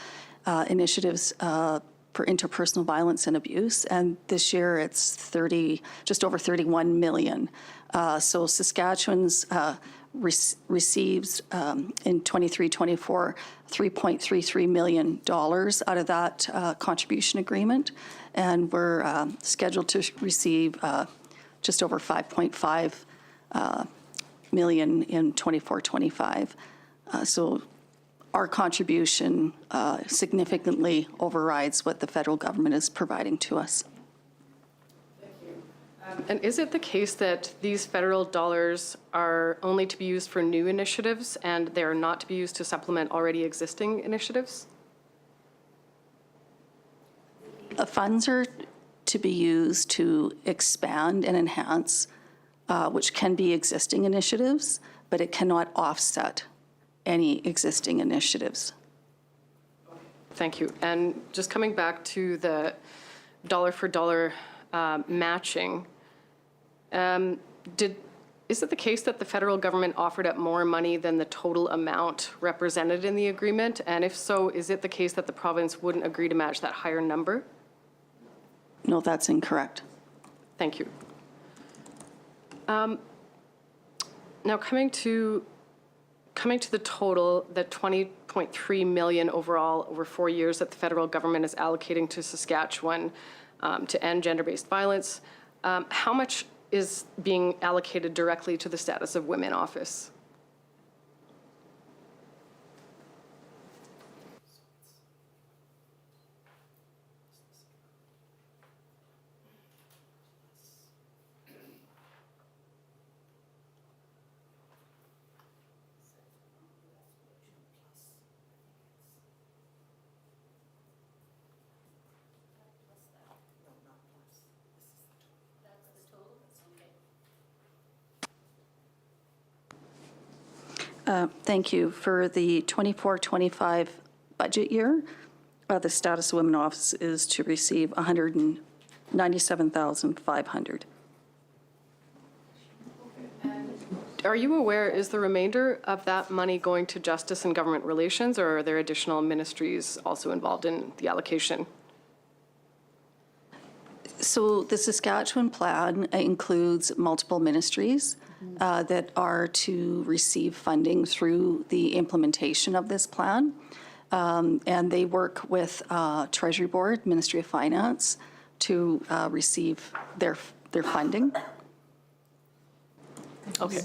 initiatives for interpersonal violence and abuse. And this year it's just over 31 million. So Saskatchewan's receives in 23-24 $3.33 million out of that contribution agreement. And we're scheduled to receive just over 5.5 million in 24-25. So our contribution significantly overrides what the federal government is providing to us. And is it the case that these federal dollars are only to be used for new initiatives and they're not to be used to supplement already existing initiatives? The funds are to be used to expand and enhance, which can be existing initiatives, but it cannot offset any existing initiatives. Thank you. And just coming back to the dollar-for-dollar matching, is it the case that the federal government offered up more money than the total amount represented in the agreement? And if so, is it the case that the province wouldn't agree to match that higher number? No, that's incorrect. Thank you. Now coming to the total, the $20.3 million overall over 4 years that the federal government is allocating to Saskatchewan to end gender-based violence, how much is being allocated directly to the Status of Women Office? Thank you. For the 24-25 budget year, the Status of Women Office is to receive $197,500. Are you aware, is the remainder of that money going to Justice and Government Relations, or are there additional ministries also involved in the allocation? So the Saskatchewan plan includes multiple ministries that are to receive funding through the implementation of this plan. And they work with Treasury Board, Ministry of Finance, to receive their funding. Okay.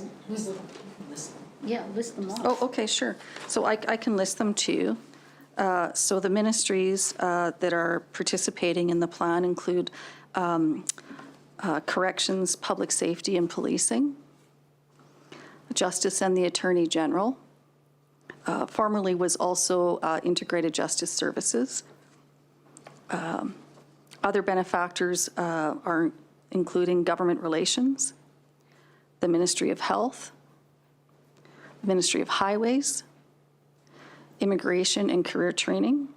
Yeah, list them all. Oh, okay, sure. So I can list them to you. So the ministries that are participating in the plan include Corrections, Public Safety and Policing, Justice and the Attorney General, formerly was also Integrated Justice Services. Other benefactors are including Government Relations, the Ministry of Health, the Ministry of Highways, Immigration and Career Training,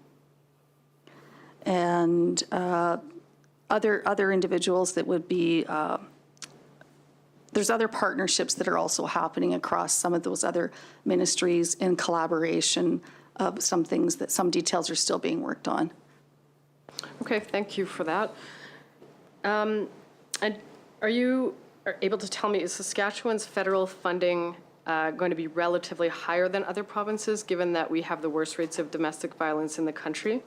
and other individuals that would be, there's other partnerships that are also happening across some of those other ministries in collaboration of some things that some details are still being worked on. Okay, thank you for that. And Are you able to tell me, is Saskatchewan's federal funding going to be relatively higher than other provinces, given that we have the worst rates of domestic violence in the country?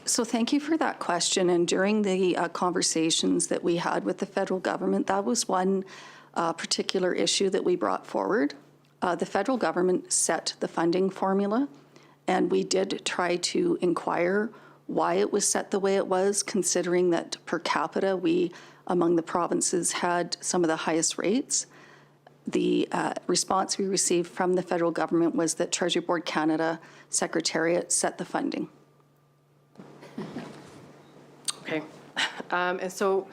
So thank you for that question. And during the conversations that we had with the federal government, that was one particular issue that we brought forward. The federal government set the funding formula, and we did try to inquire why it was set the way it was, considering that per capita, we, among the provinces, had some of the highest rates. The response we received from the federal government was that Treasury Board Canada Secretariat set the funding. Okay. And so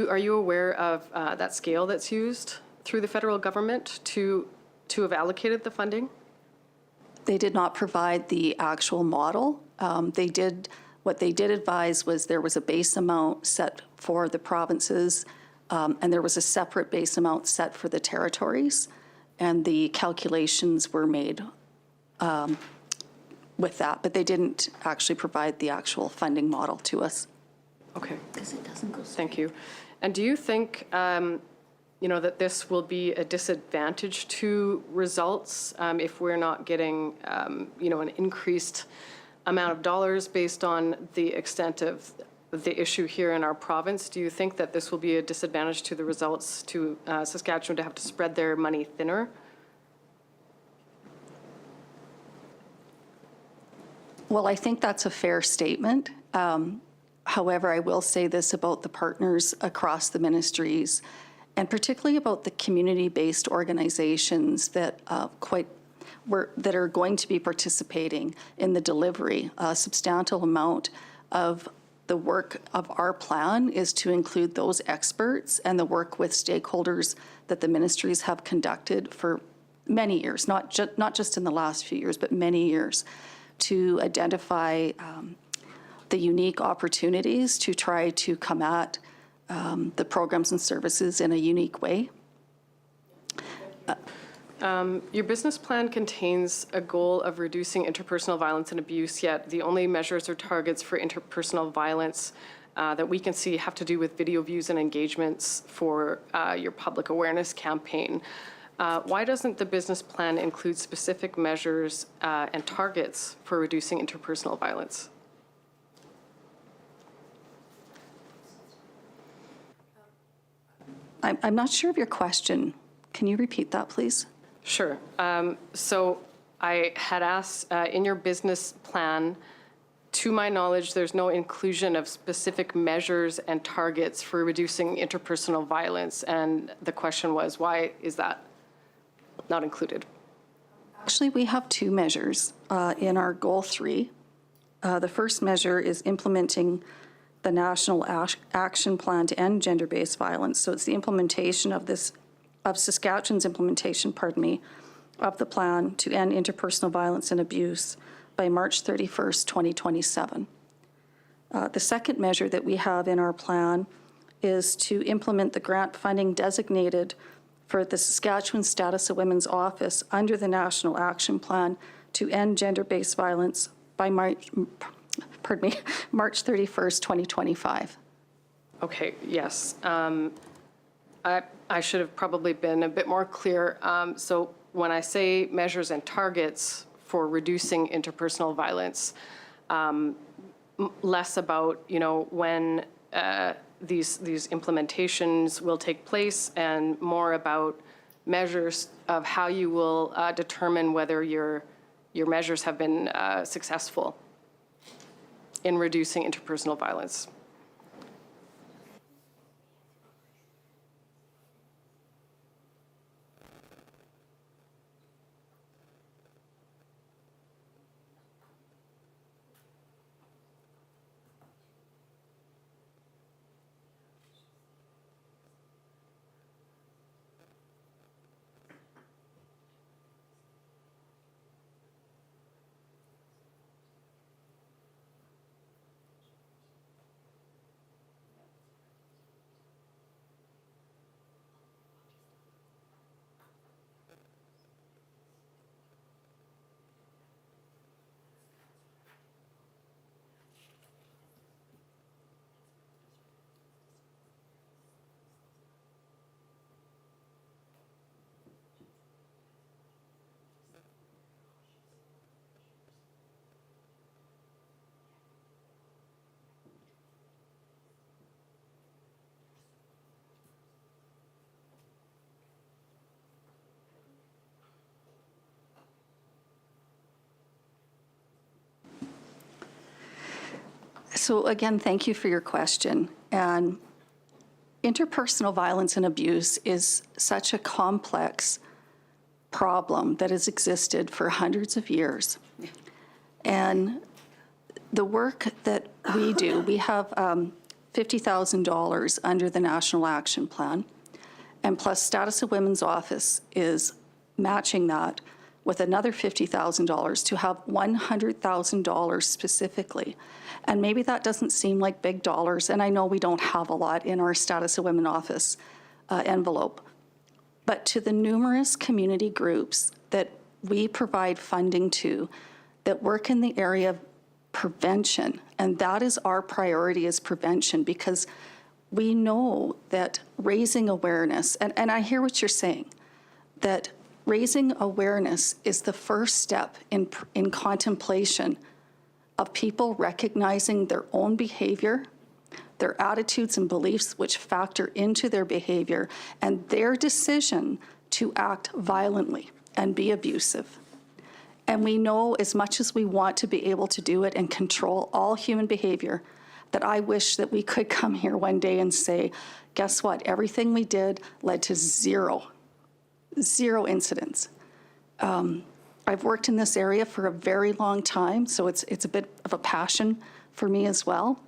are you aware of that scale that's used through the federal government to have allocated the funding? They did not provide the actual model. What they did advise was there was a base amount set for the provinces, and there was a separate base amount set for the territories, and the calculations were made with that, but they didn't actually provide the actual funding model to us. Okay. Thank you. And do you think, that this will be a disadvantage to results if we're not getting, an increased amount of dollars based on the extent of the issue here in our province? Do you think that this will be a disadvantage to the results to Saskatchewan to have to spread their money thinner? Well, I think that's a fair statement. However, I will say this about the partners across the ministries, and particularly about the community-based organizations that that are going to be participating in the delivery. A substantial amount of the work of our plan is to include those experts and the work with stakeholders that the ministries have conducted for many years, not just in the last few years, but many years, to identify the unique opportunities to try to come at the programs and services in a unique way. Your business plan contains a goal of reducing interpersonal violence and abuse, yet the only measures or targets for interpersonal violence that we can see have to do with video views and engagements for your public awareness campaign. Why doesn't the business plan include specific measures and targets for reducing interpersonal violence? I'm not sure of your question. Can you repeat that, please? Sure. So I had asked, in your business plan, to my knowledge, there's no inclusion of specific measures and targets for reducing interpersonal violence. And the question was, why is that not included? Actually, we have two measures in our Goal 3. The first measure is implementing the National Action Plan to End Gender-Based Violence. So it's the implementation of Saskatchewan's implementation, of the plan to end interpersonal violence and abuse by March 31st, 2027. The second measure that we have in our plan is to implement the grant funding designated for the Saskatchewan Status of Women's Office under the National Action Plan to End Gender-Based Violence by March 31st, 2025. Okay, yes. I should have probably been a bit more clear. So when I say measures and targets for reducing interpersonal violence, less about, when these implementations will take place and more about measures of how you will determine whether your measures have been successful in reducing interpersonal violence. So again, thank you for your question. And interpersonal violence and abuse is such a complex problem that has existed for hundreds of years. And the work that we do, we have $50,000 under the National Action Plan, and plus Status of Women's Office is matching that with another $50,000 to have $100,000 specifically. And maybe that doesn't seem like big dollars, and I know we don't have a lot in our Status of Women Office envelope, but to the numerous community groups that we provide funding to that work in the area of prevention, and that is our priority, is prevention, because we know that raising awareness, and I hear what you're saying, that raising awareness is the first step in contemplation of people recognizing their own behavior, their attitudes and beliefs which factor into their behavior, and their decision to act violently and be abusive. And we know, as much as we want to be able to do it and control all human behavior, that I wish that we could come here one day and say, guess what? Everything we did led to zero incidents. I've worked in this area for a very long time, so it's a bit of a passion for me as well.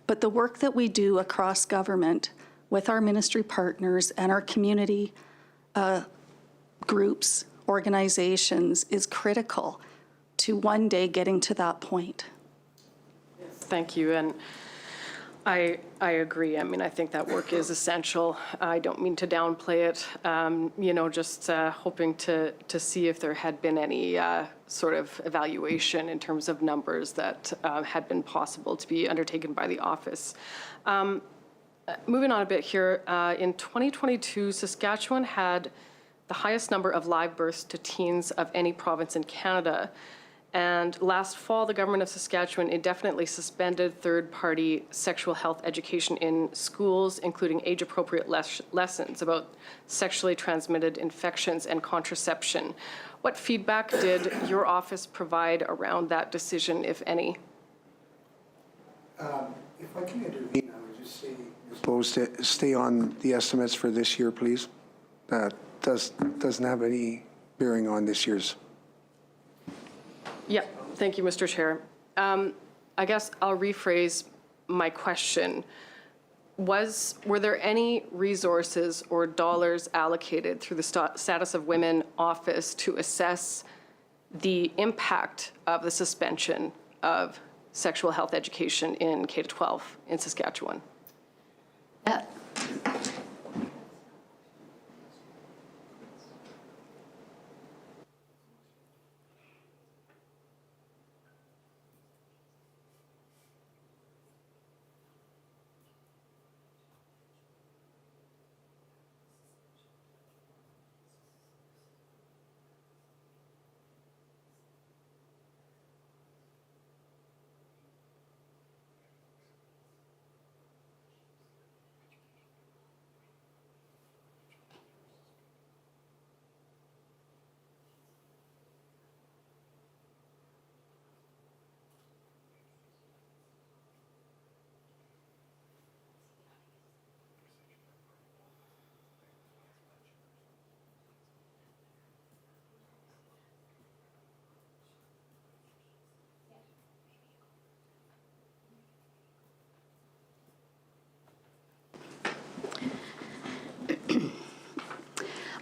But the work that we do across government with our ministry partners and our community groups, organizations, is critical to one day getting to that point. Thank you. And I agree. I mean, I think that work is essential. I don't mean to downplay it, just hoping to see if there had been any sort of evaluation in terms of numbers that had been possible to be undertaken by the office. Moving on a bit here, in 2022, Saskatchewan had the highest number of live births to teens of any province in Canada. And last fall, the government of Saskatchewan indefinitely suspended third-party sexual health education in schools, including age-appropriate lessons about sexually transmitted infections and contraception. What feedback did your office provide around that decision, if any? If I can intervene, I would just say, supposed to stay on the estimates for this year, please. That doesn't have any bearing on this year's. Yeah, thank you, Mr. Chair. I guess I'll rephrase my question. Were there any resources or dollars allocated through the Status of Women Office to assess the impact of the suspension of sexual health education in K-12 in Saskatchewan?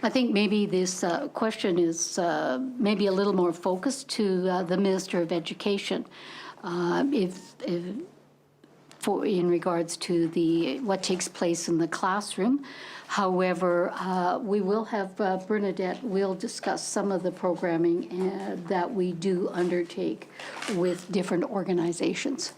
I think maybe this question is maybe a little more focused to the Minister of Education, in regards to what takes place in the classroom. However, we will have Bernadette will discuss some of the programming that we do undertake with different organizations.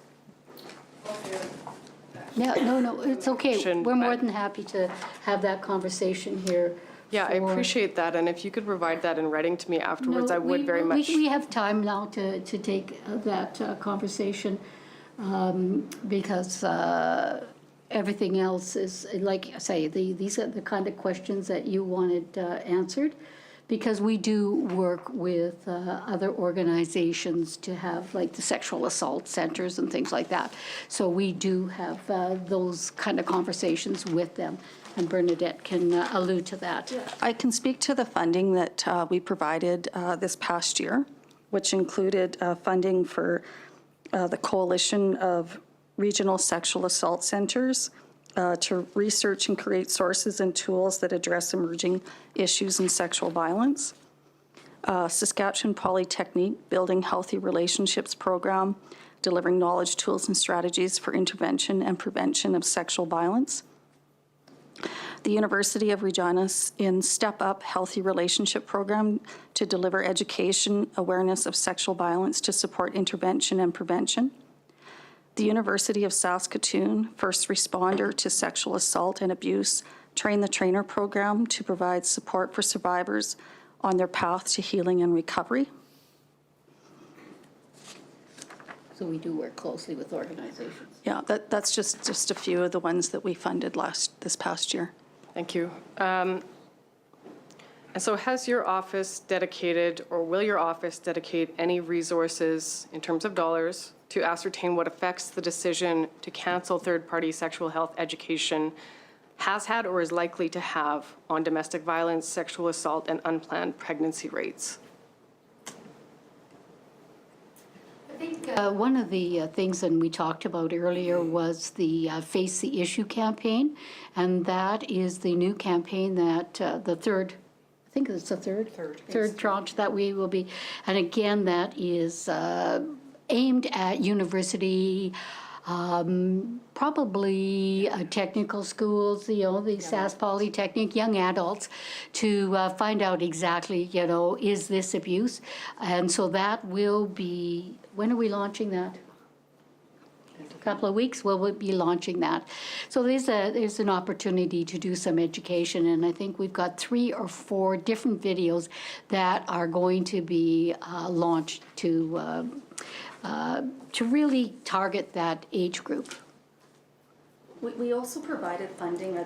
Yeah, no, it's okay. We're more than happy to have that conversation here. Yeah, I appreciate that, and if you could provide that in writing to me afterwards, I would very much. We have time now to take that conversation, because everything else is, like I say, these are the kind of questions that you wanted answered. because we do work with other organizations to have like the sexual assault centers and things like that. So we do have those kind of conversations with them. And Bernadette can allude to that. I can speak to the funding that we provided this past year, which included funding for the Coalition of Regional Sexual Assault Centers to research and create sources and tools that address emerging issues in sexual violence. Saskatchewan Polytechnique Building Healthy Relationships program, delivering knowledge, tools, and strategies for intervention and prevention of sexual violence. The University of Regina's in Step Up Healthy Relationship program to deliver education, awareness of sexual violence to support intervention and prevention. The University of Saskatoon First Responder to Sexual Assault and Abuse Train the Trainer program to provide support for survivors on their path to healing and recovery. So we do work closely with organizations. Yeah, that's just a few of the ones that we funded this past year. Thank you. And so has your office dedicated, or will your office dedicate any resources in terms of dollars to ascertain what effects the decision to cancel third-party sexual health education has had or is likely to have on domestic violence, sexual assault, and unplanned pregnancy rates? I think one of the things that we talked about earlier was the Face the Issue campaign, and that is the new campaign that the third, I think it's the third tranche that we will be, and again, that is aimed at university, probably technical schools, the Sask Polytechnic, young adults, to find out exactly, is this abuse? And so that will be, when are we launching that? A couple of weeks, we'll be launching that. So there's an opportunity to do some education, and I think we've got 3 or 4 different videos that are going to be launched to really target that age group. We also provided funding,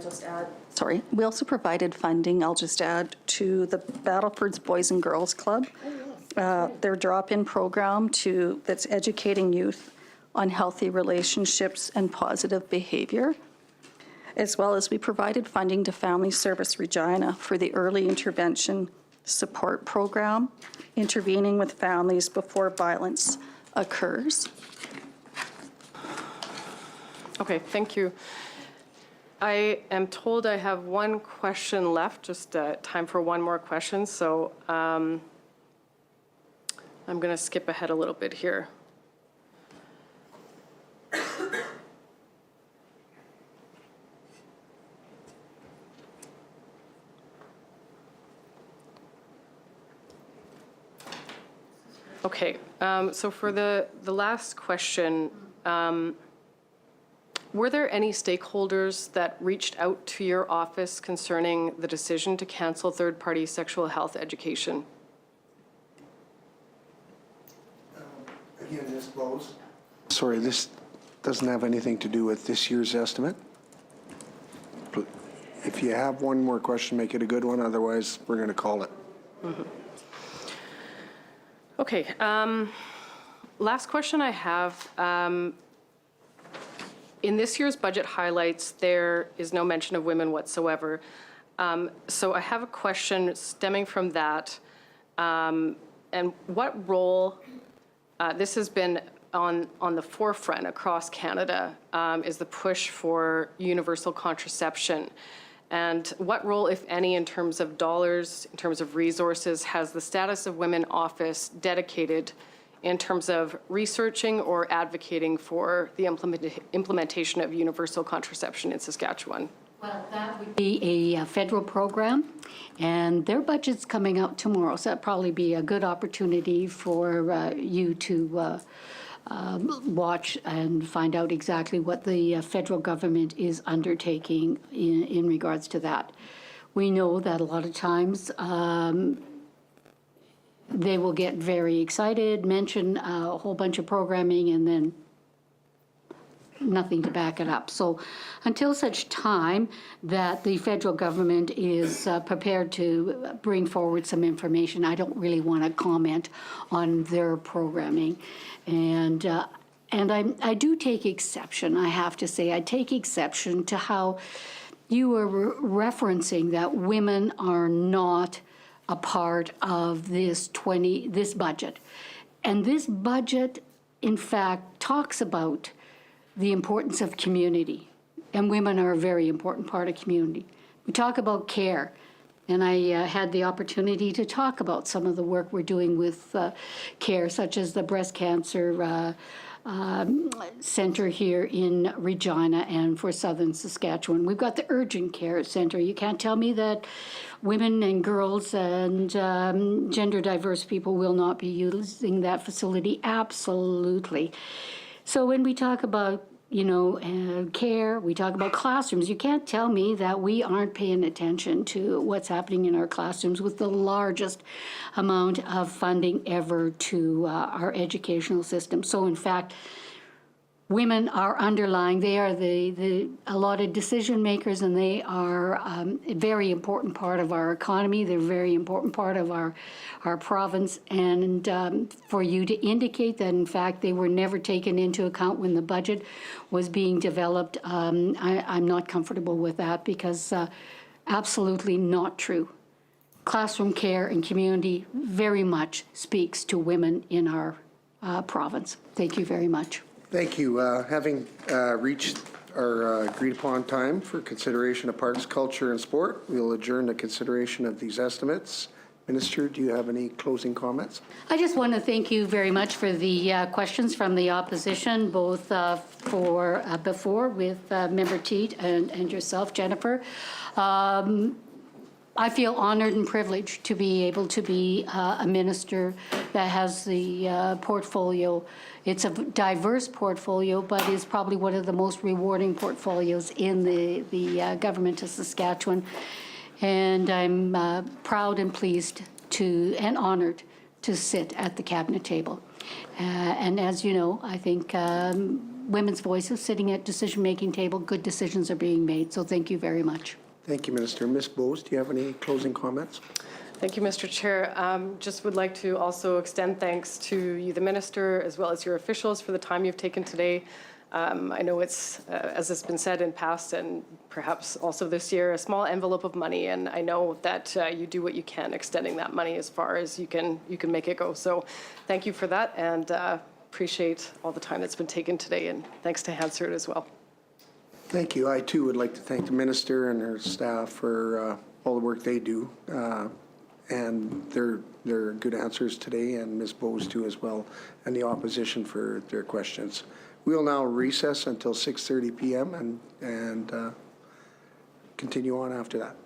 we also provided funding, I'll just add, to the Battleford's Boys and Girls Club. Their drop-in program that's educating youth on healthy relationships and positive behavior, as well as we provided funding to Family Service Regina for the early intervention support program, intervening with families before violence occurs. Okay, thank you. I am told I have one question left, just time for one more question, so I'm going to skip ahead a little bit here. Okay, so for the last question, were there any stakeholders that reached out to your office concerning the decision to cancel third-party sexual health education? Again, this blows. Sorry, this doesn't have anything to do with this year's estimate. If you have one more question, make it a good one. Otherwise, we're going to call it. Mm-hmm. Okay. Last question I have. In this year's budget highlights, there is no mention of women whatsoever. So I have a question stemming from that. And what role, this has been on the forefront across Canada, is the push for universal contraception. And what role, if any, in terms of dollars, in terms of resources, has the Status of Women office dedicated in terms of researching or advocating for the implementation of universal contraception in Saskatchewan? Well, that would be a federal program, and their budget's coming out tomorrow, so that'd probably be a good opportunity for you to watch and find out exactly what the federal government is undertaking in regards to that. We know that a lot of times they will get very excited, mention a whole bunch of programming, and then nothing to back it up. So until such time that the federal government is prepared to bring forward some information, I don't really want to comment on their programming. And I do take exception, I have to say, I take exception to how you were referencing that women are not a part of this budget. And this budget, in fact, talks about the importance of community. And women are a very important part of community. We talk about care. And I had the opportunity to talk about some of the work we're doing with care, such as the breast cancer center here in Regina and for Southern Saskatchewan. We've got the urgent care center. You can't tell me that women and girls and gender diverse people will not be using that facility. Absolutely. So when we talk about care, we talk about classrooms. You can't tell me that we aren't paying attention to what's happening in our classrooms with the largest amount of funding ever to our educational system. So in fact, women are underlying, they are the allotted decision makers, and they are a very important part of our economy. They're a very important part of our province. And for you to indicate that, in fact, they were never taken into account when the budget was being developed, I'm not comfortable with that, because absolutely not true. Classroom care and community very much speaks to women in our province. Thank you very much. Thank you. Having reached our agreed upon time for consideration of parks, culture, and sport, we'll adjourn the consideration of these estimates. Minister, do you have any closing comments? I just want to thank you very much for the questions from the opposition, both before with Member Teat and yourself, Jennifer. I feel honored and privileged to be able to be a minister that has the portfolio. It's a diverse portfolio, but is probably one of the most rewarding portfolios in the government of Saskatchewan. And I'm proud and pleased and honored to sit at the cabinet table. And as you know, I think women's voices sitting at decision-making table, good decisions are being made. So thank you very much. Thank you, Minister. Ms. Bose, do you have any closing comments? Thank you, Mr. Chair. Just would like to also extend thanks to you, the Minister, as well as your officials for the time you've taken today. I know it's, as has been said in past and perhaps also this year, a small envelope of money, and I know that you do what you can extending that money as far as you can make it go. So thank you for that, and appreciate all the time that's been taken today, and thanks to Hansard as well. Thank you. I, too, would like to thank the minister and her staff for all the work they do. And their good answers today, and Ms. Bose, too, as well, and the opposition for their questions. We will now recess until 6:30 p.m. and continue on after that.